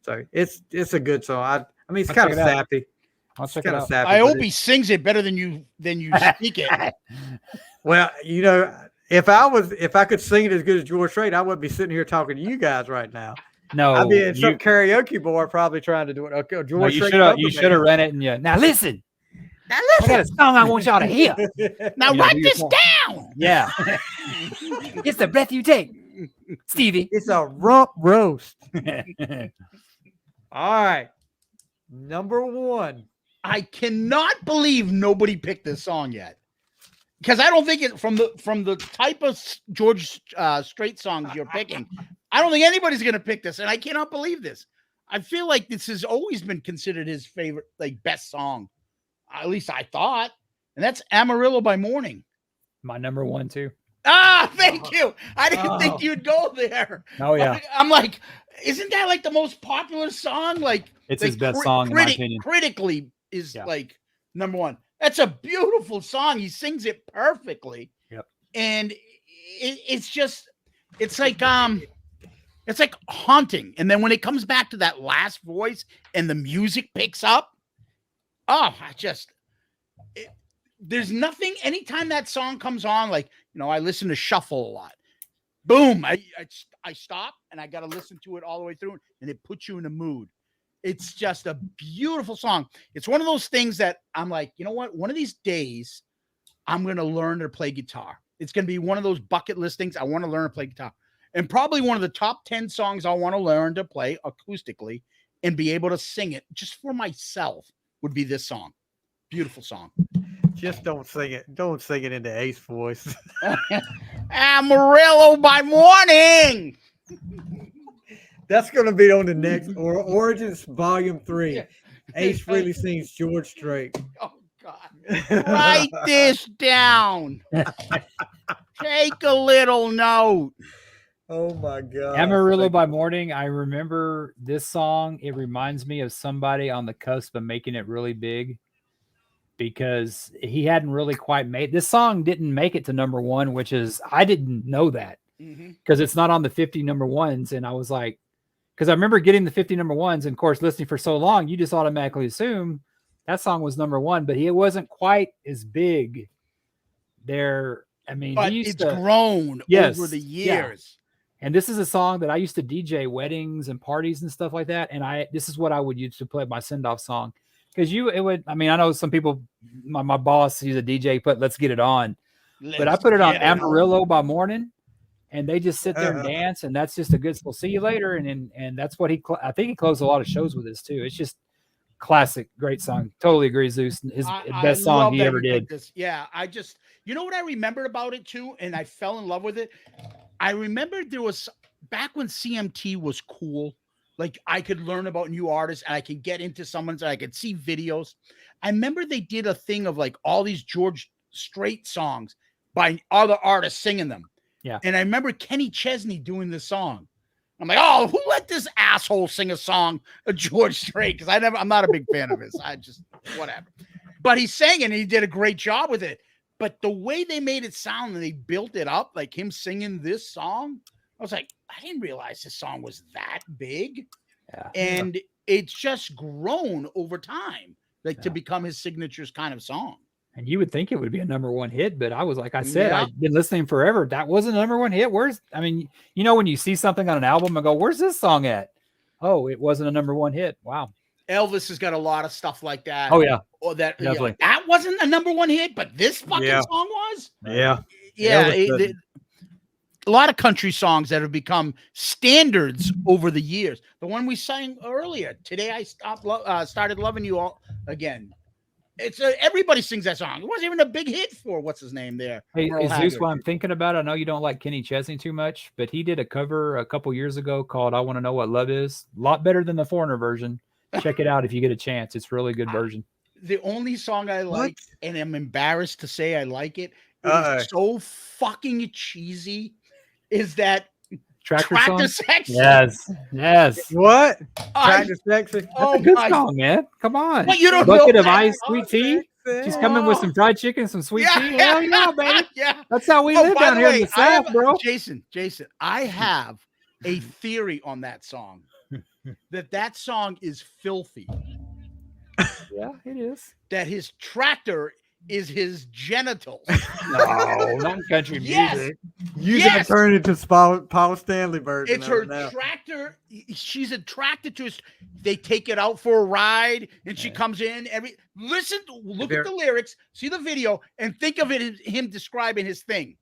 So it's a good song. I mean, it's kind of sappy. I'll check it out. I hope he sings it better than you speak it. Well, if I could sing it as good as George Strait, I wouldn't be sitting here talking to you guys right now. No, I'd be in some karaoke bar probably trying to do it. Okay, George you Strait. should have run it and now listen. I got a song I want y'all to hear. Now write this down. Yeah. It's the breath you take, Stevie. It's a rump roast. All right. Number 1. I cannot believe nobody picked this song yet. Because I don't think it from the type of George Strait songs you're picking, I don't think anybody's gonna pick this, and I cannot believe this. I feel like this has always been considered his favorite, like best song. At least I thought. And that's Amarillo by Morning. My number 1 too. Ah, thank you. I didn't think you'd go there. Oh yeah. I'm like, isn't that like the most popular song? Like it's his best song in my opinion. Critically is like number 1. That's a beautiful song. He sings it perfectly. Yep. And it's like haunting. And then when it comes back to that last voice and the music picks up, there's nothing. Anytime that song comes on, like, I listen to Shuffle a lot. Boom. I stop and I got to listen to it all the way through, and it puts you in a mood. It's just a beautiful song. It's one of those things that I'm like, you know what? One of these days I'm going to learn to play guitar. It's going to be one of those bucket list things. I want to learn to play guitar, and probably one of the top 10 songs I want to learn to play acoustically and be able to sing it just for myself would be this song. Beautiful song. Just don't sing it. Don't sing it in the Ace voice. Amarillo by Morning. That's going to be on the next Origins Volume 3. Ace really sings George Strait. Oh, God. Write this down. Take a little note. Oh, my God. Amarillo by Morning. I remember this song. It reminds me of somebody on the cusp of making it really big, because he hadn't really quite made this song. Didn't make it to number 1, which is, I didn't know that because it's not on the 50 number 1s. And I was like, because I remember getting the 50 number 1s, and of course, listening for so long, you just automatically assume that song was number 1, but he wasn't quite as big there. I mean, but it's grown over the years. Yeah. And this is a song that I used to DJ weddings and parties and stuff like that. And this is what I would use to play my send-off song. Because I know some people, my boss, he's a DJ, put Let's Get It On. But I put it on Amarillo by Morning, and they just sit there and dance, and that's just a good, we'll see you later. And that's what I think he closed a lot of shows with this too. It's just classic, great song. Totally agree, Zeus. His best song he ever did. Yeah, you know what I remembered about it too, and I fell in love with it? I remembered there was, back when CMT was cool, like I could learn about new artists and I could get into someone's, and I could see videos. I remember they did a thing of like all these George Strait songs by other artists singing them. Yeah. And I remember Kenny Chesney doing this song. I'm like, oh, who let this asshole sing a song of George Strait? Because I'm not a big fan of his. I just, whatever. But he sang it and he did a great job with it. But the way they made it sound and they built it up, like him singing this song, I was like, I didn't realize this song was that big. Yeah. And it's just grown over time, like to become his signature kind of song. And you would think it would be a number one hit, but I was like I said, I've been listening forever. That wasn't a number one hit. When you see something on an album and go, where's this song at? Oh, it wasn't a number one hit. Wow. Elvis has got a lot of stuff like that. Oh yeah. Or that Definitely. that wasn't a number one hit, but this fucking song was. Yeah. Yeah. A lot of country songs that have become standards over the years. The one we sang earlier, Today I Started Loving You All Again. It's everybody sings that song. It wasn't even a big hit for what's his name there. Hey, Merle is Zeus Haggard. what I'm thinking about? I know you don't like Kenny Chesney too much, but he did a cover a couple years ago called I Want to Know What Love Is. A lot better than the Foreigner version. Check it out if you get a chance. It's a really good version. The only song I like, and I'm embarrassed to say I like it, it's so fucking cheesy, is that Tractor Sex. Yes. What? I- Tractor Sexy? That's Oh a good my- song, man. Come on. What, you don't Bucket know of that? ice, sweet tea. She's coming with some fried chicken, some sweet tea. Hell yeah, baby. Yeah. That's how we Oh, live by down the here way, in the I have- South, bro. Jason, I have a theory on that song. that song is filthy. Yeah, it is. That his tractor is his genitals. No, not country Yes. music. You're Yes. gonna turn it into Paul Stanley version. It's of her it now. tractor. She's attracted to us. They take it out for a ride, and she comes in. Look at the lyrics, see the video, and think of it as him describing his thing.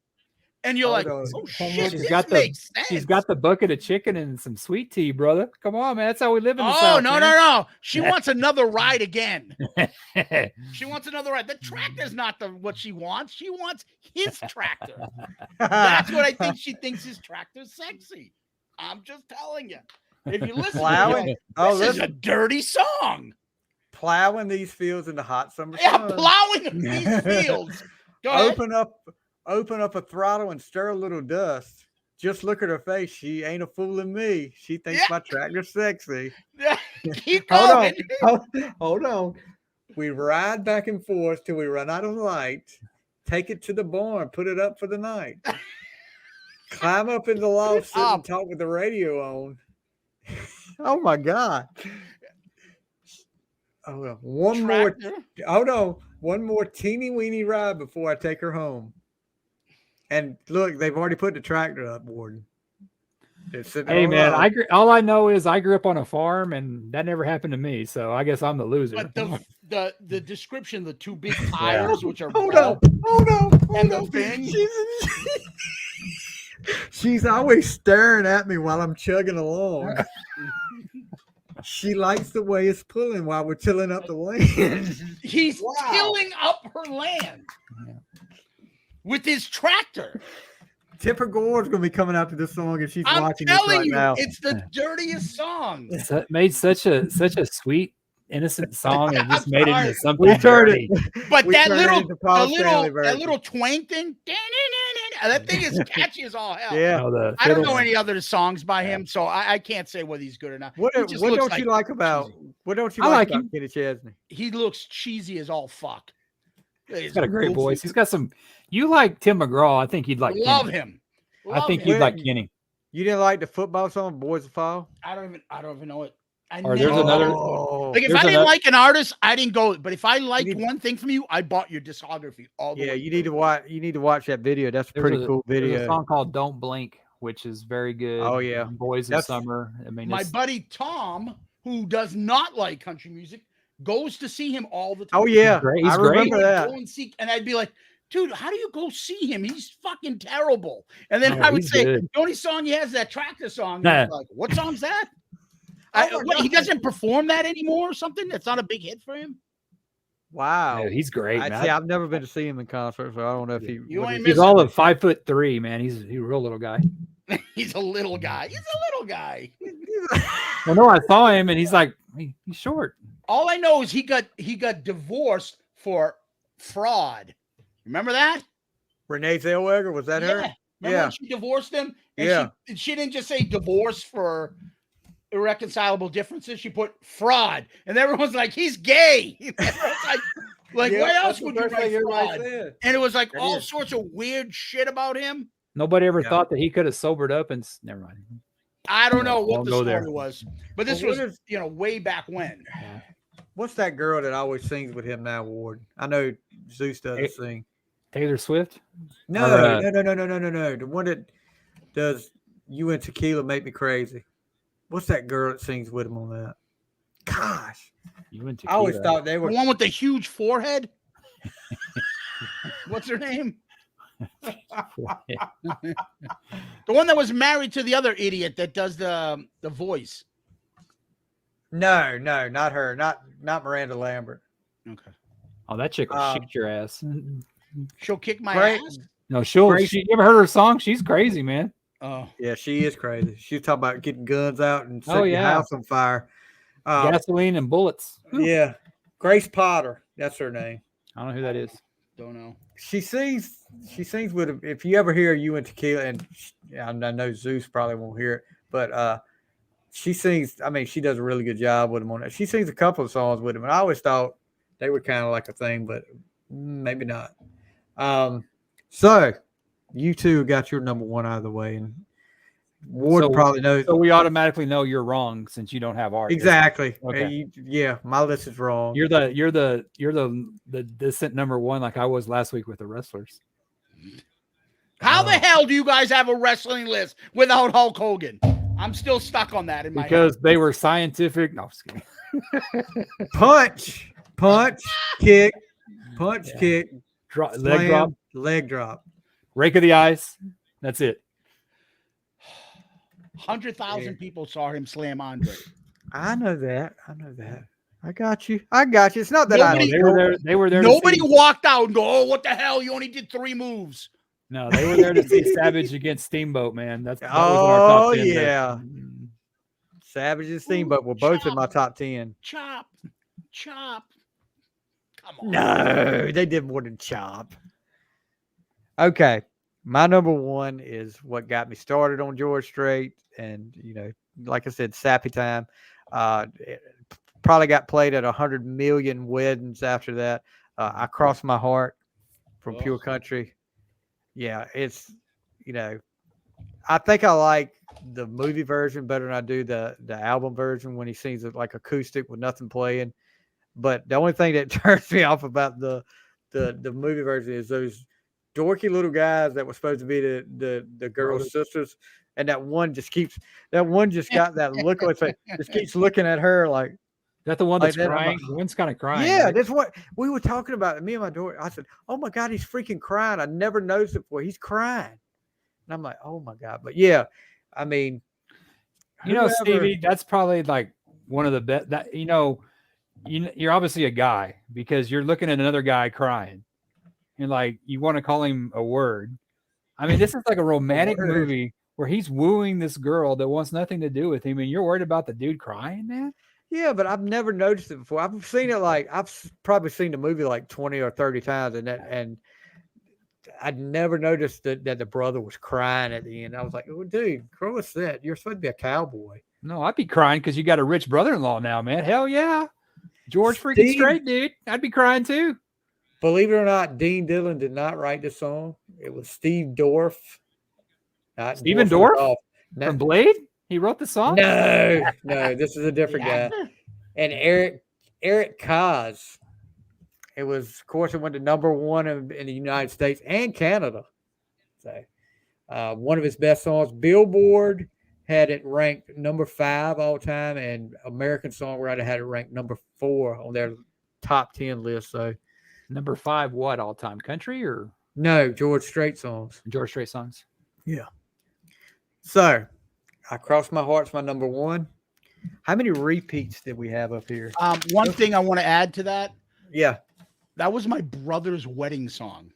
And you're like, no. oh shit, She's this got makes sense. She's got the bucket of chicken and some sweet tea, brother. Come on, man. That's how we live in the Oh, South. no. She wants another ride again. She wants another ride. The tractor's not what she wants. She wants his tractor. That's what I think. She thinks his tractor's sexy. I'm just telling you. If you listen, Plowing. to Oh, this is a listen. dirty song. Plowing these fields in the hot summer Yeah, sun. plowing these fields. Go ahead. Open up a throttle and stir a little dust. Just look at her face. She ain't a fooling me. She thinks Yeah. my tractor's sexy. Keep Hold going. Hold on. We ride back and forth till we run out of light. Take it to the barn. Put it up for the night. Climb up in the loft, sit and talk with the radio on. Oh my God. Hold on. One more teeny weeny ride before I take her home. And look, they've already put the tractor up, Warden. Hey man, all I know is I grew up on a farm, and that never happened to me. So I guess I'm the loser. But the description, the two big tires, which are Hold on. and the thing. She's always staring at me while I'm chugging along. She likes the way it's pulling while we're tilling up the land. He's tilling up her land with his tractor. Tipper Gore's gonna be coming out to this song if she's I'm watching this telling right you, now. it's the dirtiest song. It made such a sweet, innocent song, and just made it into something We turned dirty. But We that turned it into Paul Stanley that version. little twang thing, that thing is catchy as all hell. Yeah. Oh, the I don't know fiddle. any other songs by him, so I can't say whether he's good or not. What He just don't looks you like about cheesy. what don't you I like like about him. Kenny Chesney? He looks cheesy as all fuck. He's got a great voice. He's got some. You like Tim McGraw? I think you'd like. Love Kenny. him. I think Love you'd him. like Kenny. You didn't like the football song Boys of Fall? I don't even know it. Or there's another- Like if There's I didn't another- like an artist, I didn't go. But if I liked need- one thing from you, I bought your discography all the Yeah, way. you need to watch. You need to watch that video. That's a pretty cool There's a video. song called "Don't Blink," which is very good. Oh, yeah. Boys of That's- Summer. I mean, My it's- buddy Tom, who does not like country music, goes to see him all the time. Oh yeah, great. He's I great. remember that. Go and see, and I'd be like, dude, how do you go see him? He's fucking terrible. And then Oh, I would he's say, good. the only song he has is that tractor song. And Nah. I'm like, what song's that? Oh my He God. doesn't perform that anymore or something? That's not a big hit for him? Wow. yeah, he's great. Man. I've never been to see him in concert, so I don't know if he. You what ain't he- He's all of 5'3", man. He's a real little guy. He's a little guy. He's a little guy. Well, no, I saw him, and he's like, he's short. All I know is he got divorced for fraud. Remember that? Renee Zellweger, was that her? Remember when she divorced him? And she didn't just say divorce for irreconcilable differences. She put fraud. And everyone's like, he's gay. like what else would you write fraud? And it was like all sorts of weird shit about him. Nobody ever thought that he could have sobered up and never mind. I don't know what the story was, but this was, way back when. What's that girl that always sings with him now, Ward? I know Zeus doesn't sing. Taylor Swift? No. The one that does You and Tequila Make Me Crazy. What's that girl that sings with him on that? Gosh. You and Tequila. I always thought they were the one with the huge forehead. What's her name? The one that was married to the other idiot that does the voice. No, not her. Not Miranda Lambert. Okay. Oh, that chick will shoot your ass. She'll kick my ass. No, you ever heard her song? She's crazy, man. Oh, yeah, she is crazy. She's talking about getting guns out and setting your house on fire. Gasoline and bullets. Yeah. Grace Potter. That's her name. I don't know who that is. Don't know. She sings with him. If you ever hear You and Tequila, and I know Zeus probably won't hear it, but she sings. I mean, she does a really good job with him on that. She sings a couple of songs with him, and I always thought they were kind of like a thing, but maybe not. So you two got your number one out of the way, and Ward probably knows. So we automatically know you're wrong since you don't have art. Exactly. Okay. My list is wrong. You're the descent number one, like I was last week with the wrestlers. How the hell do you guys have a wrestling list without Hulk Hogan? I'm still stuck on that in my because head. They were scientific. No, I'm just kidding. Punch, kick, kick, leg drop, rake of the eyes. That's it. 100,000 people saw him slam Andre. I know that. I got you. It's not that they were there. Nobody walked out and go, "Oh, what the hell? You only did 3 moves." No, they were there to see Savage against Steamboat, man. That was in our top 10. Yeah. Savage and Steamboat were both in my top 10. Chop. Come on. No, they did more than chop. Okay. My number one is what got me started on George Strait. And, like I said, Sappy Time. It probably got played at 100 million weddings after that. I Crossed My Heart from Pure Country. Yeah, it's, I think I like the movie version better than I do the album version when he sings it like acoustic with nothing playing. But the only thing that turns me off about the movie version is those dorky little guys that were supposed to be the girl's sisters. And that one just got that look on his face, just keeps looking at her like. Is that the one that's crying? The one's kind of crying. Yeah, right? That's what we were talking about. Me and my daughter, I said, "Oh my God, he's freaking crying." I never noticed it before. He's crying. And I'm like, "Oh my God." But yeah, I mean, Stevie, that's probably like one of the best that, you're obviously a guy because you're looking at another guy crying and like, you want to call him a word. I mean, this is like a romantic movie where he's wooing this girl that wants nothing to do with him. And you're worried about the dude crying, man. Yeah, but I've never noticed it before. I've seen it I've probably seen the movie like 20 or 30 times, and I'd never noticed that the brother was crying at the end. I was like, "Oh, dude, grow a set. You're supposed to be a cowboy." No, I'd be crying because you got a rich brother-in-law now, man. Hell yeah, George freaking Strait, dude. I'd be crying too. Believe it or not, Dean Dillon did not write this song. It was Steve Dorff. Stephen Dorff from Blade. He wrote the song? No, this is a different guy. And Eric Kaz. It was, of course, it went to number one in the United States and Canada. So, one of his best songs. Billboard had it ranked number 5 all time, and American Songwriter had it ranked number 4 on their top 10 list. So, number 5, what all time? Country or no? George Strait Songs. George Strait Songs. Yeah. So, I Crossed My Heart's my number 1. How many repeats did we have up here? One thing I want to add to that. Yeah. That was my brother's wedding song.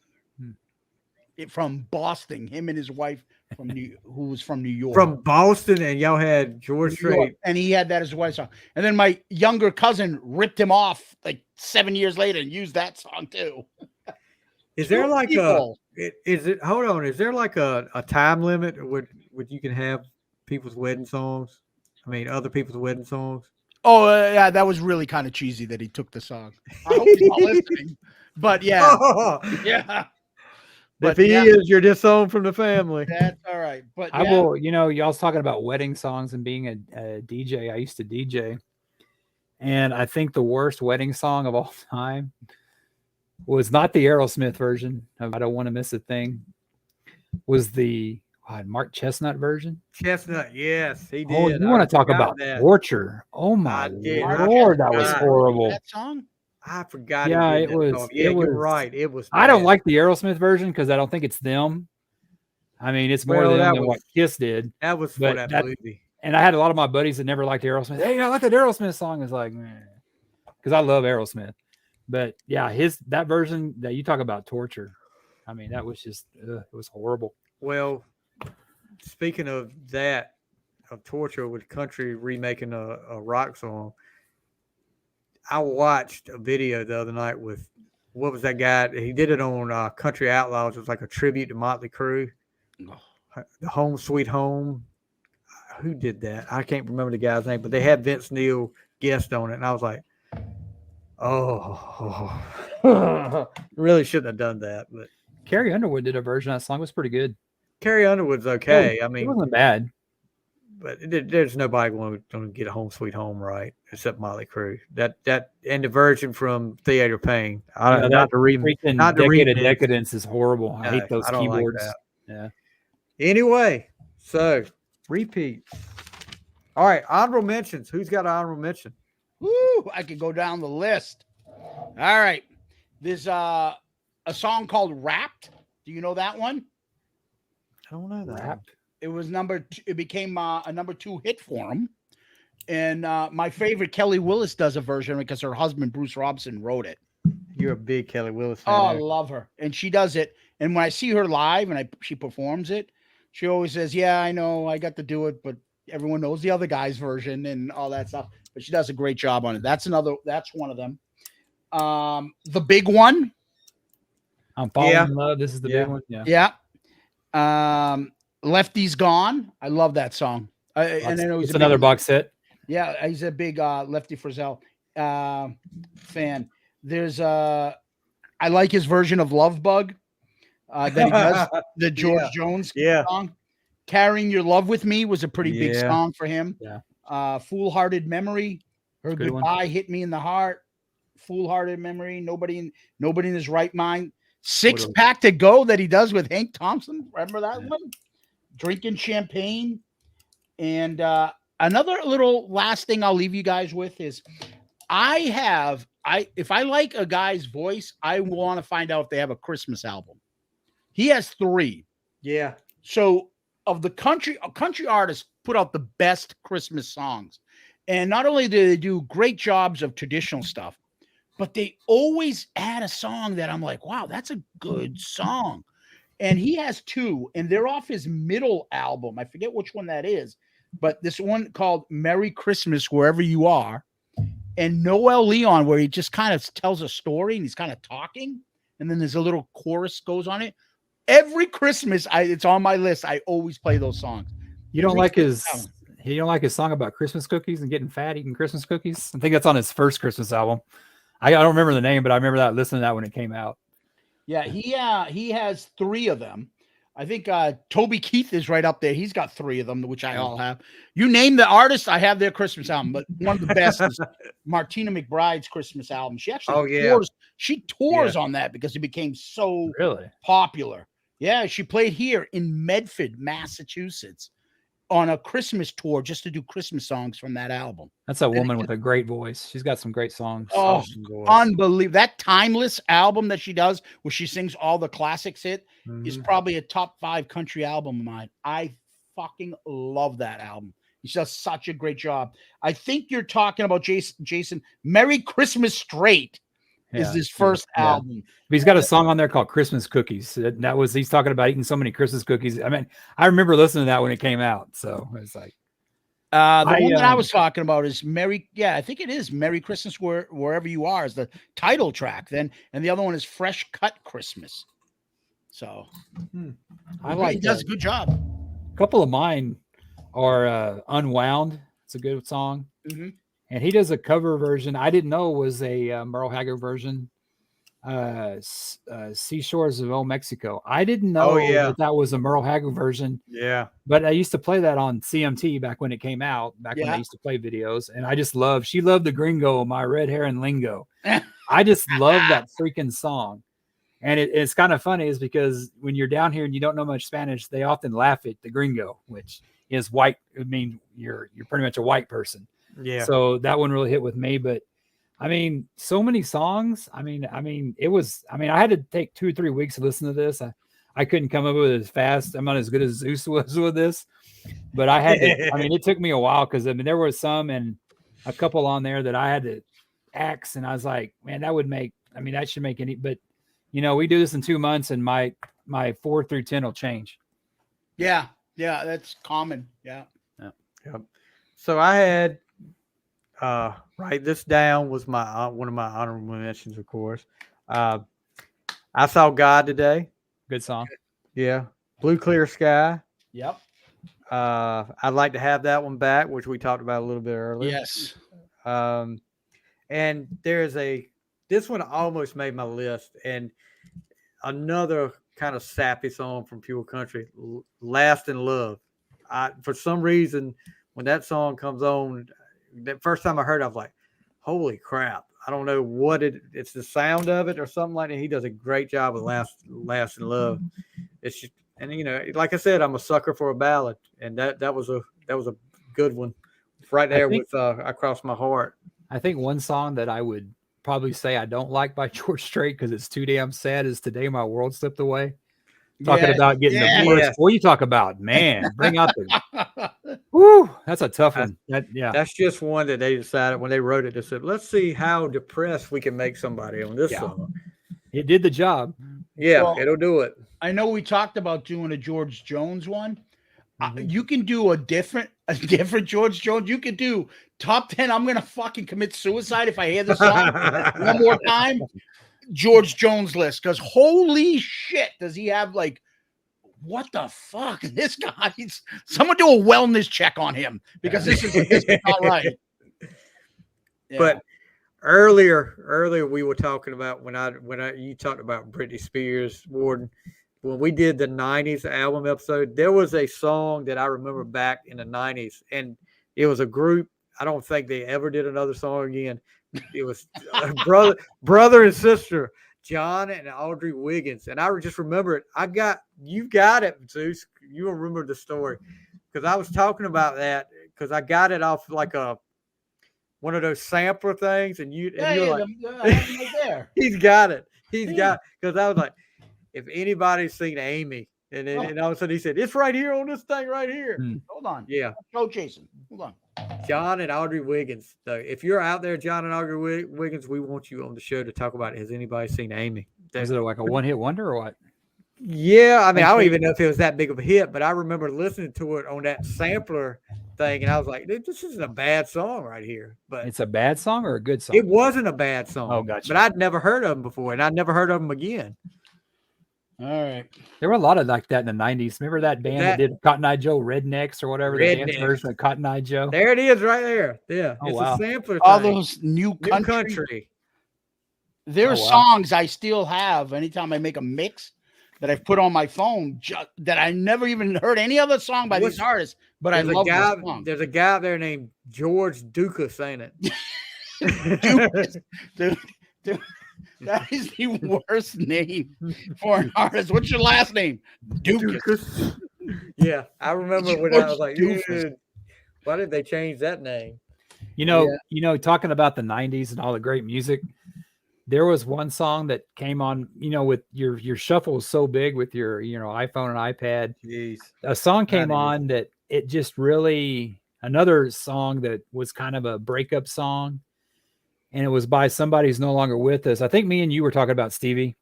From Boston, him and his wife who was from New York. From Boston, and y'all had George Strait. And he had that as a wedding song. And then my younger cousin ripped him off like 7 years later and used that song too. Is there like people. is it? Hold on. Is there like a time limit would you can have people's wedding songs? I mean, other people's wedding songs. Oh, yeah, that was really kind of cheesy that he took the song. I hope he's not listening. But yeah, yeah. If he is, you're disowned from the family. That's all right. But I will, y'all's talking about wedding songs and being a DJ. I used to DJ. And I think the worst wedding song of all time was not the Aerosmith version of I Don't Want to Miss a Thing. Was the Mark Chestnut version. Chestnut, yes, he did. Oh, you want to talk about torture? Oh my Lord, that was horrible. That song? I forgot. Yeah, it was. Yeah, you're right. It was. I don't like the Aerosmith version because I don't think it's them. I mean, it's more them than what Kiss did. That was for that movie. And I had a lot of my buddies that never liked Aerosmith. Hey, I like that Aerosmith song. It's like, man, because I love Aerosmith. But yeah, that version that you talk about torture. I mean, that was just it was horrible. Well, speaking of that, of torture with country remaking a rock song, I watched a video the other night with what was that guy? He did it on Country Outlaws. It was like a tribute to Motley Crue. The Home Sweet Home. Who did that? I can't remember the guy's name, but they had Vince Neil guest on it, and I was like, oh, really shouldn't have done that. But Carrie Underwood did a version of that song. It was pretty good. Carrie Underwood's okay. I mean, it wasn't bad. But there's nobody going to get a Home Sweet Home right except Motley Crue. That and the version from Theater Pain. Not the remake. Not the Decade of Decadence is horrible. I hate those keyboards. Like yeah. Anyway, so repeat. All right, honorable mentions. Who's got an honorable mention? Woo! I could go down the list. All right, there's a song called "Wrapped." Do you know that one? I don't know that. Wrapped. It was it became a number 2 hit for him. And my favorite, Kelly Willis, does a version because her husband, Bruce Robinson, wrote it. You're a big Kelly Willis fan. Oh, I love her. And she does it. And when I see her live and she performs it, she always says, yeah, I know I got to do it, but everyone knows the other guy's version and all that stuff. But she does a great job on it. That's one of them. The big one. I'm falling in love. This is the big one. Yeah. Lefty's Gone. I love that song. And I know it's another box set. Yeah, he's a big Lefty Frizzell fan. There's I like his version of Love Bug that he does, the George Jones song. Carrying Your Love With Me was a pretty big song for him. Yeah. Foolhardy Memory. Her Goodbye Hit Me in the Heart. Foolhardy Memory. Nobody in his right mind. Six Pack to Go that he does with Hank Thompson. Remember that one? Drinking Champagne. And another little last thing I'll leave you guys with is if I like a guy's voice, I want to find out if they have a Christmas album. He has 3. Yeah. So of the country artists put out the best Christmas songs. And not only do they do great jobs of traditional stuff, but they always add a song that I'm like, wow, that's a good song. And he has 2, and they're off his middle album. I forget which one that is, but this one called Merry Christmas Wherever You Are, and Noel Leon, where he just kind of tells a story and he's kind of talking, and then there's a little chorus goes on it. Every Christmas, it's on my list. I always play those songs. You don't like his song about Christmas cookies and getting fat eating Christmas cookies? I think that's on his first Christmas album. I don't remember the name, but I remember listening to that when it came out. Yeah, he has 3 of them. I think Toby Keith is right up there. He's got 3 of them, which I all have. You name the artist, I have their Christmas album. But one of the best is Martina McBride's Christmas album. She actually tours on that because it became so popular. Yeah, she played here in Medford, Massachusetts, on a Christmas tour just to do Christmas songs from that album. That's a woman with a great voice. She's got some great songs. Oh, unbelievable. That Timeless album that she does where she sings all the classics is probably a top 5 country album of mine. I fucking love that album. She does such a great job. I think you're talking about Jason. Merry Christmas Straight is his first album. He's got a song on there called Christmas Cookies. He's talking about eating so many Christmas cookies. I mean, I remember listening to that when it came out. So it's like, The one that I um, was talking about is Merry. Yeah, I think it is Merry Christmas wherever you are is the title track. Then, and the other one is Fresh Cut Christmas. So I like he does a that. good job. A couple of mine are Unwound. It's a good song. Mhm. And he does a cover version. I didn't know it was a Merle Haggard version. Seashores of Old Mexico. I didn't know that was a Merle Haggard version, Yeah. but I used to play that on CMT back when it came out, back when I used to play videos. And I just she loved the gringo, my red hair and lingo. I just love that freaking song. And it's kind of funny is because when you're down here and you don't know much Spanish, they often laugh at the gringo, which is white. I mean, you're pretty much a white person. Yeah. So that one really hit with me, but I mean, so many songs. I mean, I had to take 2 or 3 weeks to listen to this. I couldn't come up with it as fast. I'm not as good as Zeus was with this, but I had to, I mean, it took me a while because I mean, there was some and a couple on there that I had to axe, and I was like, man, that should make any, but you know, we do this in 2 months and my 4 through 10 will change. Yeah. Yeah. That's common. Yeah. Yep. So I had, write this down was my one of my honorable mentions, of course. I Saw God Today. Good song. Yeah. Blue Clear Sky. Yep. I'd like to have that one back, which we talked about a little bit earlier. Yes. And this one almost made my list. And another kind of sappy song from Pure Country, Last in Love. For some reason, when that song comes on, the first time I heard it, I was like, holy crap. I don't know what it's the sound of it or something like that. He does a great job with Last in Love. It's just, and you know, like I said, I'm a sucker for a ballad, and that was a good one. It's right there with Across My Heart. I think one song that I would probably say I don't like by George Strait because it's too damn sad is Today My World Slipped Away. Talking about getting the worst. What you talk about, man? Bring out the. Woo, that's a tough one. That's just one that they decided when they wrote it. They said, "Let's see how depressed we can make somebody on this song." It did the job. Yeah, well, it'll do it. I know we talked about doing a George Jones one. You can do a different George Jones. You could do top 10. I'm gonna fucking commit suicide if I hear this song one more time. George Jones list, because holy shit, does he have like what the fuck? This guy's someone do a wellness check on him because this is not right. Yeah. But earlier we were talking about when you talked about Britney Spears, Warden. When we did the 90s album episode, there was a song that I remember back in the 90s, and it was a group. I don't think they ever did another song again. It was brother and sister, John and Audrey Wiggins. And I just remember it. You got it, Zeus. You remember the story. Because I was talking about that because I got it off like one of those sampler things. And you were like, right there. He's got it. Because I was like, if anybody's seen Amy, and all of a sudden he said, it's right here on this thing right here. Hold on. Yeah. Go, Jason. Hold on. John and Audrey Wiggins. So if you're out there, John and Audrey Wiggins, we want you on the show to talk about it. Has anybody seen Amy? Is it like a one-hit wonder or what? Yeah, I mean, I don't even know if it was that big of a hit, but I remember listening to it on that sampler thing, and I was like, this isn't a bad song right here. But it's a bad song or a good song? It wasn't a bad song. Oh, gotcha. But I'd never heard of them before, and I'd never heard of them again. All right. There were a lot of like that in the 90s. Remember that band that did Cotton Eye Joe, Rednecks or whatever, the dance version of Cotton Eye Joe? There it is right there. Yeah. Oh, it's wow. a sampler All thing. those new country. There are wow. songs I still have anytime I make a mix that I've put on my phone that I never even heard any other song by these artists, but I love this song. There's a guy there named George Dukas, ain't it? Dukas. Dude. That is the worst name for an artist. What's your last name? Dukas. Yeah, I remember when I was like, why did they change that name? You know, talking about the 90s and all the great music, there was one song that came on, with your shuffle was so big with your, iPhone and iPad. Jeez. A song came on that it just really, another song that was kind of a breakup song. And it was by somebody who's no longer with us. I think me and you were talking about Stevie.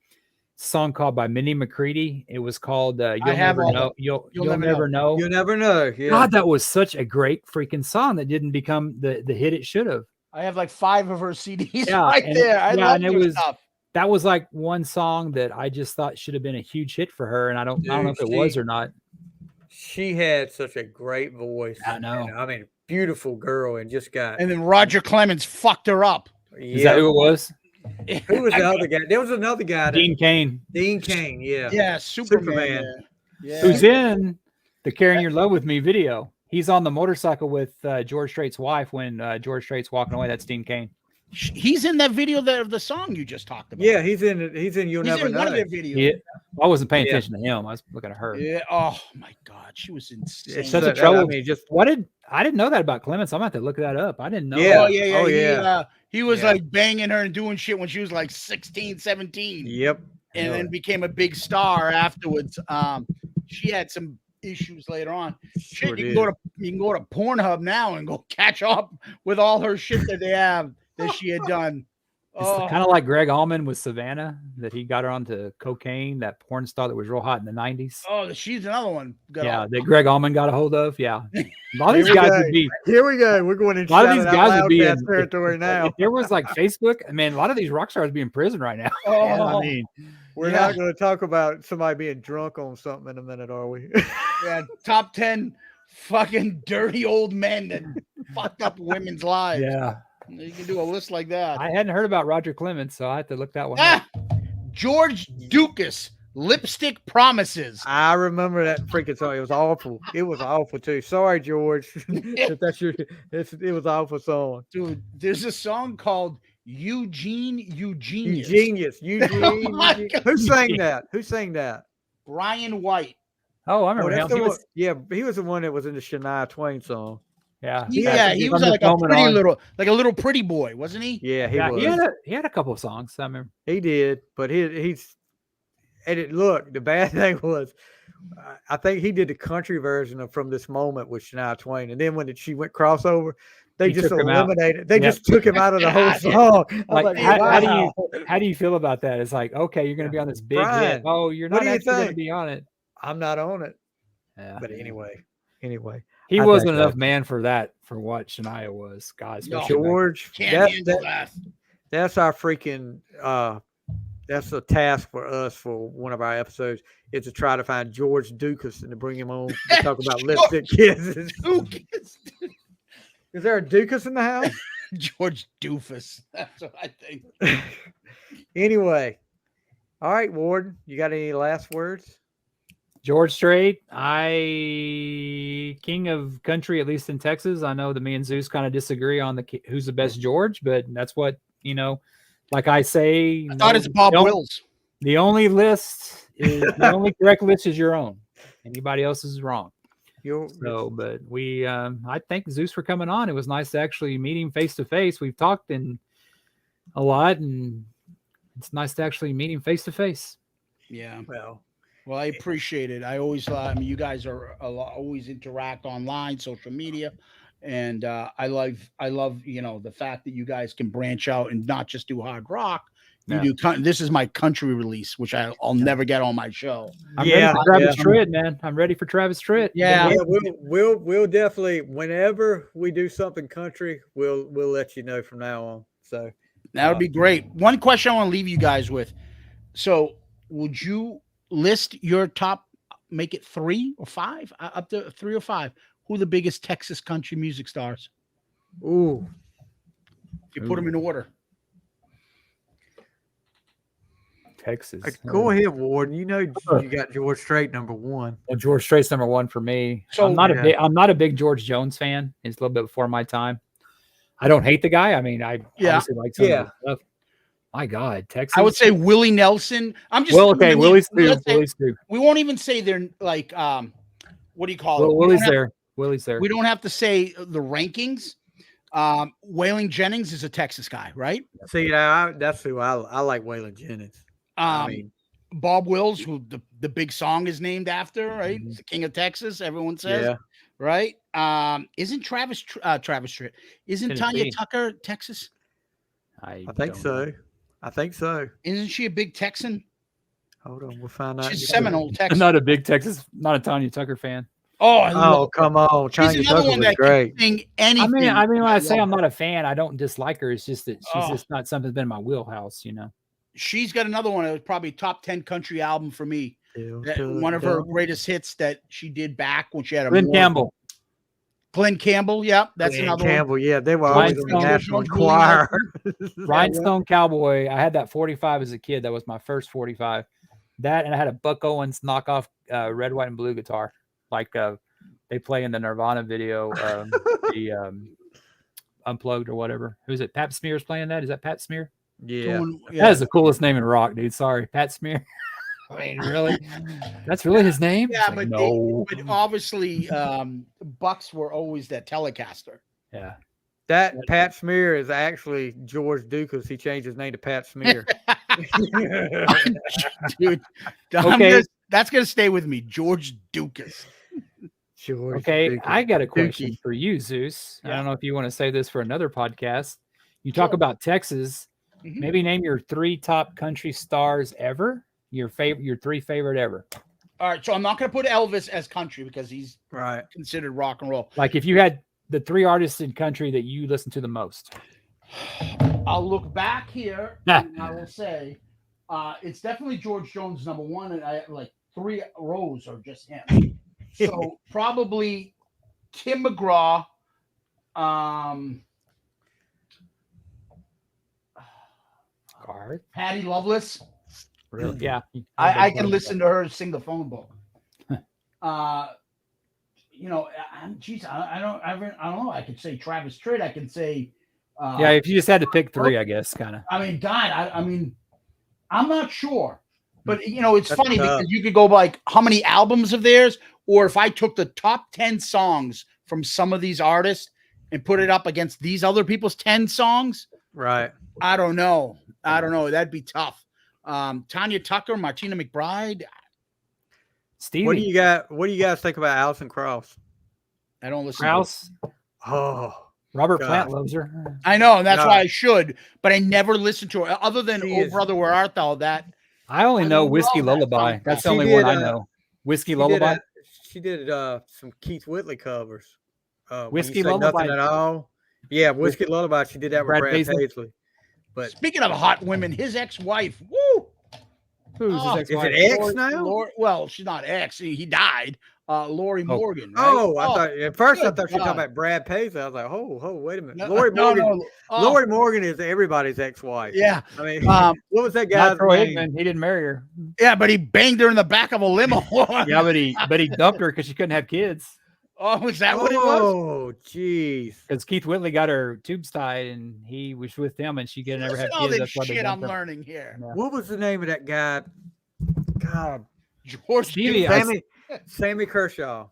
song called by Minnie McCready. It was called "You'll have Never all Know." the- You'll You'll never know. You never know. Yeah. God, that was such a great freaking song that didn't become the hit it should have. I have like 5 of her CDs Yeah, right and there. I love and it her was stuff. that was like one song that I just thought should have been a huge hit for her, and I don't know if it was or not. She had such a great voice. I know. And, I mean, beautiful girl, and just got. And then Roger Clemens fucked her up. Is that who it was? Who was the other guy? There was another guy. Dean Cain. Dean Cain, yeah. Yeah, Superman. Yeah. Who's in the Carrying Your Love With Me video. He's on the motorcycle with George Strait's wife when George Strait's walking away. That's Dean Cain. He's in that video of the song you just talked about. Yeah, he's in it. He's in You'll He's Never in Know. one of their videos. Yeah. I wasn't paying attention to him. I was looking at her. Yeah. Oh my God, she was insane. It's such a I trouble. mean, just I didn't know that about Clemens. I'm going to have to look that up. I didn't know. Yeah. Oh yeah. Oh, yeah. He was Yeah. like banging her and doing shit when she was like 16, 17. Yep. And then became a big star afterwards. She had some issues later on. Sure Shit, did. you can go to Pornhub now and go catch up with all her shit that they have that she had done. It's Oh, kind of like Greg Allman with Savannah, that he got her onto cocaine, that porn star that was real hot in the 90s. oh, she's another one. Got Yeah, all- that Greg Allman got a hold of. Yeah. A lot of Here these we guys go. would be. Here we go. We're going into A lot of Shout these It Out guys would be Loudcast in territory now. If there was like Facebook, I mean, a lot of these rock stars would be in prison right now. Oh, I mean, We're Yeah. not going to talk about somebody being drunk on something in a minute, are we? yeah, top 10 fucking dirty old men that fucked up women's lives. yeah. You can do a list like that. I hadn't heard about Roger Clemens, so I had to look that one up. George Dukas, Lipstick Promises. I remember that freaking song. It was awful. It was awful too. Sorry, George. If that's your, it was an awful song. Dude, there's a song called Eugenius. Genius. Oh my Eugene. God. Who sang that? Who sang that? Brian White. Oh, I Oh, remember that's him. the He one, was, yeah, he was the one that was in the Shania Twain song. yeah. Yeah, he was from the like a Coleman pretty on. like a little pretty boy, wasn't he? Yeah, he Yeah, was. he had a couple of songs. I remember. He did, but he's and it look. The bad thing was, I think he did the country version of "From This Moment" with Shania Twain, and then when she went crossover, they He just took him out. eliminated. They Yep. just took him out of the whole song. I was Like, like, how do you feel about that? It's like, okay, you're going to be on this big Brian, hit. Oh, you're what not do you actually going to think? be on it. I'm not on it. Yeah. But anyway, He I wasn't digress. enough man for that, for what Shania was. God, especially back- George, Can't handle that. that's our freaking that's a task for us for one of our episodes is to try to find George Dukas and to bring him on to talk about lipstick kisses. Dukas. Is there a Dukas in the house? George Doofus. That's what I think. Anyway, all right, Warden, you got any last words? George Strait, king of country, at least in Texas. I know that me and Zeus kind of disagree on who's the best George, but that's what, like I say. I thought it's Bob the only- Wills. The only list is the only correct list is your own. Anybody else is wrong. So, but I thank Zeus for coming on. It was nice to actually meet him face to face. We've talked a lot, and it's nice to actually meet him face to face. Yeah. Well, I appreciate it. I always, you guys always interact online, social media, and I love, the fact that you guys can branch out and not just do hard rock. You do. This is my country release, which I'll never get on my show. I'm ready for Travis Tritt, man. I'm ready for Travis Tritt. Yeah. We'll definitely, whenever we do something country, we'll let you know from now on. So that would be great. One question I want to leave you guys with. So, would you list your top, make it 3 or 5, up to 3 or 5? Who are the biggest Texas country music stars? Ooh. If you put them in order. Texas. Go ahead, Warden. You got George Strait number 1. Well, George Strait's number 1 for me. So I'm not a big George Jones fan. He's a little bit before my time. I don't hate the guy. I mean, I obviously like some of his stuff. My God, Texas. I would say Willie Nelson. I'm just Willie's too. We won't even say they're like what do you call it? Willie's there. Willie's there. We don't have to say the rankings. Waylon Jennings is a Texas guy, right? See, that's who I like. Waylon Jennings. Bob Wills, who the big song is named after, right? Mm-hmm. The King of Texas, everyone says, Yeah. right? Isn't Travis Tritt? Isn't Tennessee. Tanya Tucker Texas? I think so. I think so. Isn't she a big Texan? Hold on, we'll find out. She's Seminole, I'm Texas. not a big Texas, not a Tanya Tucker fan. Oh, I love Oh, come on. She's Tanya another Tucker one was that great. can sing anything. I mean, when I say love I'm not a fan, I don't dislike her. It's just that she's Oh. just not something that's been in my wheelhouse, you know. She's got another one that was probably top 10 country album for me. One of her greatest hits that she did back when she had a Glenn Campbell. Glenn Campbell, yeah, that's Glenn another Campbell, yeah, they were always in the Rhinestone- National George Choir. Rhinestone Cowboy. I had that 45 as a kid. That was my first 45. That, and I had a Buck Owens knockoff red, white, and blue guitar, like they play in the Nirvana video, the Unplugged or whatever. Who's it? Pat Smear's playing that. Is that Pat Smear? Yeah. That is the coolest name in rock, dude. Sorry, Pat Smear. I mean, really? That's really his name? Yeah, It's like, but, no. but obviously, Bucks were always that Telecaster. Yeah. That Pat Smear is actually George Dukas. He changed his name to Pat Smear. Dude, Okay. that's gonna stay with me, George Dukas. George Okay, Dukas. I got a question Dookie. for you, Zeus. I Yeah. don't know if you want to say this for another podcast. You talk Sure. about Texas. Mhm. Maybe name your 3 top country stars ever. Your 3 favorite ever. All right, so I'm not gonna put Elvis as country because he's Right. considered rock and roll. Like if you had the 3 artists in country that you listen to the most. I'll look back here and I will say it's definitely George Jones number 1, and I like 3 rows are just him. So probably Tim McGraw, Garth. Patty Loveless. Really? Yeah. I can listen to her sing the phone book. Geez, I don't know. I could say Travis Tritt. I can say. Yeah, if you just had to pick 3, I guess, kind of. I mean, God, I mean, I'm not sure, but it's That's funny tough. because you could go by like how many albums of theirs, or if I took the top 10 songs from some of these artists and put it up against these other people's 10 songs. Right. I don't know. That'd be tough. Tanya Tucker, Martina McBride. Stevie. What do you guys think about Alison Krauss? I don't listen. Krause. Oh, Robert God. Plant loves her. I know, and that's No. why I should, but I never listened to her other than She "Oh is- Brother, Where Art Thou?" That I only I know love Whiskey that Lullaby. song. That's the She only did, one I know. Whiskey She Lullaby. did some Keith Whitley covers. When Whiskey You Say Lullaby. Nothing at all. Yeah, Whiskey Lullaby. She did that with Brad Brad Paisley. Paisley. But Speaking of hot women, his ex-wife, woo! Who's Oh, his is ex-wife? it X now? Well, she's not ex. He died. Lori Morgan. Right? Oh, I thought at first I good thought you were talking God. about Brad Paisley. I was like, oh, wait a minute. No, Lori no, Morgan. no. Oh, Lori Morgan is everybody's ex-wife. Yeah. I mean, Um, what was that guy's Not Troy name? Aikman. He didn't marry her. yeah, but he banged her in the back of a limo. Yeah, but he dumped her because she couldn't have kids. Oh, is that what it was? Oh, jeez. Because Keith Whitley got her tubes tied and he was with them and she could never Listen have to all kids. this That's why they shit I'm dumped her. learning here. Yeah. What was the name of that guy? God, George Stevie, Duke. Sammy Kershaw.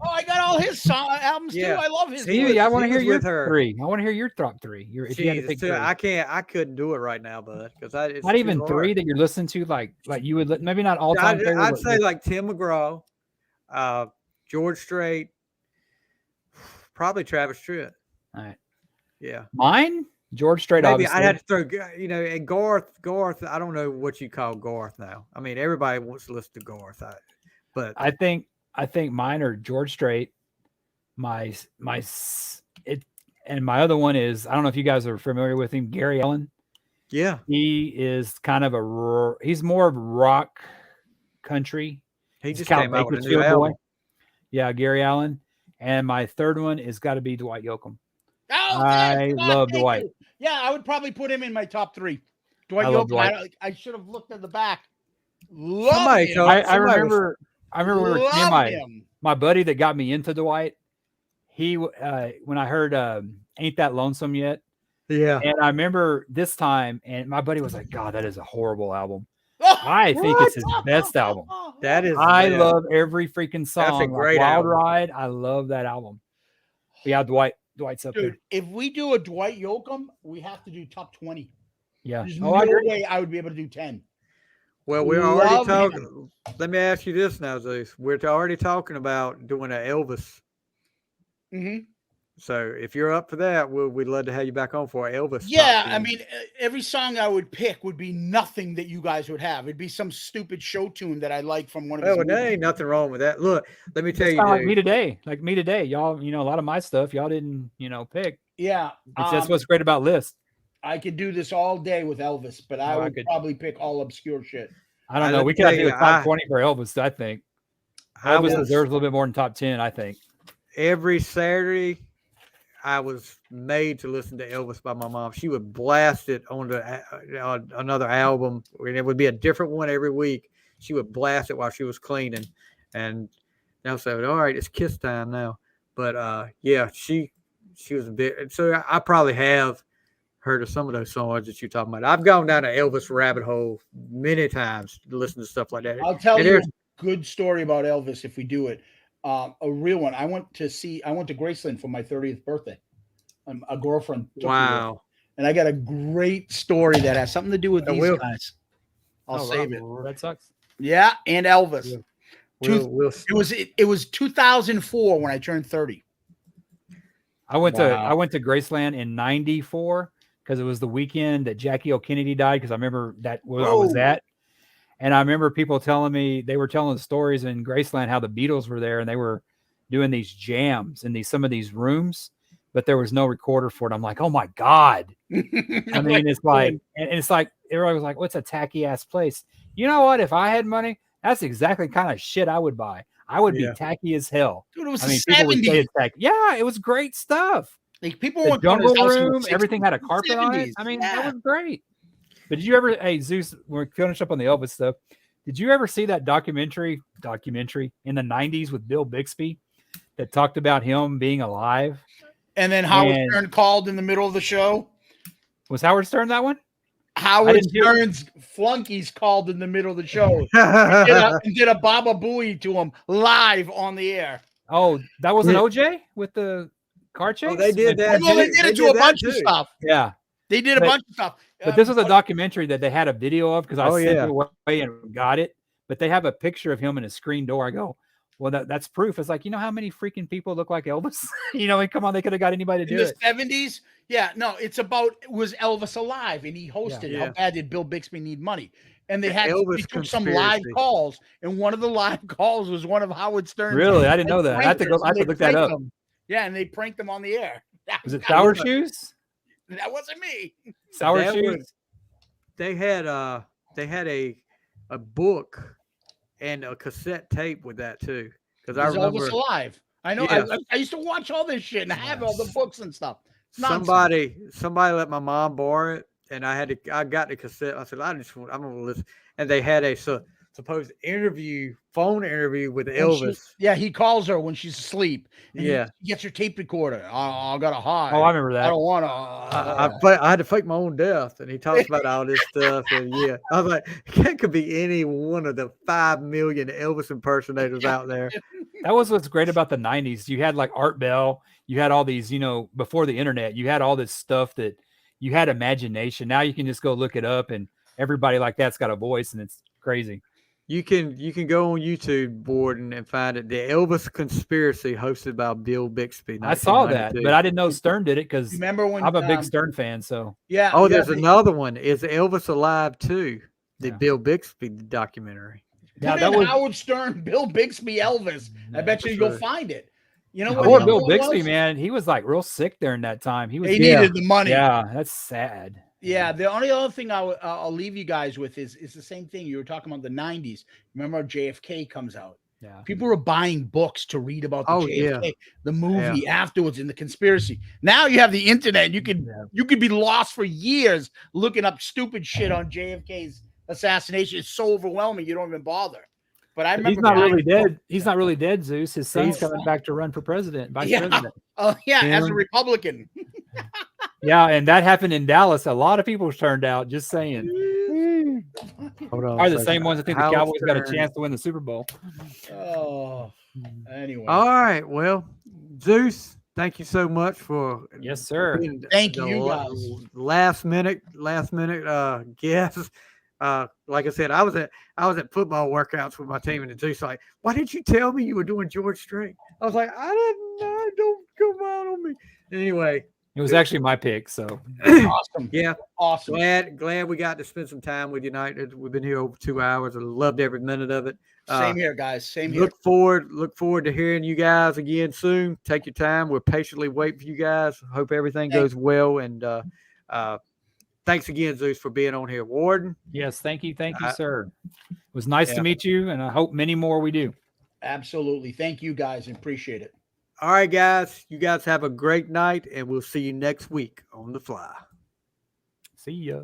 Oh, I got all his albums Yeah. too. I love his. Stevie, I want to He hear was your with her. 3. I want to hear your top 3. If you had to Jeez, pick too, 3. I couldn't do it right now, bud. Because it's Not too even hard. 3 that you're listening to, like you would maybe not all time. I'd say like Tim McGraw, George Strait, probably Travis Tritt. all right. Yeah, Mine, George Strait. maybe Obviously. I'd have to throw. And Garth. I don't know what you call Garth now. I mean, everybody wants to listen to Garth, but I think mine are George Strait. My other one is, I don't know if you guys are familiar with him, Gary Allen. yeah, He is kind of he's more of rock country. he He's just Cal came out with a new Bakersfield album. boy. Yeah, Gary Allen. And my third one is got to be Dwight Yoakam. Oh, I yes, love thank Dwight. you. Yeah, I would probably put him in my top 3. Dwight I love Yoakam. Dwight. I should have looked at the back. Love Somebody him. told- I somebody was- remember we were me and Love him. my buddy that got me into Dwight. He when I heard Ain't That Lonesome Yet, Yeah, and I remember this time, and my buddy was like, God, that is a horrible album. I think it's his best album. that is. I yeah. love every freaking song. That's a Like great Wild album. Ride. I love that album. But yeah, Dwight's up Dude, there. if we do a Dwight Yoakam, we have to do top 20. Yeah. There's Oh, no I agree. way I would be able to do 10. Well, we're already Love talking. Let me ask you this now, Zeus. We're already talking about doing an Elvis. Mm-hmm. So if you're up for that, we'd love to have you back on for Elvis. Yeah, top I 10. mean, every song I would pick would be nothing that you guys would have. It'd be some stupid show tune that I like from one of his Well, there movies. ain't nothing wrong with that. Look, let me tell It's you, kind of like dude. me today. Like me today, y'all. A lot of my stuff y'all didn't, pick. Yeah, That's what's great about lists. I could do this all day with Elvis, but I would probably pick all obscure shit. I don't know. let We me could have tell to do you, a top 20 for Elvis. I think Elvis deserves a little bit more than top 10. I think every Saturday I was made to listen to Elvis by my mom. She would blast it on another album, and it would be a different one every week. She would blast it while she was cleaning, and I said, "All right, it's Kiss time now." But yeah, she was a bit. So I probably have heard of some of those songs that you're talking about. I've gone down an Elvis rabbit hole many times to listen to stuff like that. I'll tell you a good story about Elvis if we do it. A real one. I went to Graceland for my 30th birthday. A girlfriend took me Wow. with, and I got a great story that has something to do with these guys. I'll save it. Red Sox. Yeah, and Elvis. It was 2004 when I turned 30. I went to Graceland in '94 because it was the weekend that Jackie O. Kennedy died. Because I remember that where I was at, and I remember people telling me they were telling the stories in Graceland how the Beatles were there and they were doing these jams in some of these rooms, but there was no recorder for it. I'm like, oh my god! I mean, it's like, and it's like everybody was like, "What's a tacky ass place?" You know what? If I had money, that's exactly the kind of shit I would buy. I would be tacky as hell. Dude, it was people would say it's tacky. Yeah, it was great stuff. Like people the went jungle to his house room, everything had a carpet on it. I mean, that was great. But did you ever, hey Zeus, we're finishing up on the Elvis stuff. Did you ever see that documentary in the 90s with Bill Bixby that talked about him being alive? And then Howard Stern called in the middle of the show. Was Howard Stern that one? Howard Stern's flunkies called in the middle of the show and did a Baba Booey to him live on the air. Oh, that wasn't OJ with the car chase? Oh, they did that. Well, they did it to a bunch of stuff. Yeah. They did a bunch of stuff. But this was a documentary that they had a video of because I sent it away and got it. But they have a picture of him in a screen door. I go, well, that's proof. It's like, you know how many freaking people look like Elvis? Come on, they could have got anybody to do it. In the 70s? Yeah, no, it's about, was Elvis alive? And he hosted. How bad did Bill Bixby need money? And they took some live calls, and one of the live calls was one of Howard Stern's. Really? I didn't know that. I have to look that up. Yeah, and they pranked them on the air. Was it Sour Shoes? That wasn't me. Sour Shoes? They had a book and a cassette tape with that too. Because I remember Elvis alive. I know. Yeah. I used to watch all this shit and have all the books and stuff. Somebody let my mom borrow it, and I got the cassette. I said, I'm gonna listen. And they had a supposed phone interview with Elvis. He calls her when she's asleep. And he gets her tape recorder. I got to hide. Oh, I remember that. I don't want to. I had to fake my own death, and he talks about all this stuff. And I was like, that could be any one of the 5 million Elvis impersonators out there. That was what's great about the 90s. You had like Art Bell. You had all these, before the internet, you had all this stuff that you had imagination. Now you can just go look it up, and everybody like that's got a voice, and it's crazy. You can go on YouTube board and find it. The Elvis Conspiracy, hosted by Bill Bixby. I saw that, but I didn't know Stern did it because I'm a big Stern fan. So there's another one. Is Elvis alive too? The Bill Bixby documentary. Yeah, that was Howard Stern, Bill Bixby, Elvis. I bet you go find it. You know what? Poor Bill Bixby, man. He was like real sick during that time. He needed the money. Yeah, that's sad. Yeah, the only other thing I'll leave you guys with is the same thing. You were talking about the 90s. Remember JFK comes out. Yeah. People were buying books to read about the JFK, the movie afterwards in the conspiracy. Now you have the internet. You could be lost for years looking up stupid shit on JFK's assassination. It's so overwhelming you don't even bother. But I remember he's not really dead. He's not really dead, Zeus. His son's coming back to run for vice president. Oh, as a Republican. Yeah, and that happened in Dallas. A lot of people turned out. Just saying. Hold on. Are the same ones that think the Cowboys got a chance to win the Super Bowl. Oh, anyway. All right. Well, Zeus, thank you so much for sir. Thank you guys. Last minute guest. like I said, I was at football workouts with my team, and the Zeus like, why didn't you tell me you were doing George Strait? I was like, I didn't know. Don't come out on me. Anyway, It was actually my pick. So Awesome. yeah, Awesome. glad we got to spend some time with you tonight. We've been here over 2 hours. I loved every minute of it. Same here, guys. Same here. Look forward to hearing you guys again soon. Take your time. We're patiently waiting for you guys. Hope everything goes well. And thanks again, Zeus, for being on here. Warden. yes, thank you, sir. It was nice to meet you, and I hope many more we do. Absolutely. Thank you, guys. Appreciate it. All right, guys. You guys have a great night, and we'll see you next week on The Fly. See ya.